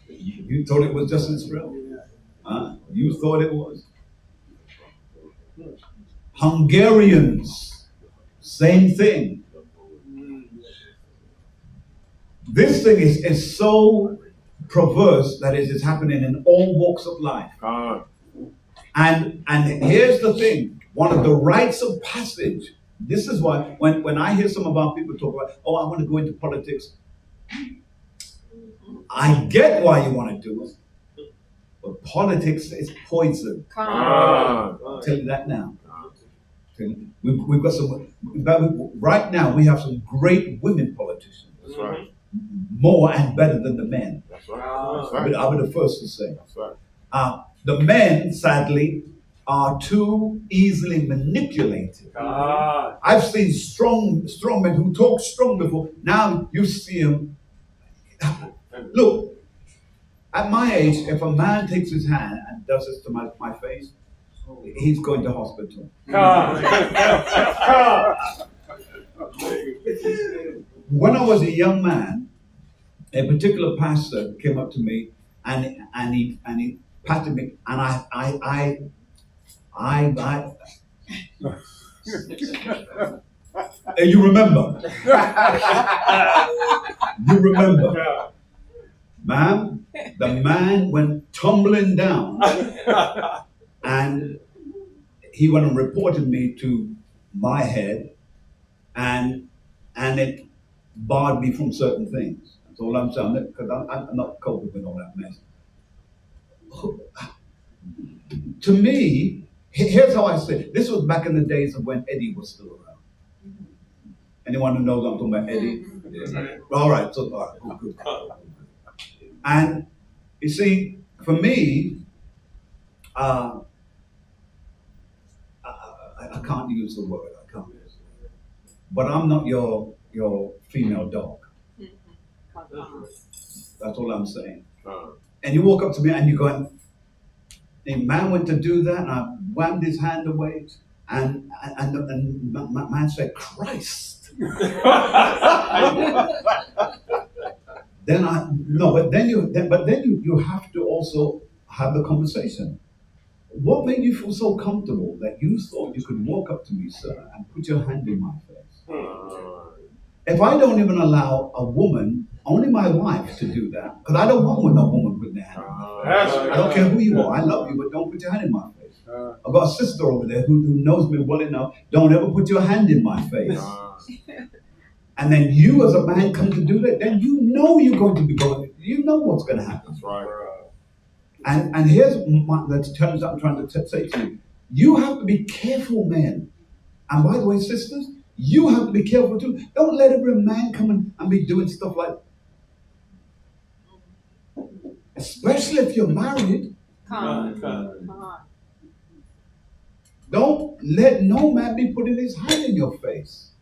You thought it was just Israel? You thought it was? Hungarians, same thing. This thing is so perverse that it is happening in all walks of life. And here's the thing, one of the rites of passage, this is why when I hear some of our people talk about, oh, I want to go into politics, I get why you want to do it, but politics is poison. I'll tell you that now. We've got some, right now we have some great women politicians.
That's right.
More and better than the men.
That's right. That's right.
I'll be the first to say.
That's right.
The men, sadly, are too easily manipulated. I've seen strong men who talk strong before. Now you see them. Look, at my age, if a man takes his hand and does this to my face, he's going to hospital. When I was a young man, a particular pastor came up to me and he patted me, and you remember? You remember? Ma'am, the man went tumbling down and he went and reported me to my head and it barred me from certain things. That's all I'm saying, because I'm not coping with all that mess. To me, here's how I say it. This was back in the days of when Eddie was still around. Anyone who knows I'm talking about Eddie? Yeah. All right, good. And you see, for me, I can't use the word. I can't use the word. But I'm not your female dog. That's all I'm saying. And you walk up to me and you're going, the man went to do that, and I whammed his hand away, and my man said, Christ. Then you have to also have the conversation. What made you feel so comfortable that you thought you could walk up to me, sir, and put your hand in my face? If I don't even allow a woman, only my wife, to do that, because I don't want no woman putting their hand in my face. I don't care who you are. I love you, but don't put your hand in my face. I've got a sister over there who knows me well enough. Don't ever put your hand in my face. And then you as a man come to do that, then you know you're going to be going, you know what's going to happen.
That's right.
And here's the challenge I'm trying to say to you. You have to be careful, men. And by the way, sisters, you have to be careful too. Don't let every man come and be doing stuff like, especially if you're married. Don't let no man be putting his hand in your face.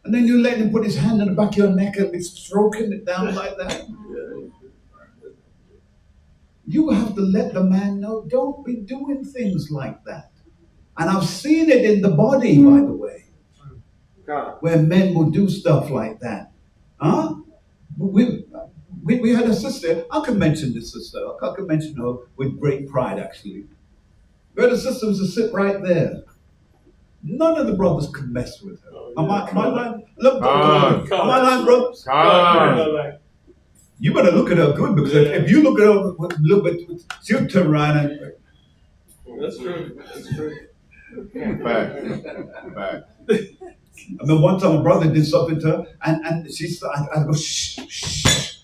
And then you let him put his hand in the back of your neck and be stroking it down like that. You have to let the man know, don't be doing things like that. And I've seen it in the body, by the way, where men will do stuff like that. Huh? We had a sister, I can mention this sister, I can mention her with great pride actually. We had a sister who used to sit right there. None of the brothers could mess with her. Am I lying? Look, am I lying, brothers? You better look at her good, because if you look at her with a little bit, she'll turn around and...
That's true. That's true.
Back.
I mean, one time a brother did something to her, and she started, I go, shh, shh.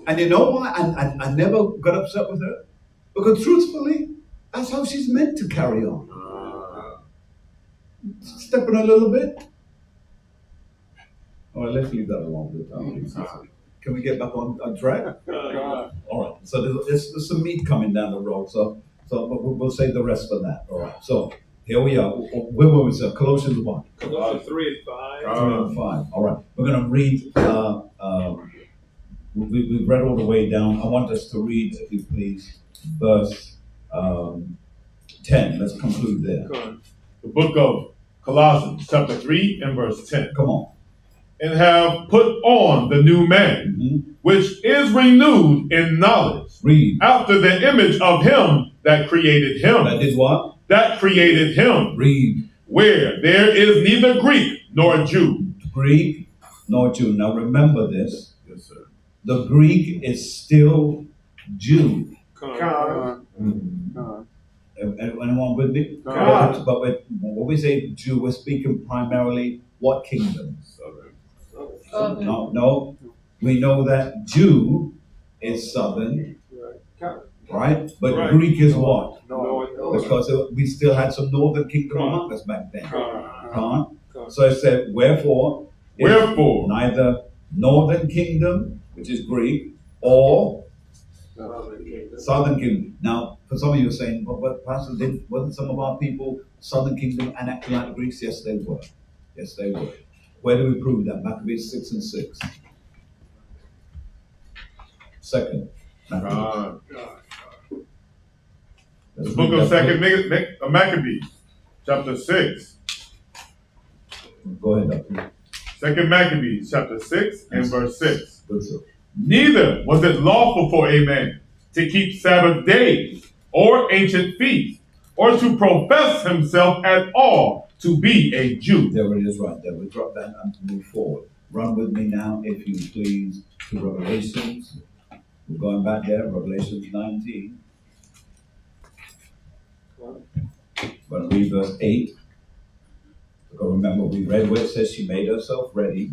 And you know why? I never got upset with her. Because truthfully, that's how she's meant to carry on. Stepping a little bit. All right, let's leave that alone. Can we get back on track? All right. So there's some meat coming down the road. So we'll save the rest for that. All right. So here we are. Where were we? So Colossians 1.
Colossians 3 and 5.
3 and 5. All right. We're going to read. We've read all the way down. I want us to read, if you please, verse 10. Let's conclude there.
The book of Colossians, chapter 3 and verse 10.
Come on.
And have put on the new man, which is renewed in knowledge.
Read.
After the image of him that created him.
That did what?
That created him.
Read.
Where there is neither Greek nor Jew.
Greek nor Jew. Now remember this.
Yes, sir.
The Greek is still Jew. Anyone with me? But when we say Jew, we're speaking primarily what kingdom? No. We know that Jew is southern, right? But Greek is what? Because we still had some northern kingdom among us back then. So it said, wherefore, neither northern kingdom, which is Greek, or southern kingdom. Now, for some of you are saying, but Pastor, wasn't some of our people southern kingdom and acting like the Greeks? Yes, they were. Yes, they were. Where do we prove that? Maccabees 6 and 6. Second.
The book of Second Maccabees, chapter 6.
Go ahead, Doctor.
Second Maccabees, chapter 6 and verse 6.
Good, sir.
Neither was it lawful for a man to keep Sabbath days or ancient feasts, or to profess himself at all to be a Jew.
There it is right there. We drop that and move forward. Run with me now, if you please, to Revelations. We're going back there, Revelations 19. But read verse 8. Because remember, we read where it says she made herself ready.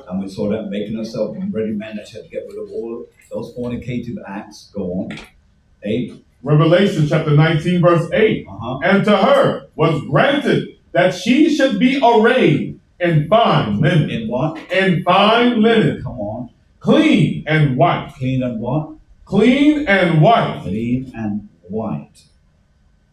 And we saw that making herself ready meant that she had to get rid of all of those fornicative acts. Go on. 8.
Revelation chapter 19, verse 8. And to her was granted that she should be arrayed in fine linen.
In what?
In fine linen.
Come on.
Clean and white.
Clean and what?
Clean and white.
Clean and white.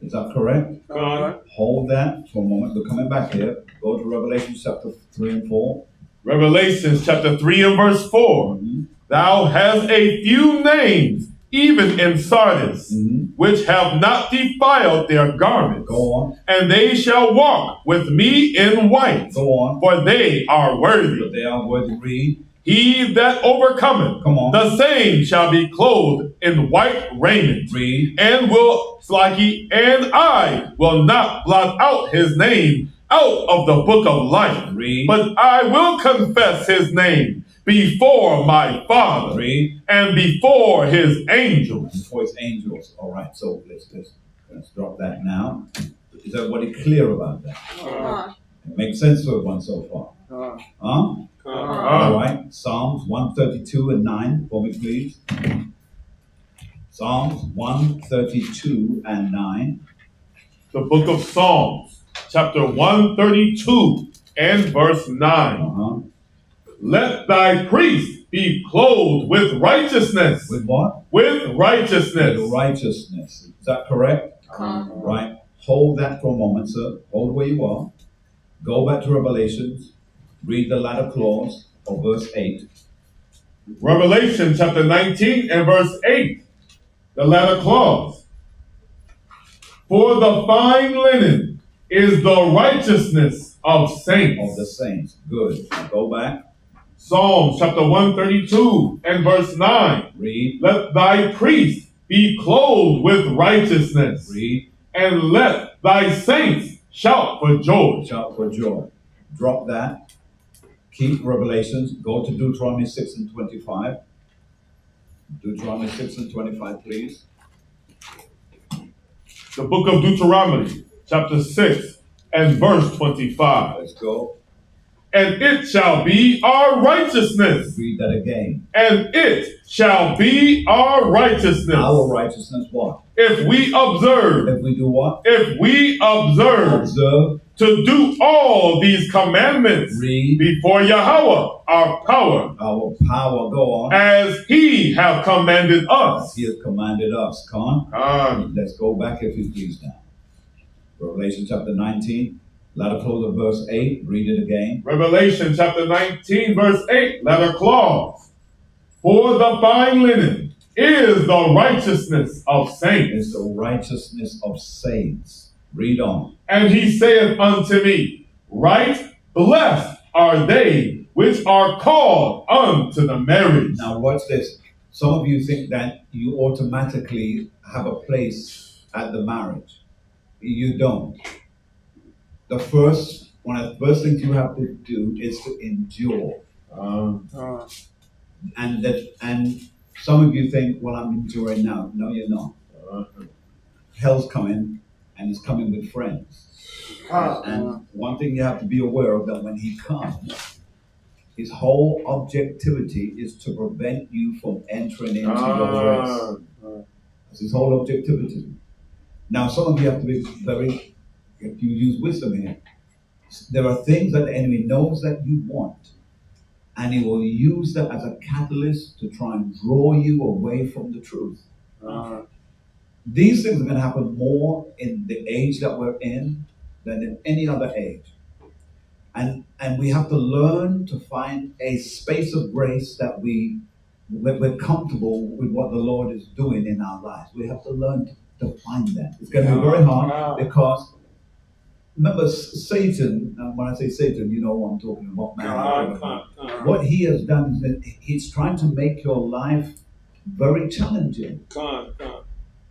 Is that correct? Hold that for a moment. We're coming back here. Go to Revelation chapter 3 and 4.
Revelation chapter 3 and verse 4. Thou hast a few names, even in Sardis, which have not defiled their garments.
Go on.
And they shall walk with me in white.
Go on.
For they are worthy.
But they are worthy. Read.
He that overcometh,
come on,
the same shall be clothed in white raiment.
Read.
And I will not blot out his name out of the book of life.
Read.
But I will confess his name before my Father.
Read.
And before his angels.
Before his angels. All right. So let's drop that now. Is everybody clear about that? It makes sense to everyone so far. All right. Psalms 132 and 9 for me, please. Psalms 132 and 9.
The book of Psalms, chapter 132 and verse 9. Let thy priest be clothed with righteousness.
With what?
With righteousness.
With righteousness. Is that correct? Right. Hold that for a moment, sir. Hold where you are. Go back to Revelations. Read the latter clause of verse 8.
Revelation chapter 19 and verse 8. The latter clause. For the fine linen is the righteousness of saints.
Of the saints. Good. Now go back.
Psalms chapter 132 and verse 9.
Read.
Let thy priest be clothed with righteousness.
Read.
And let thy saints shout for joy.
Shout for joy. Drop that. Keep Revelations. Go to Deuteronomy 6 and 25. Deuteronomy 6 and 25, please.
The book of Deuteronomy, chapter 6 and verse 25.
Let's go.
And it shall be our righteousness.
Read that again.
And it shall be our righteousness.
Our righteousness what?
If we observe.
If we do what?
If we observe.
Observe.
To do all these commandments.
Read.
Before Yahweh, our power.
Our power, go on.
As he have commanded us.
As he has commanded us. Come on. Let's go back if you please now. Revelation chapter 19. Letter clause of verse 8. Read it again.
Revelation chapter 19 verse 8. Letter clause. For the fine linen is the righteousness of saints.
It's the righteousness of saints. Read on.
And he saith unto me, right blessed are they which are called unto the marriage.
Now watch this. Some of you think that you automatically have a place at the marriage. You don't. One of the first things you have to do is to endure. And some of you think, well, I'm enduring now. No, you're not. Hell's coming, and it's coming with friends. And one thing you have to be aware of, that when he comes, his whole objectivity is to prevent you from entering into your race. That's his whole objectivity. Now, some of you have to be very, if you use wisdom here, there are things that the enemy knows that you want, and he will use that as a catalyst to try and draw you away from the truth. These things are going to happen more in the age that we're in than in any other age. And we have to learn to find a space of grace that we're comfortable with what the Lord is doing in our lives. We have to learn to find that. It's going to be very hard because, remember, Satan, and when I say Satan, you know what I'm talking about, man. What he has done is that he's trying to make your life very challenging.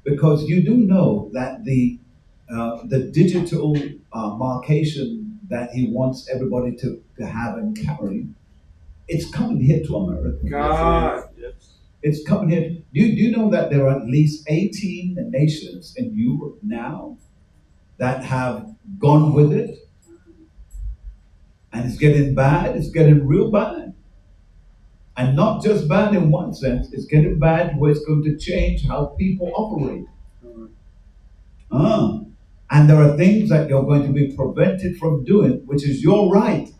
Because you do know that the digital markation that he wants everybody to have and carry, it's coming here to America. It's coming here. Do you know that there are at least 18 nations in Europe now that have gone with it? And it's getting bad. It's getting real bad. And not just bad in one sense. It's getting bad where it's going to change how people operate. And there are things that you're going to be prevented from doing, which is your right.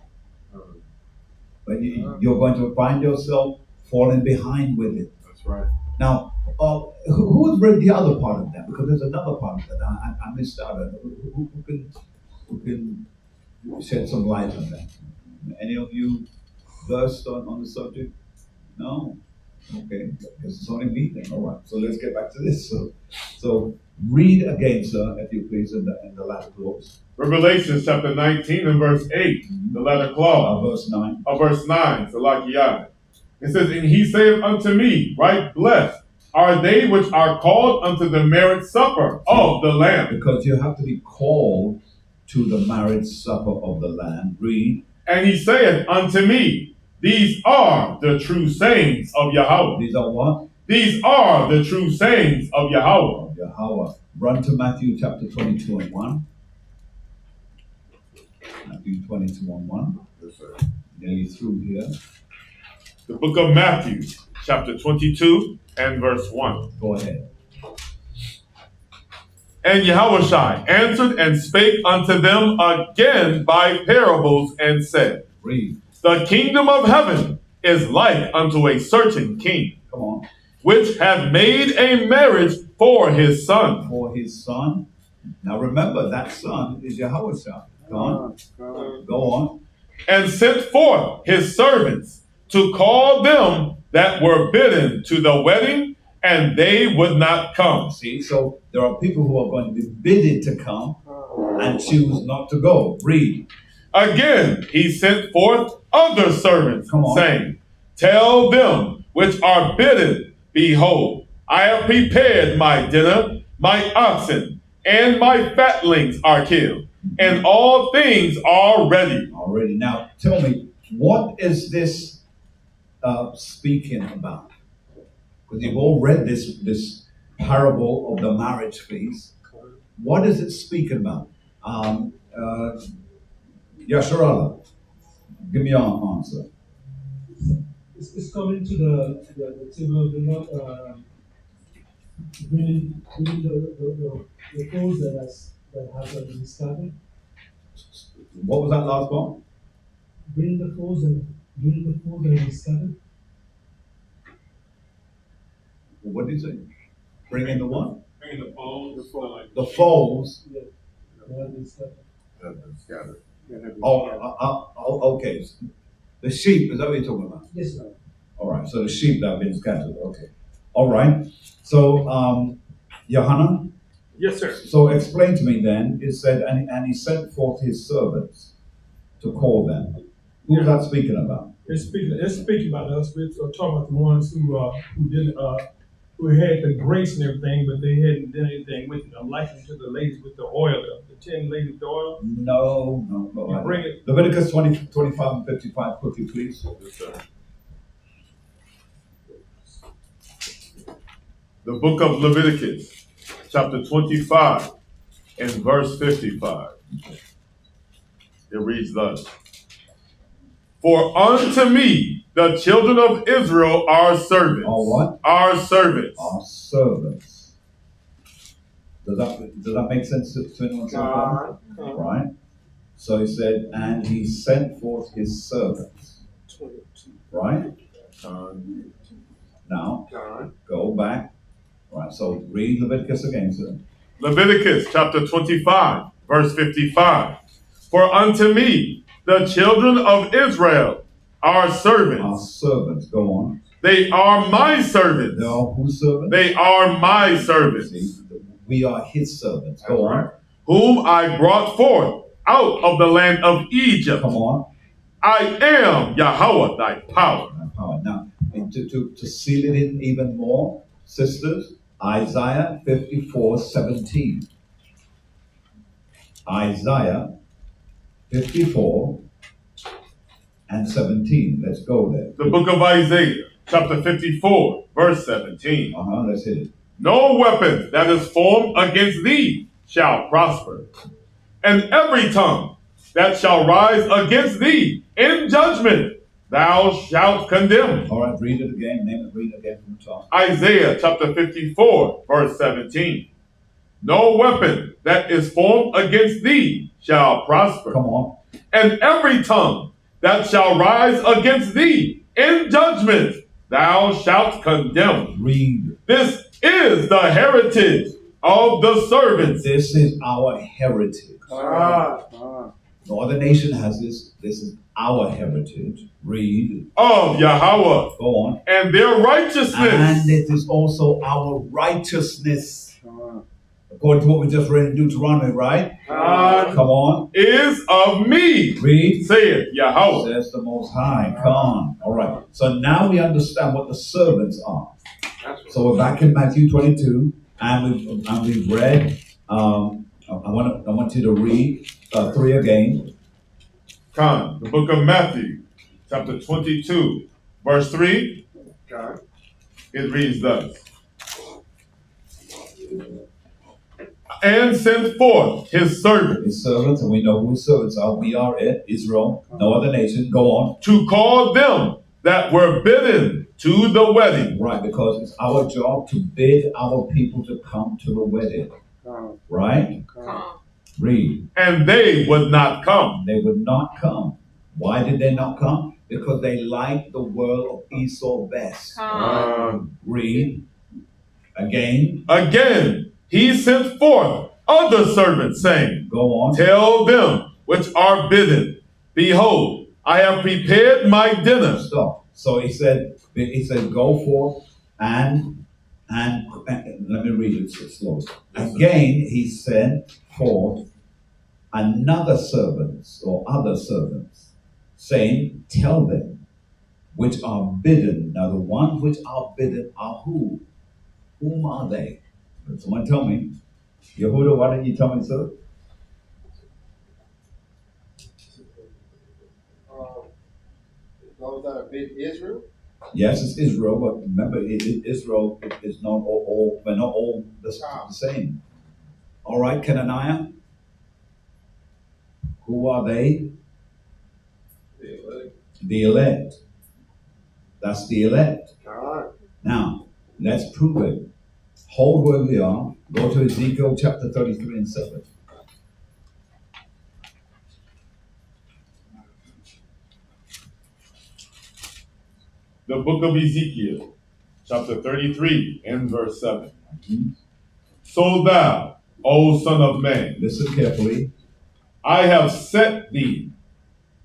But you're going to find yourself falling behind with it.
That's right.
Now, who's read the other part of that? Because there's another part of that I missed out on. Who can shed some light on that? Any of you versed on the subject? No? Okay, because it's only me then. All right, so let's get back to this. So read again, sir, if you please, in the latter clause.
Revelation chapter 19 and verse 8, the latter clause.
Verse 9.
Verse 9, Salakiyah. It says, and he saith unto me, right blessed are they which are called unto the marriage supper of the Lamb.
Because you have to be called to the marriage supper of the Lamb. Read.
And he saith unto me, these are the true sayings of Yahweh.
These are what?
These are the true sayings of Yahweh.
Yahweh. Run to Matthew chapter 22 and 1. Matthew 22 and 1.
Yes, sir.
Nearly through here.
The book of Matthew, chapter 22 and verse 1.
Go ahead.
And Yahushua answered and spake unto them again by parables and said,
Read.
The kingdom of heaven is like unto a certain king,
Come on.
which hath made a marriage for his son.
For his son. Now remember, that son is Yahushua. Go on. Go on.
And sent forth his servants to call them that were bidden to the wedding, and they would not come.
See, so there are people who are going to be bidden to come and choose not to go. Read.
Again, he sent forth other servants, saying, tell them which are bidden, behold, I have prepared my dinner, my oxen, and my fatlings are killed, and all things are ready.
Already. Now, tell me, what is this speaking about? Because you've all read this parable of the marriage feast. What is it speaking about? Yasharala, give me your answer.
It's coming to the table of the Lord, bringing the foes that have been scattered.
What was that last one?
Bringing the foes that have been scattered.
What did you say? Bring in the what?
Bringing the foes.
The foes.
Yeah, they have been scattered.
Scattered.
Okay. The sheep, is that what you're talking about?
Yes, sir.
All right, so the sheep that have been scattered, okay. All right, so, Johanna?
Yes, sir.
So explain to me then, it said, and he sent forth his servants to call them. Who's that speaking about?
It's speaking about us. We're talking about the ones who didn't, who had the grace and everything, but they hadn't done anything with it. I'm likening to the ladies with the oil, the 10 ladies with the oil.
No.
You bring it.
Leviticus 20, 25 and 55, quickly, please.
Yes, sir. The book of Leviticus, chapter 25 and verse 55. It reads thus. For unto me the children of Israel are servants.
Are what?
Are servants.
Are servants. Does that make sense to anyone so far? Right? So he said, and he sent forth his servants. Right? Now, go back. Right, so read Leviticus again, sir.
Leviticus chapter 25, verse 55. For unto me the children of Israel are servants.
Are servants, go on.
They are my servants.
They are whose servants?
They are my servants.
See, we are his servants. Go on.
Whom I brought forth out of the land of Egypt.
Come on.
I am Yahweh thy power.
Now, to seal it in even more, sisters, Isaiah 54:17. Isaiah 54 and 17. Let's go there.
The book of Isaiah, chapter 54, verse 17.
Let's hit it.
No weapon that is formed against thee shall prosper, and every tongue that shall rise against thee in judgment thou shalt condemn.
All right, read it again. Name it, read it again from the top.
Isaiah chapter 54, verse 17. No weapon that is formed against thee shall prosper.
Come on.
And every tongue that shall rise against thee in judgment thou shalt condemn.
Read.
This is the heritage of the servants.
This is our heritage. No other nation has this. This is our heritage. Read.
Of Yahweh.
Go on.
And their righteousness.
And it is also our righteousness. According to what we just read in Deuteronomy, right? Come on.
Is of me.
Read.
Saith Yahweh.
Says the Most High. Come on. All right. So now we understand what the servants are. So we're back in Matthew 22, and we've read. I want you to read 3 again.
Come, the book of Matthew, chapter 22, verse 3. It reads thus. And sent forth his servants.
His servants, and we know who his servants are. We are it, Israel, no other nation. Go on.
To call them that were bidden to the wedding.
Right, because it's our job to bid our people to come to the wedding. Right? Read.
And they would not come.
They would not come. Why did they not come? Because they liked the world of Esau best. Read. Again.
Again, he sent forth other servants, saying,
Go on.
Tell them which are bidden, behold, I have prepared my dinner.
Stop. So he said, go forth and let me read it slowly. Again, he sent forth another servants or other servants, saying, tell them which are bidden. Now the ones which are bidden are who? Whom are they? Someone tell me. Yehuda, why don't you tell me, sir?
Those that are bid Israel?
Yes, it's Israel, but remember, Israel is not all, we're not all the same. All right, Kenaniah? Who are they? The elect. That's the elect. Now, let's prove it. Hold where we are. Go to Ezekiel chapter 33 and 7.
The book of Ezekiel, chapter 33 and verse 7. So thou, O son of man,
listen carefully,
I have set thee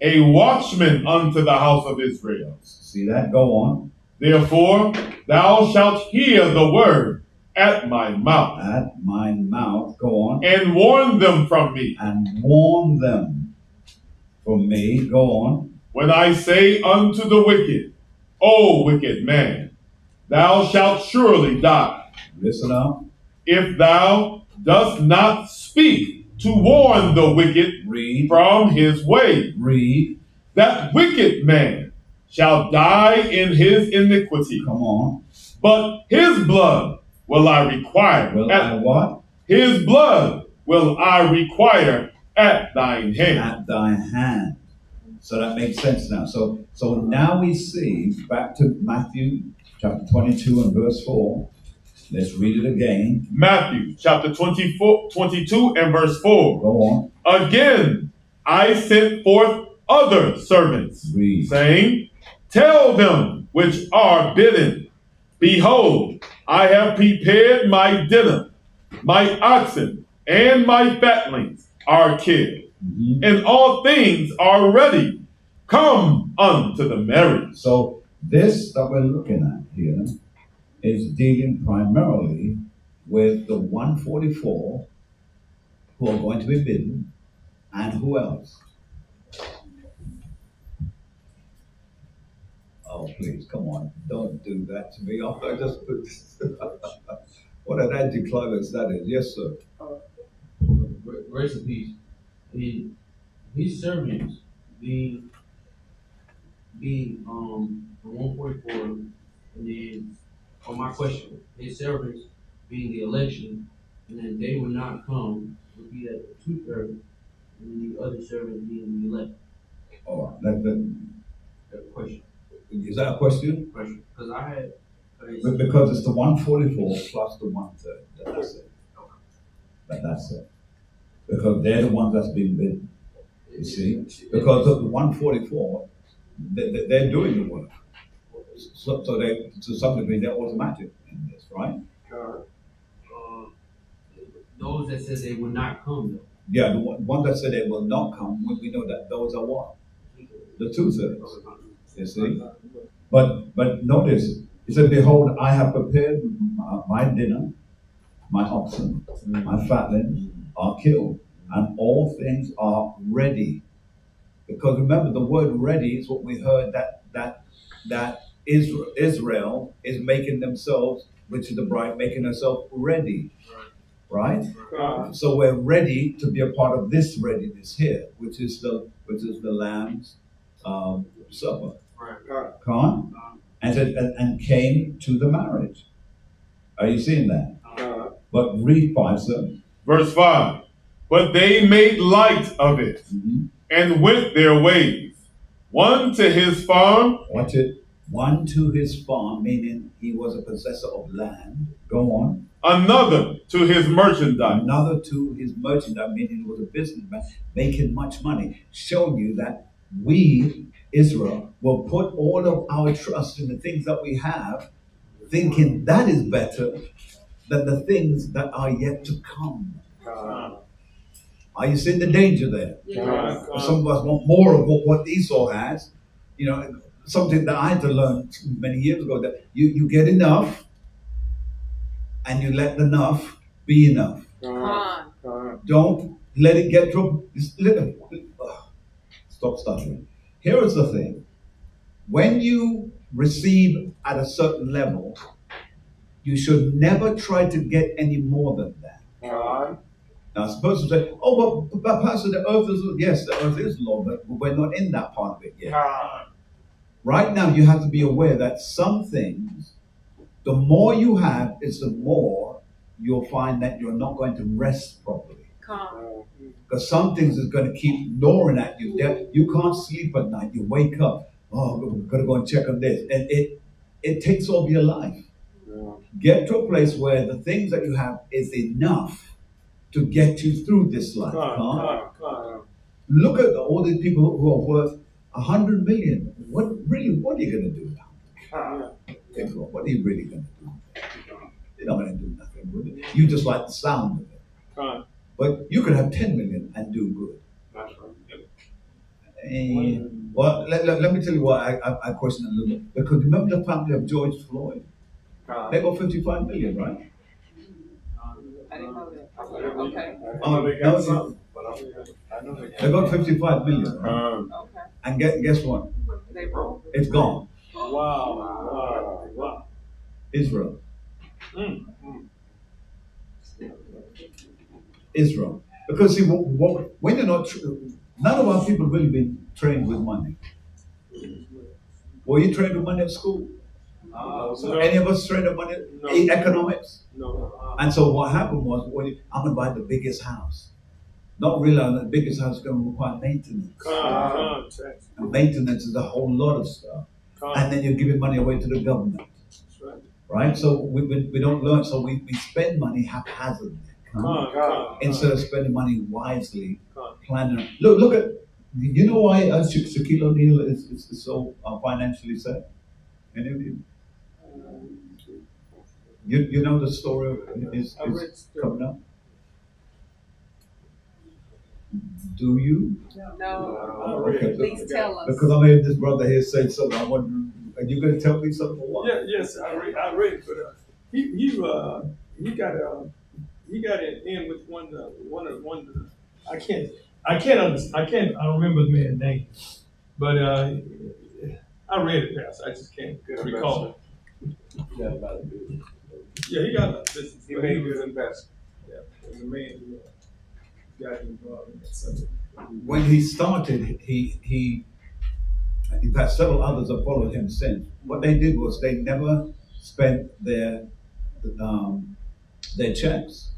a watchman unto the house of Israel.
See that? Go on.
Therefore, thou shalt hear the word at my mouth.
At my mouth. Go on.
And warn them from me.
And warn them from me. Go on.
When I say unto the wicked, O wicked man, thou shalt surely die.
Listen up.
If thou dost not speak to warn the wicked from his way, that wicked man shall die in his iniquity.
Come on.
But his blood will I require.
What?
His blood will I require at thine hand.
At thine hand. So that makes sense now. So now we see, back to Matthew chapter 22 and verse 4. Let's read it again.
Matthew chapter 22 and verse 4.
Go on.
Again, I sent forth other servants, saying, tell them which are bidden, behold, I have prepared my dinner, my oxen and my fatlings are killed, and all things are ready. Come unto the marriage.
So this that we're looking at here is dealing primarily with the 144 who are going to be bidden, and who else? Oh, please, come on, don't do that to me. I just put what an anticlimax that is. Yes, sir.
Grace and peace. His servants being 144, and then on my question, his servants being the election, and then they would not come, would be that 2/3, and then the other servants being the elect.
All right,
That question.
Is that a question?
Question. Because I had.
Because it's the 144 plus the 1/3. That's it. That's it. Because they're the ones that's being bidden. You see? Because of the 144, they're doing the work. So they, to some degree, they're automatic in this, right?
Those that said they would not come, though.
Yeah, the one that said they will not come, we know that those are what? The 2/3. You see? But notice, he said, behold, I have prepared my dinner, my oxen, my fatlings are killed, and all things are ready. Because remember, the word ready is what we heard that Israel is making themselves, which is the bride, making herself ready. Right? So we're ready to be a part of this readiness here, which is the Lamb's supper. Come on? And came to the marriage. Are you seeing that? But read 5, sir.
Verse 5. But they made light of it and went their ways, one to his farm.
Watch it. One to his farm, meaning he was a possessor of land. Go on.
Another to his merchandise.
Another to his merchandise, meaning he was a businessman making much money, showing you that we, Israel, will put all of our trust in the things that we have, thinking that is better than the things that are yet to come. Are you seeing the danger there? Some of us want more of what Esau has. You know, something that I had to learn many years ago, that you get enough and you let enough be enough. Don't let it get to stop stuttering. Here is the thing. When you receive at a certain level, you should never try to get any more than that. Now, suppose you say, oh, but Pastor, the earth is, yes, the earth is Lord, but we're not in that part of it yet. Right now, you have to be aware that some things, the more you have, is the more you'll find that you're not going to rest properly. Because some things is going to keep gnawing at you. You can't sleep at night. You wake up, oh, I'm going to go and check on this. And it takes over your life. Get to a place where the things that you have is enough to get you through this life. Look at all these people who are worth 100 million. What are you going to do now? What are you really going to do? You're not going to do nothing with it. You just like the sound of it. But you could have 10 million and do good. Well, let me tell you why I question it a little bit. Because remember the family of George Floyd? They got 55 million, right?
I didn't know that. Okay.
They got 55 million. Right?
Okay.
And guess what?
They broke.
It's gone.
Wow.
Israel. Israel. Because see, when you're not, none of our people really been trained with money. Were you trained with money at school? Any of us trained with money?
No.
Economics?
No.
And so what happened was, I'm going to buy the biggest house. Not realizing the biggest house is going to require maintenance. And maintenance is a whole lot of stuff. And then you're giving money away to the government. Right? So we don't learn, so we spend money haphazardly. Instead of spending money wisely, planning. Look at, you know why Shaquille O'Neal is so financially set? Any of you? You know the story of his coming up? Do you?
No.
Okay.
Please tell us.
Because I made this brother here say something. I wonder, are you going to tell me something or what?
Yes, I read it, but he got it in with one. I don't remember the man's name, but I read it, Pastor. I just can't recall. Yeah, he got a lot of business.
He made good investment.
Yeah, the man who got involved in that subject.
When he started, he in fact several others have followed him since. What they did was they never spent their checks.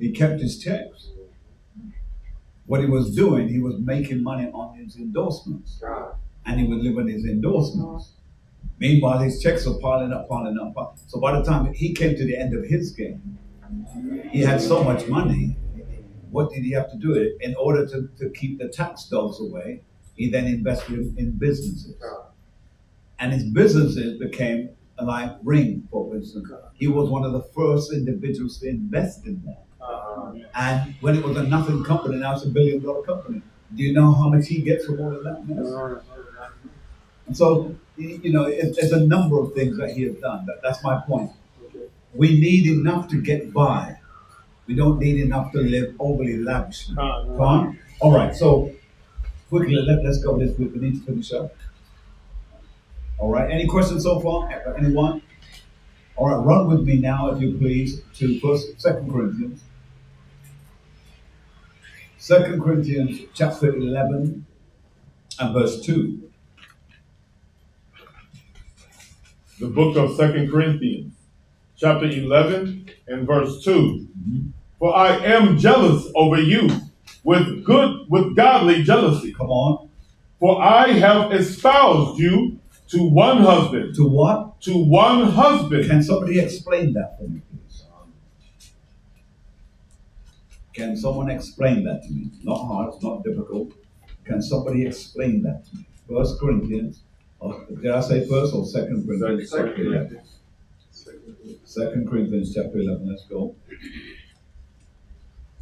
He kept his checks. What he was doing, he was making money on his endorsements. And he would live on his endorsements. Meanwhile, his checks are piling up. So by the time he came to the end of his game, he had so much money. What did he have to do? In order to keep the tax dogs away, he then invested in businesses. And his businesses became like Ring, for instance. He was one of the first individuals to invest in that. And when it was a nothing company, now it's $1 billion company. Do you know how much he gets for all of that mess? And so, there's a number of things that he has done. That's my point. We need enough to get by. We don't need enough to live overly lavishly. All right, so quickly, let's go this week. We need to finish up. All right, any questions so far? Anyone? All right, run with me now, if you please, to 2 Corinthians. 2 Corinthians chapter 11 and verse 2.
The book of 2 Corinthians, chapter 11 and verse 2.
Mm-hmm.
For I am jealous over you with godly jealousy.
Come on.
For I have espoused you to one husband.
To what?
To one husband.
Can somebody explain that for me, please? Can someone explain that to me? Not hard, it's not difficult. Can somebody explain that to me? 1 Corinthians. Did I say first or 2 Corinthians? 2 Corinthians chapter 11. Let's go.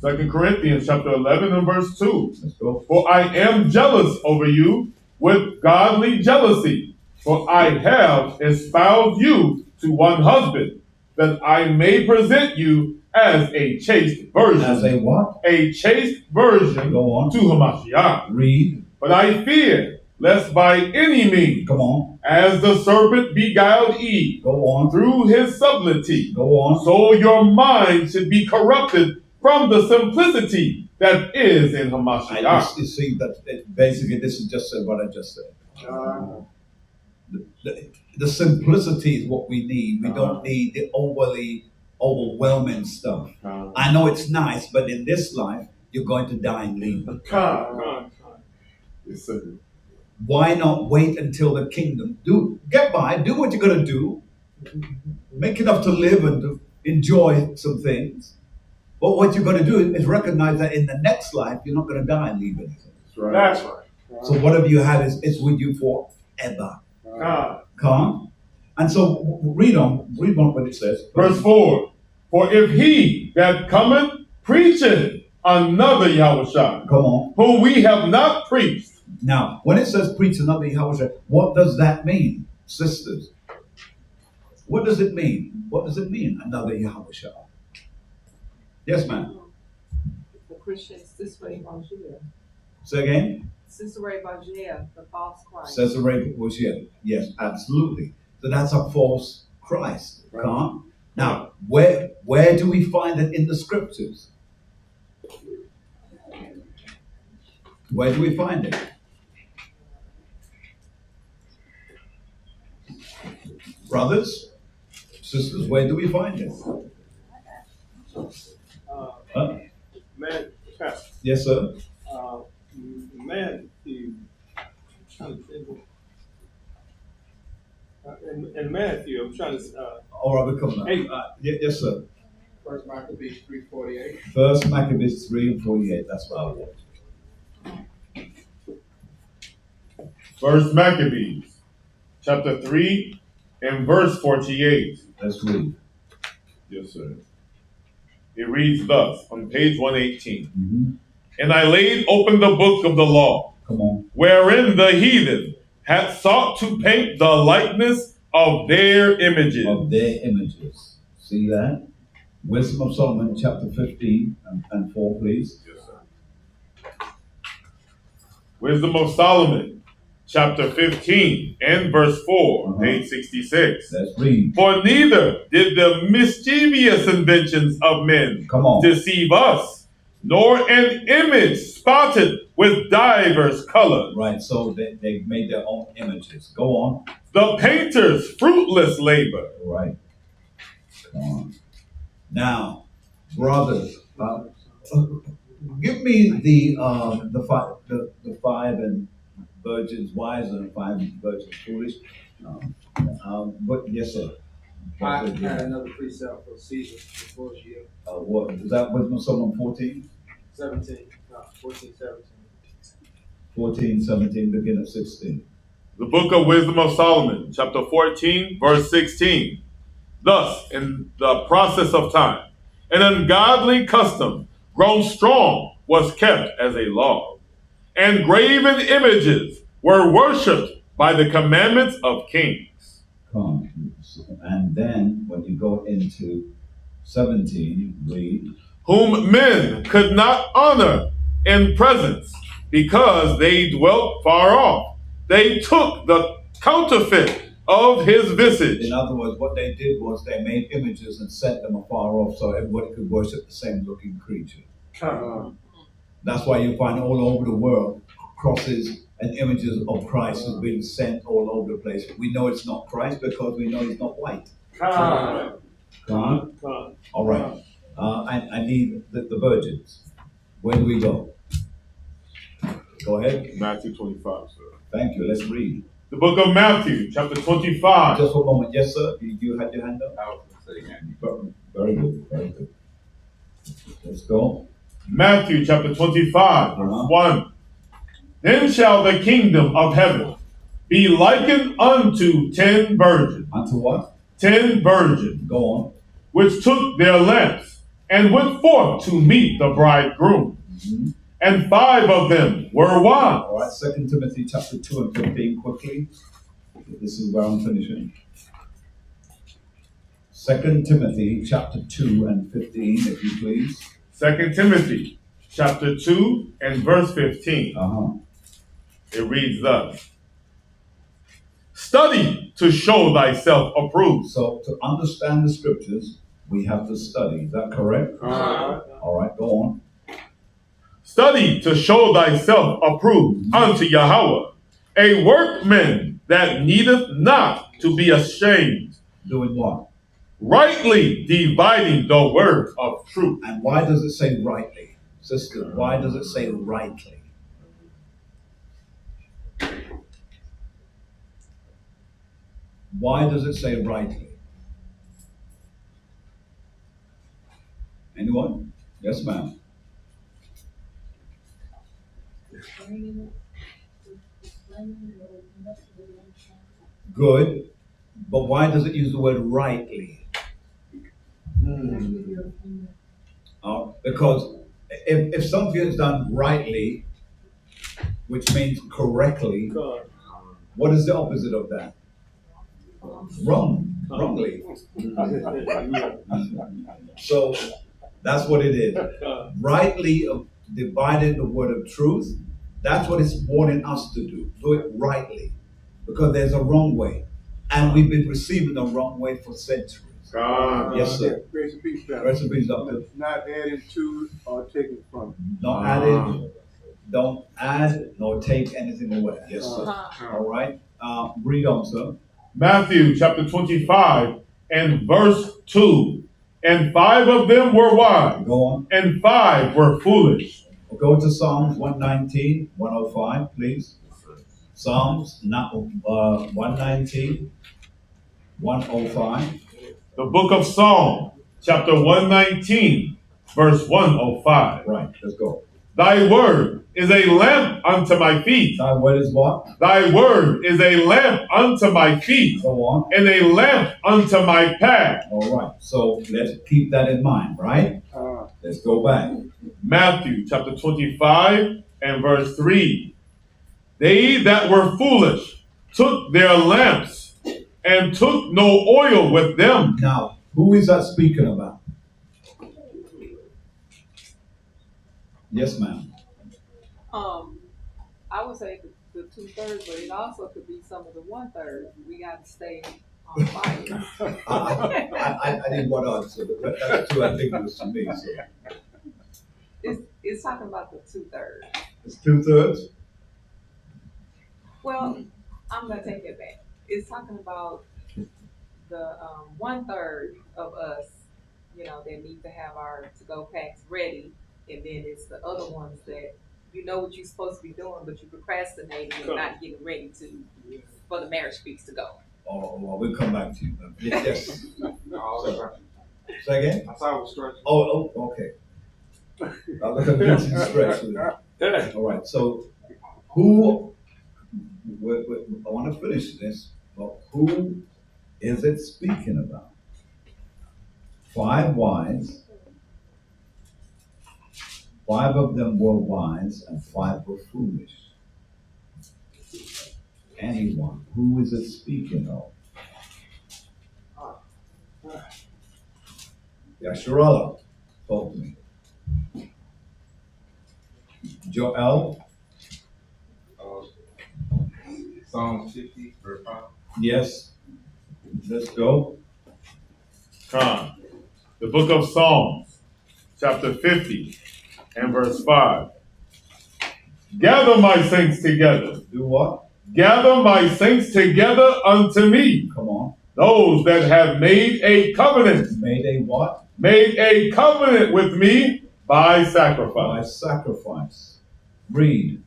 2 Corinthians chapter 11 and verse 2.
Let's go.
For I am jealous over you with godly jealousy. For I have espoused you to one husband, that I may present you as a chaste virgin.
As a what?
A chaste virgin.
Go on.
To Hamashiach.
Read.
But I fear, lest by any means,
come on,
as the serpent beguiled Eve,
go on,
through his subtlety,
go on,
so your mind should be corrupted from the simplicity that is in Hamashiach.
You see, basically this is just what I just said. The simplicity is what we need. We don't need the overly overwhelming stuff. I know it's nice, but in this life, you're going to die and leave it.
Yes, sir.
Why not wait until the kingdom? Get by, do what you're going to do, make enough to live and to enjoy some things. But what you're going to do is recognize that in the next life, you're not going to die and leave anything.
That's right.
So whatever you have is with you forever. Come. And so read on what it says.
Verse 4. For if he that cometh preacheth another Yahushua,
Come on.
whom we have not preached.
Now, when it says preach another Yahushua, what does that mean, sisters? What does it mean? What does it mean, another Yahushua? Yes, ma'am.
The Christians, Caesarea Borgia.
Say again?
Caesarea Borgia, the false Christ.
Caesarea Borgia. Yes, absolutely. So that's a false Christ. Right. Now, where do we find it in the scriptures? Where do we find it? Brothers, sisters, where do we find it? Yes, sir.
Matthew. In Matthew, I'm trying to.
All right, we'll come back. Yes, sir.
First Maccabees 3:48.
First Maccabees 3:48. That's what I want.
First Maccabees, chapter 3 and verse 48.
Let's read.
Yes, sir. It reads thus on page 118.
Mm-hmm.
And I laid open the book of the law,
Come on.
wherein the heathen had sought to paint the likeness of their images.
Of their images. See that? Wisdom of Solomon, chapter 15 and 4, please.
Yes, sir. Wisdom of Solomon, chapter 15 and verse 4, page 66.
Let's read.
For neither did the mischievous inventions of men deceive us, nor an image spotted with divers colors.
Right, so they made their own images. Go on.
The painter's fruitless labor.
Right. Come on. Now, brothers, give me the five and virgins wise and 5 virgins foolish. But yes, sir.
I had another precept for Caesar before she.
What is that? Wisdom of Solomon 14?
17. 14, 17.
14, 17, begin at 16.
The book of Wisdom of Solomon, chapter 14, verse 16. Thus, in the process of time, an ungodly custom grown strong was kept as a law, and graven images were worshipped by the commandments of kings.
And then when you go into 17, read.
Whom men could not honor in presence, because they dwelt far off. They took the counterfeit of his visage.
In other words, what they did was they made images and set them afar off so everybody could worship the same looking creature. That's why you find all over the world crosses and images of Christ is being sent all over the place. We know it's not Christ because we know he's not white. All right. I need the virgins. Where do we go? Go ahead.
Matthew 25, sir.
Thank you. Let's read.
The book of Matthew, chapter 25.
Just one moment. Yes, sir. You had your hand up?
I was going to say again.
Very good. Very good. Let's go.
Matthew chapter 25, verse 1. Then shall the kingdom of heaven be likened unto 10 virgins.
Unto what?
10 virgins.
Go on.
Which took their lamps and went forth to meet the bridegroom.
Mm-hmm.
And 5 of them were wise.
All right, 2 Timothy chapter 2 and 15 quickly. This is where I'm finishing. 2 Timothy chapter 2 and 15, if you please.
2 Timothy chapter 2 and verse 15. It reads thus. Study to show thyself approved.
So to understand the scriptures, we have to study. Is that correct? All right, go on.
Study to show thyself approved unto Yahweh, a workman that needeth not to be ashamed.
Doing what?
rightly dividing the word of truth.
And why does it say rightly? Sister, why does it say rightly? Why does it say rightly? Anyone? Yes, ma'am. Good. But why does it use the word rightly? Because if something is done rightly, which means correctly, what is the opposite of that? Wrong. Wrongly. So that's what it is. Rightly divided the word of truth. That's what it's warning us to do. Do it rightly. Because there's a wrong way. And we've been receiving the wrong way for centuries. Yes, sir.
Grace and peace, Pastor.
Grace and peace, Doctor.
Not adding to or taking from.
Not added. Don't add nor take anything away. Yes, sir. All right. Read on, sir.
Matthew chapter 25 and verse 2. And 5 of them were wise.
Go on.
And 5 were foolish.
Go to Psalms 119, 105, please. Psalms 119, 105.
The book of Psalms, chapter 119, verse 105.
Right, let's go.
Thy word is a lamp unto my feet.
Thy word is what?
Thy word is a lamp unto my feet.
Go on.
And a lamp unto my path.
All right, so let's keep that in mind, right? Let's go back.
Matthew chapter 25 and verse 3. They that were foolish took their lamps and took no oil with them.
Now, who is that speaking about? Yes, ma'am.
I would say the 2/3, but it also could be some of the 1/3. We got to stay on fire.
I didn't want to answer, but that's too ambiguous to me. So.
It's talking about the 2/3.
It's 2/3?
Well, I'm going to take it back. It's talking about the 1/3 of us, that need to have our to-go packs ready. And then it's the other ones that you know what you're supposed to be doing, but you procrastinating and not getting ready for the marriage feast to go.
Oh, well, we'll come back to you. Yes.
No,
Say again?
I thought it was stretching.
Oh, okay. I'll look at the stretch with it. All right, so I want to finish this, but who is it speaking about? 5 wise. 5 of them were wise and 5 were foolish. Anyone, who is it speaking of? Yasharallah, talk to me. Joel?
Psalm 50, verse 5.
Yes. Let's go.
The book of Psalms, chapter 50 and verse 5. Gather my saints together.
Do what?
Gather my saints together unto me.
Come on.
Those that have made a covenant.
Made a what?
Made a covenant with me by sacrifice.
By sacrifice. Read.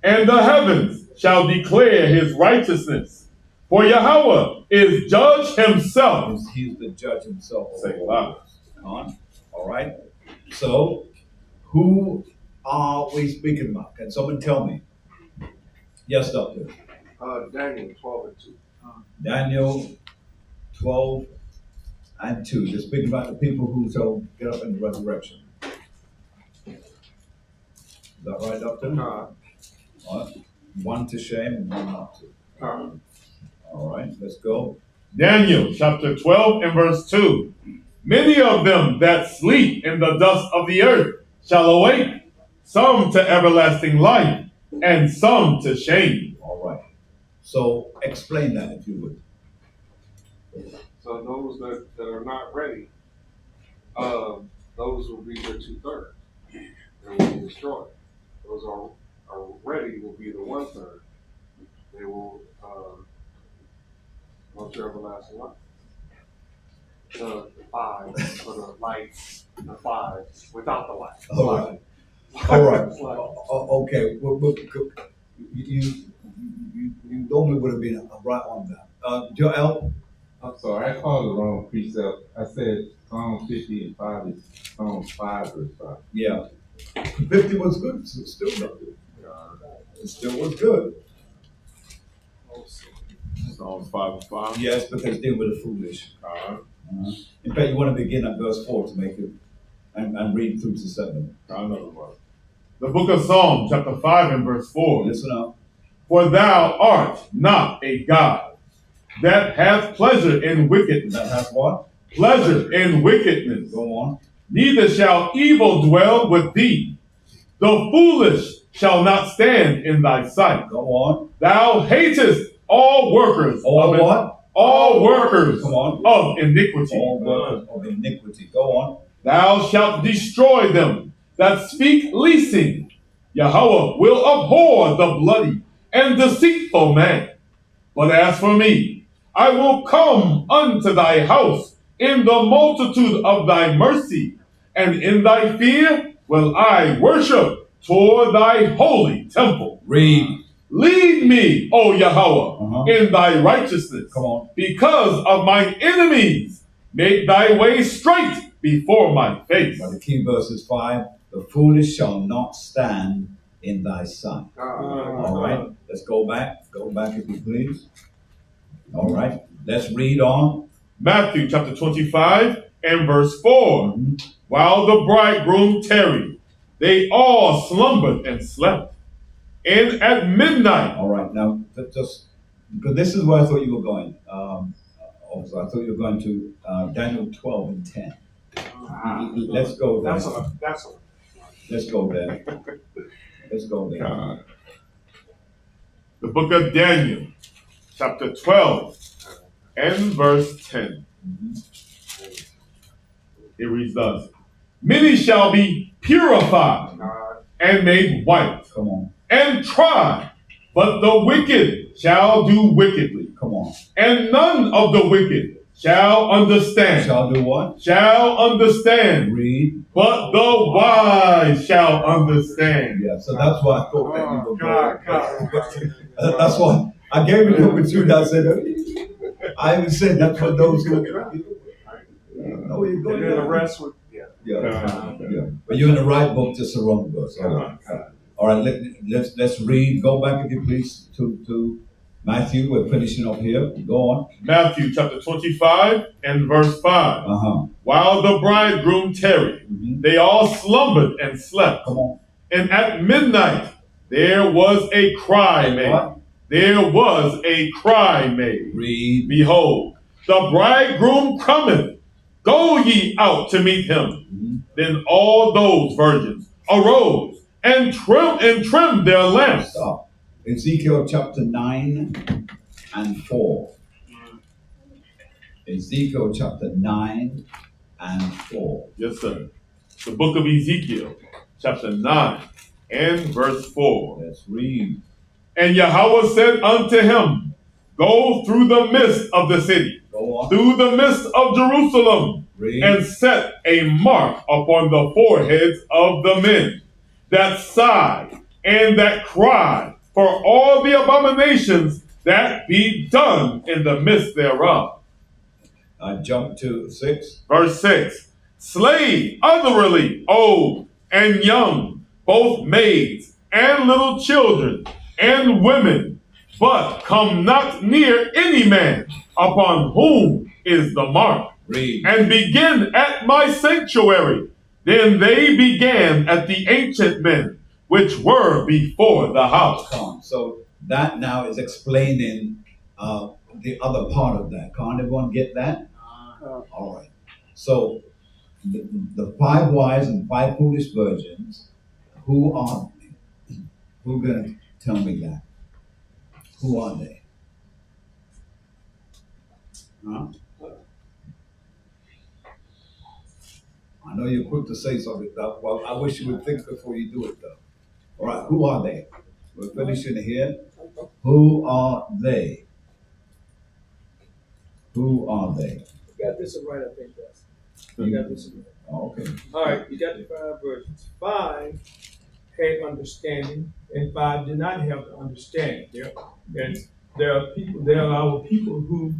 And the heavens shall declare his righteousness. For Yahweh is judge himself.
He's the judge himself.
Say loud.
All right. So, who are we speaking about? Can someone tell me? Yes, Doctor.
Daniel 12 and 2.
Daniel 12 and 2. You're speaking about the people who shall get up in the resurrection. Is that right, Doctor? All right. 1 to shame and 1 not to. All right, let's go.
Daniel chapter 12 and verse 2. Many of them that sleep in the dust of the earth shall awake, some to everlasting life, and some to shame.
All right. So explain that if you would.
So those that are not ready, those will be the 2/3 and will be destroyed. Those are ready will be the 1/3. They will go to everlasting life. the 5 for the lights, the 5 without the light.
All right. All right.
Like,
Okay. Well, you normally would have been right on that. Joel?
I'm sorry, I called the wrong precept. I said Psalm 50 and 5 is Psalm 5 verse 5.
Yeah. 50 was good. So still not good. It still was good.
Psalms 5 and 5.
Yes, because they were the foolish. In fact, you want to begin at verse 4 to make it and read through to 7.
The book of Psalms, chapter 5 and verse 4.
Listen up.
For thou art not a God that hath pleasure in wickedness.
That has what?
Pleasure in wickedness.
Go on.
Neither shall evil dwell with thee. The foolish shall not stand in thy sight.
Go on.
Thou hatest all workers.
All what?
All workers
Come on.
of iniquity.
All workers of iniquity. Go on.
Thou shalt destroy them that speak leasing. Yahweh will abhor the bloody and deceitful man. But as for me, I will come unto thy house in the multitude of thy mercy, and in thy fear will I worship toward thy holy temple.
Read.
Lead me, O Yahweh, in thy righteousness.
Come on.
Because of mine enemies, make thy way straight before my face.
But the key verse is 5. The foolish shall not stand in thy sight. All right. Let's go back. Go back if you please. All right. Let's read on.
Matthew chapter 25 and verse 4. While the bridegroom tarried, they all slumbered and slept. And at midnight.
All right. Now, just because this is where I thought you were going. Also, I thought you were going to Daniel 12 and 10. Let's go there. Let's go there. Let's go there.
The book of Daniel, chapter 12 and verse 10. It reads thus. Many shall be purified and made white.
Come on.
And tried, but the wicked shall do wickedly.
Come on.
And none of the wicked shall understand.
Shall do what?
Shall understand.
Read.
But the wise shall understand.
Yeah, so that's why I thought that you were going. That's why I gave it over to you. I said, I even said that's for those who. No, you're going.
And then the rest would,
yeah. But you're in the right book, just the wrong verse. All right. Let's read. Go back if you please to Matthew. We're finishing up here. Go on.
Matthew chapter 25 and verse 5. While the bridegroom tarried, they all slumbered and slept.
Come on.
And at midnight there was a cry made.
What?
There was a cry made.
Read.
Behold, the bridegroom cometh. Go ye out to meet him. Then all those virgins arose and trimmed their lamps.
Stop. Ezekiel chapter 9 and 4. Ezekiel chapter 9 and 4.
Yes, sir. The book of Ezekiel, chapter 9 and verse 4.
Let's read.
And Yahweh said unto him, Go through the midst of the city, through the midst of Jerusalem, and set a mark upon the foreheads of the men that sigh and that cry for all the abominations that be done in the midst thereof.
Jump to 6.
Verse 6. Slay utterly old and young, both maids and little children and women, but come not near any man upon whom is the mark.
Read.
And begin at my sanctuary. Then they began at the ancient men, which were before the house.
So that now is explaining the other part of that. Can't everyone get that? All right. So the 5 wise and 5 foolish virgins, who are they? Who's going to tell me that? Who are they? Huh? I know you're quick to say something, well, I wish you would think before you do it, though. All right, who are they? We're finishing here. Who are they? Who are they?
got this one right, I think that's. You got this one right.
Oh, okay.
All right, you got the 5 virgins. 5 had understanding, and 5 did not have the understanding. And there are our people who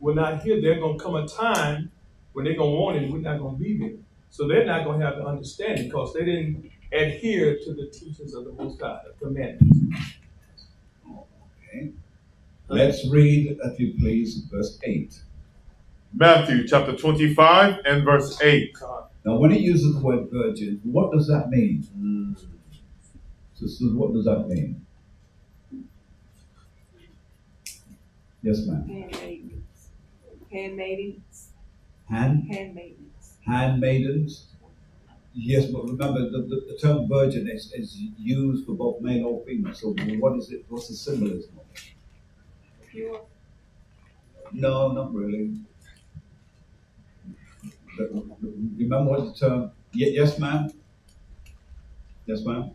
will not hear. There's gonna come a time when they're gonna want it, and we're not gonna be there. So they're not gonna have the understanding because they didn't adhere to the teachings of the Most High, the commandments.
Okay. Let's read, if you please, verse 8.
Matthew chapter 25 and verse 8.
Now, when it uses the word virgin, what does that mean? Sisters, what does that mean? Yes, ma'am.
Handmaidens.
Handmaidens. Handmaidens. Yes, but remember the term virgin is used for both male or female. So what is it? What's the symbolism of it?
Pure.
No, not really. Remember what the term? Yes, ma'am. Yes, ma'am.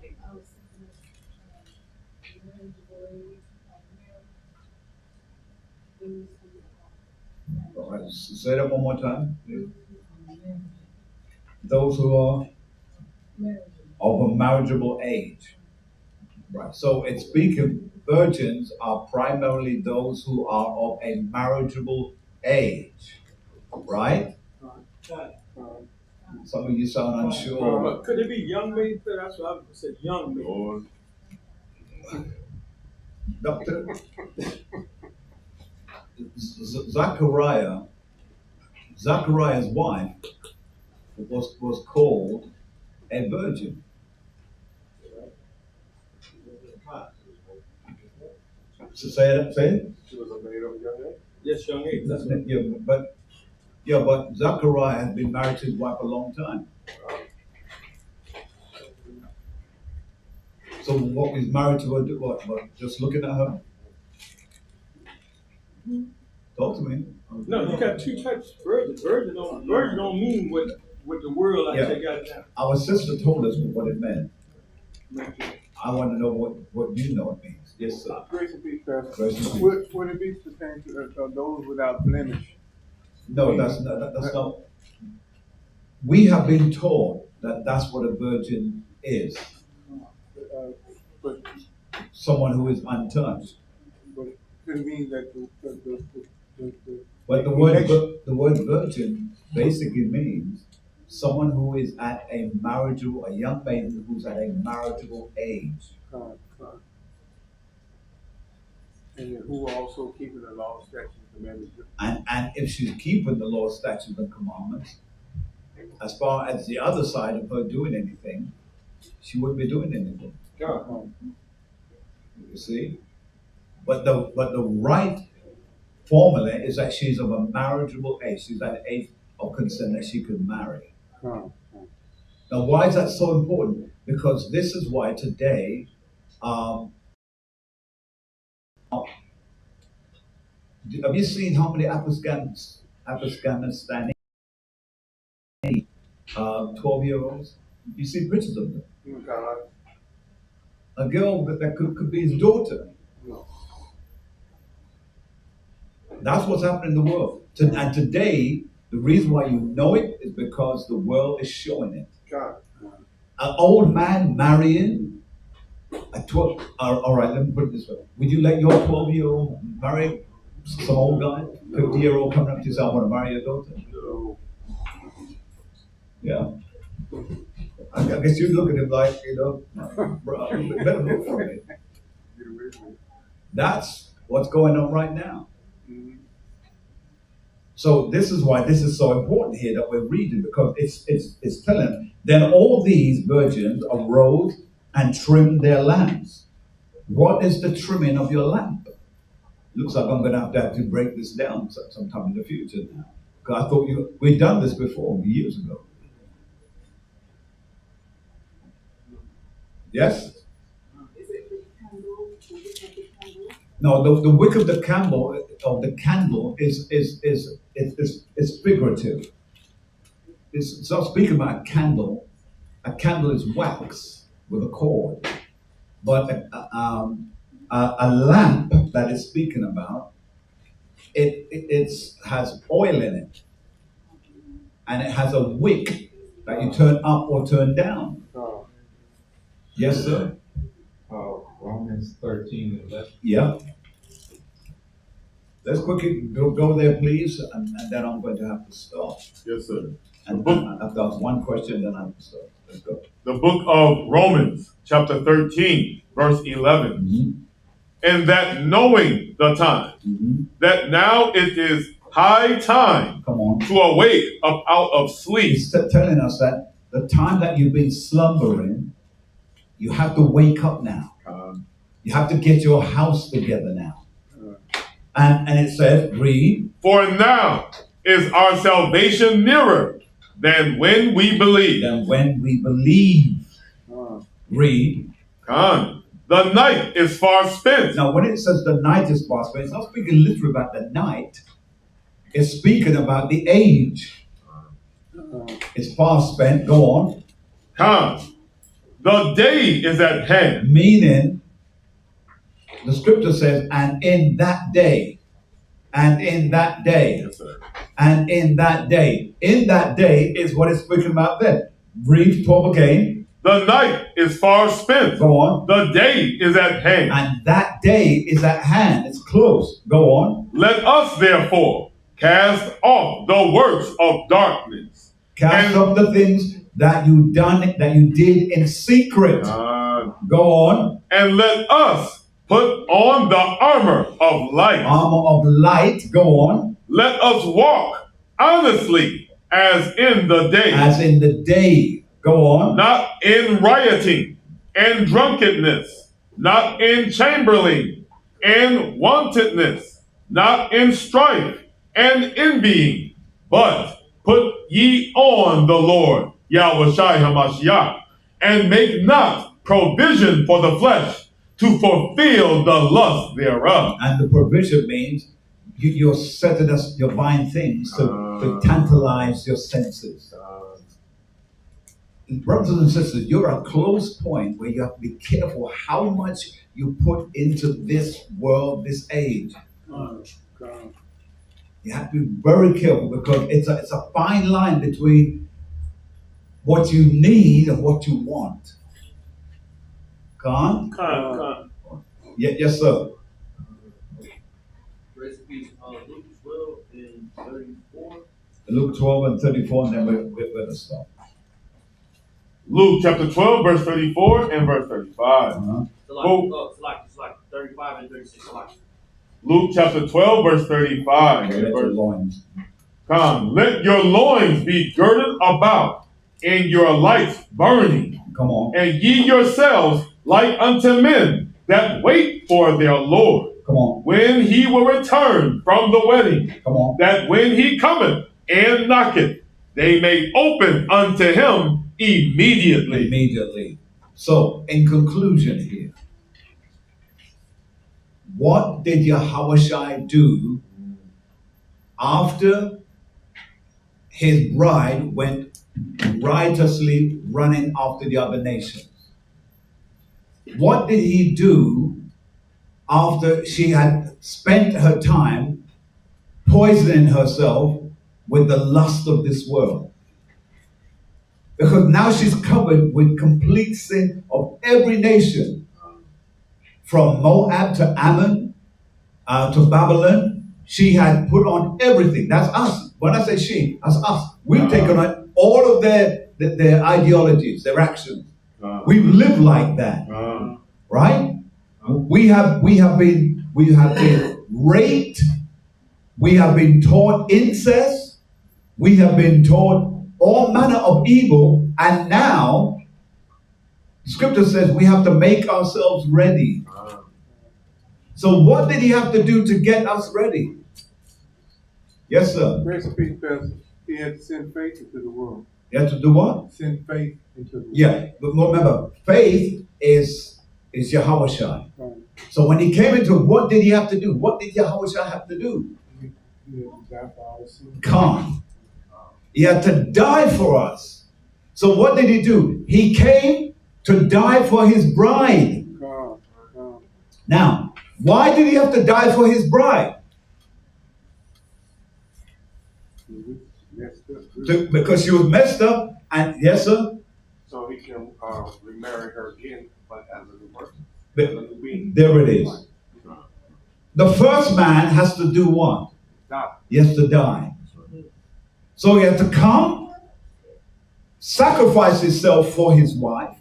All right, say that one more time. Those who are of a marriageable age. Right. So it's speaking, virgins are primarily those who are of a marriageable age. Right? Some of you sound unsure.
Could it be young maidens? That's what I said, young maidens.
Doctor, Zachariah's wife was called a virgin. So say it.
She was a maid of young age.
Yes, young age.
But Zachariah had been married to his wife a long time. So what was married to her do what? Just looking at her? Talk to me.
No, you got 2 types of virgin. Virgin don't mean what the world like they got it now.
Our sister told us what it meant. I want to know what you know it means. Yes, sir.
Grace and peace, Pastor.
Grace and peace.
Would it be pertaining to those without blemish?
No, that's not. We have been taught that that's what a virgin is.
But
someone who is untouched.
But could it mean that
But the word virgin basically means someone who is at a young maiden who's at a marriageable age.
And who also keeping the law, statutes, and commandments.
And if she's keeping the law, statutes, and commandments, as far as the other side of her doing anything, she wouldn't be doing anything. You see? But the right formula is that she's of a marriageable age. She's at an age of consent that she could marry. Now, why is that so important? Because this is why today, have you seen how many Afghanistani 12-year-olds? You see pictures of them. A girl that could be his daughter. That's what's happening in the world. And today, the reason why you know it is because the world is showing it. An old man marrying a 12. All right, let me put it this way. Would you let your 12-year-old marry some old guy? 50-year-old coming up to you say, I want to marry your daughter? Yeah. I guess you look at him like, bro, you better look for me. That's what's going on right now. So this is why this is so important here that we're reading, because it's telling. Then all these virgins arose and trimmed their lamps. What is the trimming of your lamp? Looks like I'm going to have to break this down sometime in the future now. Because I thought we'd done this before years ago. Yes? No, the wick of the candle is figurative. It's not speaking about a candle. A candle is wax with a cord. But a lamp that is speaking about, it has oil in it. and it has a wick that you turn up or turn down. Yes, sir.
Romans 13:11.
Yeah. Let's quickly go there, please, and then I'm going to have to stop.
Yes, sir.
And I've got one question, then I have to stop. Let's go.
The book of Romans, chapter 13, verse 11.
Mm-hmm.
And that knowing the time, that now it is high time to awake up out of sleep.
He's telling us that the time that you've been slumbering, you have to wake up now. You have to get your house together now. And it says, read.
For now is our salvation nearer than when we believe.
Read.
The night is far spent.
Now, when it says the night is far spent, it's not speaking literally about the night. It's speaking about the age. It's far spent. Go on.
The day is at hand.
Meaning, the scripture says, and in that day, and in that day,
yes, sir.
And in that day. In that day is what it's speaking about then. Read 12 again.
The night is far spent.
Go on.
The day is at hand.
And that day is at hand. It's close. Go on.
Let us therefore cast off the works of darkness.
Cast off the things that you did in secret. Go on.
And let us put on the armor of light.
Armor of light. Go on.
Let us walk honestly as in the day.
As in the day. Go on.
Not in rioting and drunkenness, not in chambering and wantonness, not in strife and envying, but put ye on the Lord, Yahushua HaMashiach, and make not provision for the flesh to fulfill the lust thereof.
And the provision means you're setting us your buying things to tantalize your senses. Brothers and sisters, you're at a close point where you have to be careful how much you put into this world, this age. You have to be very careful because it's a fine line between what you need and what you want. Yes, sir.
Luke 12 and 34.
Luke 12 and 34, and then we're going to stop.
Luke chapter 12, verse 34 and verse 35.
It's like 35 and 36.
Luke chapter 12, verse 35.
Okay,
let your loins be girded about, and your lights burning.
Come on.
And ye yourselves like unto men that wait for their Lord.
Come on.
When he will return from the wedding.
Come on.
That when he cometh and knocketh, they may open unto him immediately.
So, in conclusion here, what did Yahushua do after his bride went riotously running after the other nations? What did he do after she had spent her time poisoning herself with the lust of this world? Because now she's covered with complete sin of every nation, from Moab to Ammon to Babylon. She had put on everything. That's us. When I say she, that's us. We've taken on all of their ideologies, their actions. We've lived like that, right? We have been raped. We have been taught incest. We have been taught all manner of evil, and now Scripture says we have to make ourselves ready. So what did he have to do to get us ready? Yes, sir.
Grace and peace, Pastor. He had to send faith into the world.
He had to do what?
Send faith into the world.
Yeah, but remember, faith is Yahushua.
Right.
So when he came into, what did he have to do? What did Yahushua have to do? Come. He had to die for us. So what did he do? He came to die for his bride. Now, why did he have to die for his bride? because she was messed up. And yes, sir.
So he can remarry her again, but as a new person,
But
as a new being.
there it is. The first man has to do what?
Die.
He has to die. So he had to come, sacrifice himself for his wife,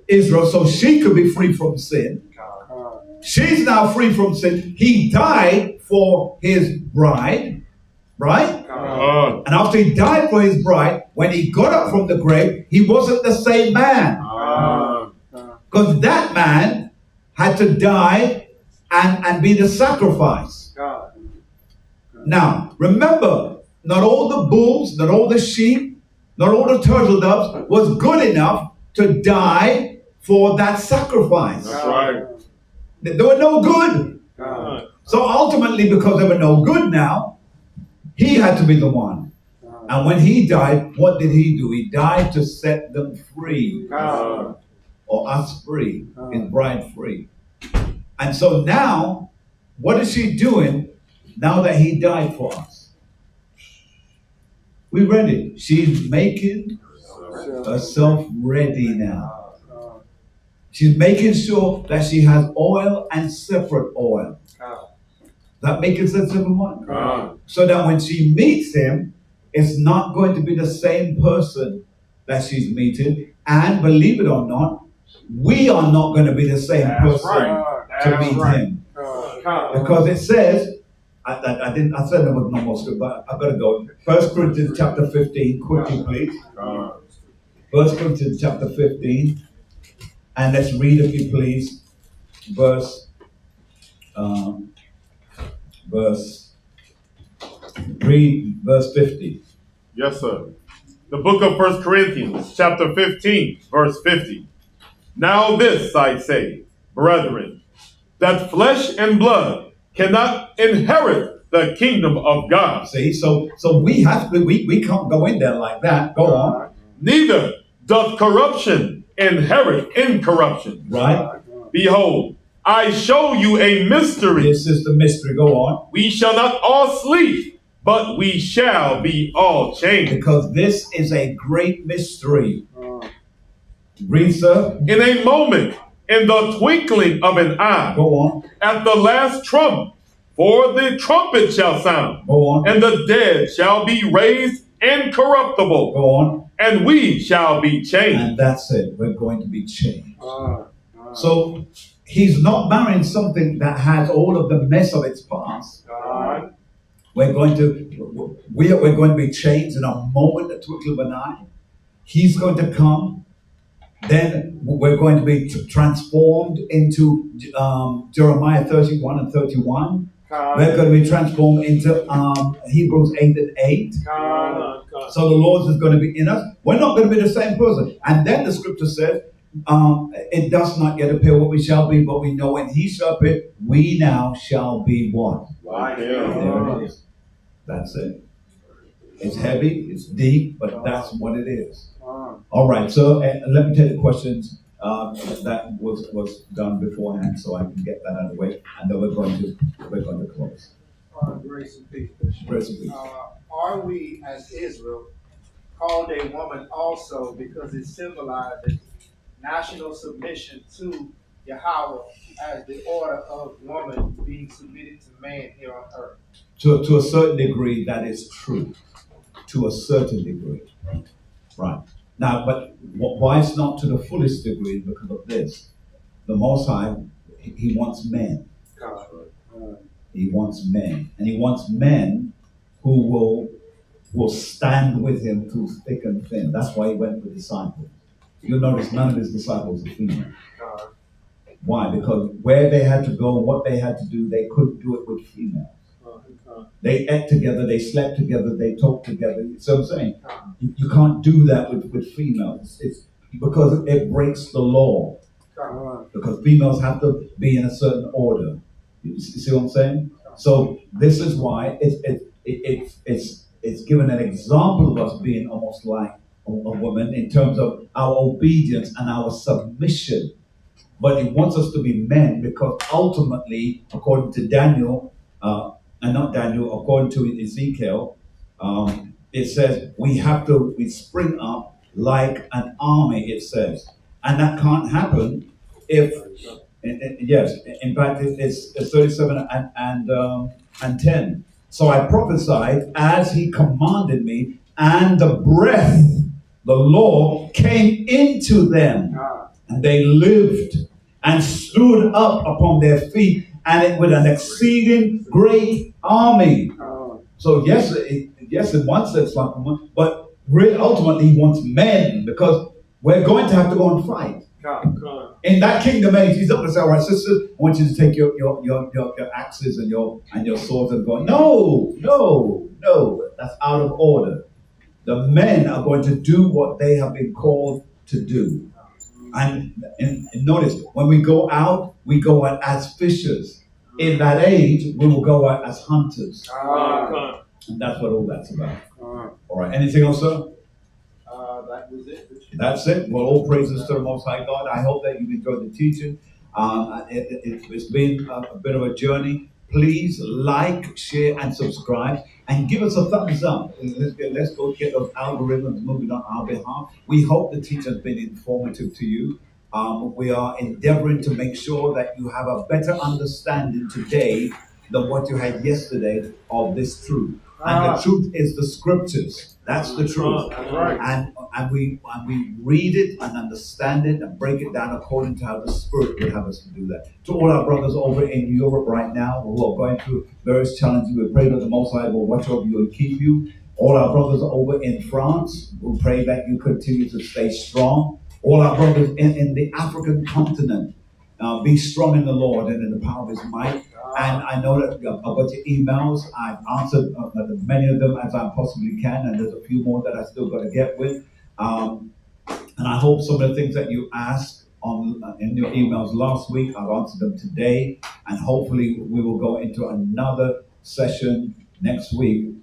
Israel, so she could be free from sin. She's now free from sin. He died for his bride, right? And after he died for his bride, when he got up from the grave, he wasn't the same man. Because that man had to die and be the sacrifice. Now, remember, not all the bulls, not all the sheep, not all the turtle doves was good enough to die for that sacrifice.
That's right.
They were no good. So ultimately, because they were no good now, he had to be the one. And when he died, what did he do? He died to set them free. Or us free, his bride free. And so now, what is she doing now that he died for us? We read it. She's making herself ready now. She's making sure that she has oil and separate oil. That making sense, everyone? So that when she meets him, it's not going to be the same person that she's meeting. And believe it or not, we are not going to be the same person to meet him. Because it says, I said there was no more scripture, but I've got to go. 1 Corinthians chapter 15, quickly please. 1 Corinthians chapter 15. And let's read, if you please, verse 50.
Yes, sir. The book of 1 Corinthians, chapter 15, verse 50. Now this I say, brethren, that flesh and blood cannot inherit the kingdom of God.
See, so we have to, we can't go in there like that. Go on.
Neither doth corruption inherit incorruption.
Right.
Behold, I show you a mystery.
This is the mystery. Go on.
We shall not all sleep, but we shall be all changed.
Because this is a great mystery. Read, sir.
In a moment, in the twinkling of an eye.
Go on.
At the last trump, for the trumpet shall sound.
Go on.
And the dead shall be raised incorruptible.
Go on.
And we shall be changed.
And that's it. We're going to be changed. So he's not marrying something that has all of the mess of its past. We're going to be changed in a moment, a twinkle of an eye. He's going to come. Then we're going to be transformed into Jeremiah 31 and 31. We're going to be transformed into Hebrews 8 and 8. So the Lord is going to be in us. We're not going to be the same person. And then the scripture says, it does not yet appear what we shall be, but we know when he shall appear, we now shall be what? There it is. That's it. It's heavy, it's deep, but that's what it is. All right, so let me take the questions that was done beforehand, so I can get that out of the way, and then we're going to close.
Grace and peace, Bishop.
Grace and peace.
Are we, as Israel, called a woman also because it symbolizes national submission to Yahweh as the order of woman being submitted to man here on earth?
To a certain degree, that is true. To a certain degree. Right. Now, but why it's not to the fullest degree? Because of this. The Most High, he wants men. He wants men. And he wants men who will stand with him through thick and thin. That's why he went with disciples. You'll notice none of his disciples are female. Why? Because where they had to go, what they had to do, they couldn't do it with females. They ate together, they slept together, they talked together. So I'm saying, you can't do that with females. It's because it breaks the law. Because females have to be in a certain order. You see what I'm saying? So this is why it's given an example of us being almost like a woman in terms of our obedience and our submission. But it wants us to be men because ultimately, according to Daniel, according to Ezekiel, it says we spring up like an army, it says. And that can't happen if, yes, in fact, it's 37 and 10. So I prophesied as he commanded me, and the breath, the law, came into them, and they lived and stood up upon their feet, and it with an exceeding great army. So yes, in one sense, but really ultimately he wants men, because we're going to have to go and fight. In that kingdom age, he's not going to say, all right, sisters, I want you to take your axes and your swords and go. No, that's out of order. The men are going to do what they have been called to do. And notice, when we go out as fishers. In that age, we will go out as hunters. And that's what all that's about. All right, anything else, sir?
That was it.
That's it. Well, all praises to the Most High God. I hope that you've enjoyed the teaching. It's been a bit of a journey. Please like, share, and subscribe, and give us a thumbs up. Let's go get those algorithms moving on our behalf. We hope the teaching has been informative to you. We are endeavoring to make sure that you have a better understanding today than what you had yesterday of this truth. And the truth is the scriptures. That's the truth. And we read it and understand it and break it down according to how the Spirit would have us to do that. To all our brothers over in Europe right now who are going through various challenges, we pray that the Most High will watch over you and keep you. All our brothers over in France, we pray that you continue to stay strong. All our brothers in the African continent, be strong in the Lord and in the power of His might. And I know that I've got your emails. I've answered as many of them as I possibly can, and there's a few more that I still got to get with. And I hope some of the things that you asked in your emails last week, I've answered them today, and hopefully we will go into another session next week.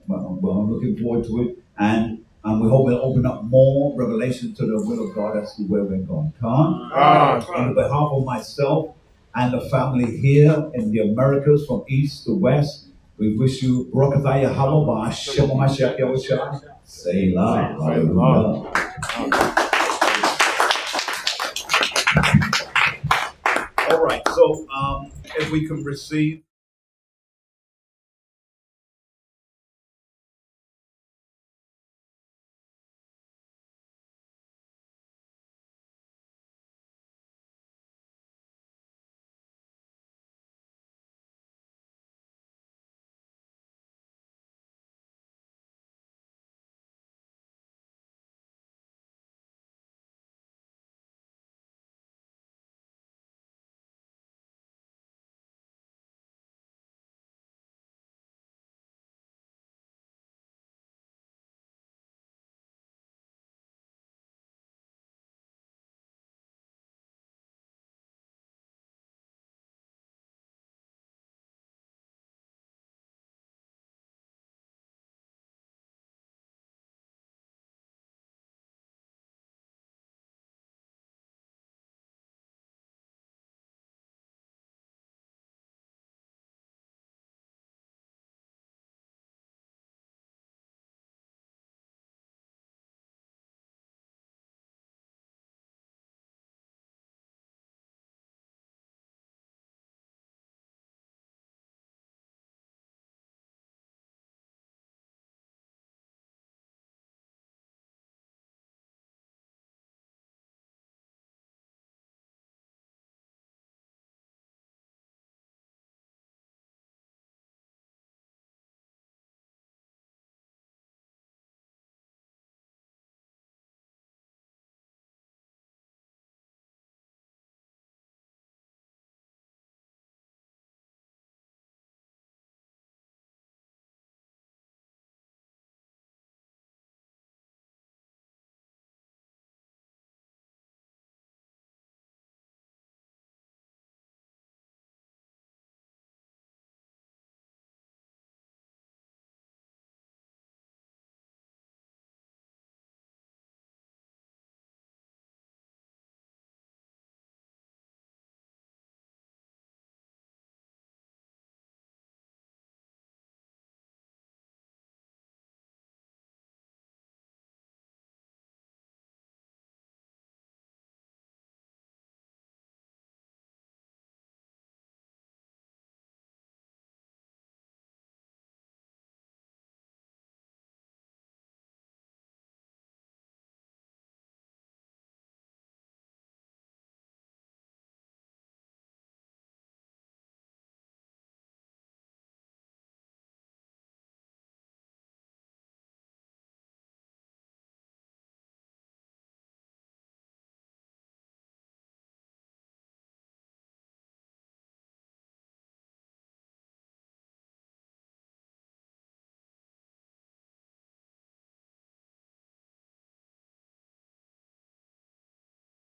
Well, I'm looking forward to it, and we hope we'll open up more revelation to the will of God as to where we're going. On behalf of myself and the family here in the Americas from east to west, we wish you Barakataya Halobah Shem Mashiach Yahushua. Selah. Hallelujah. All right, so if we can receive.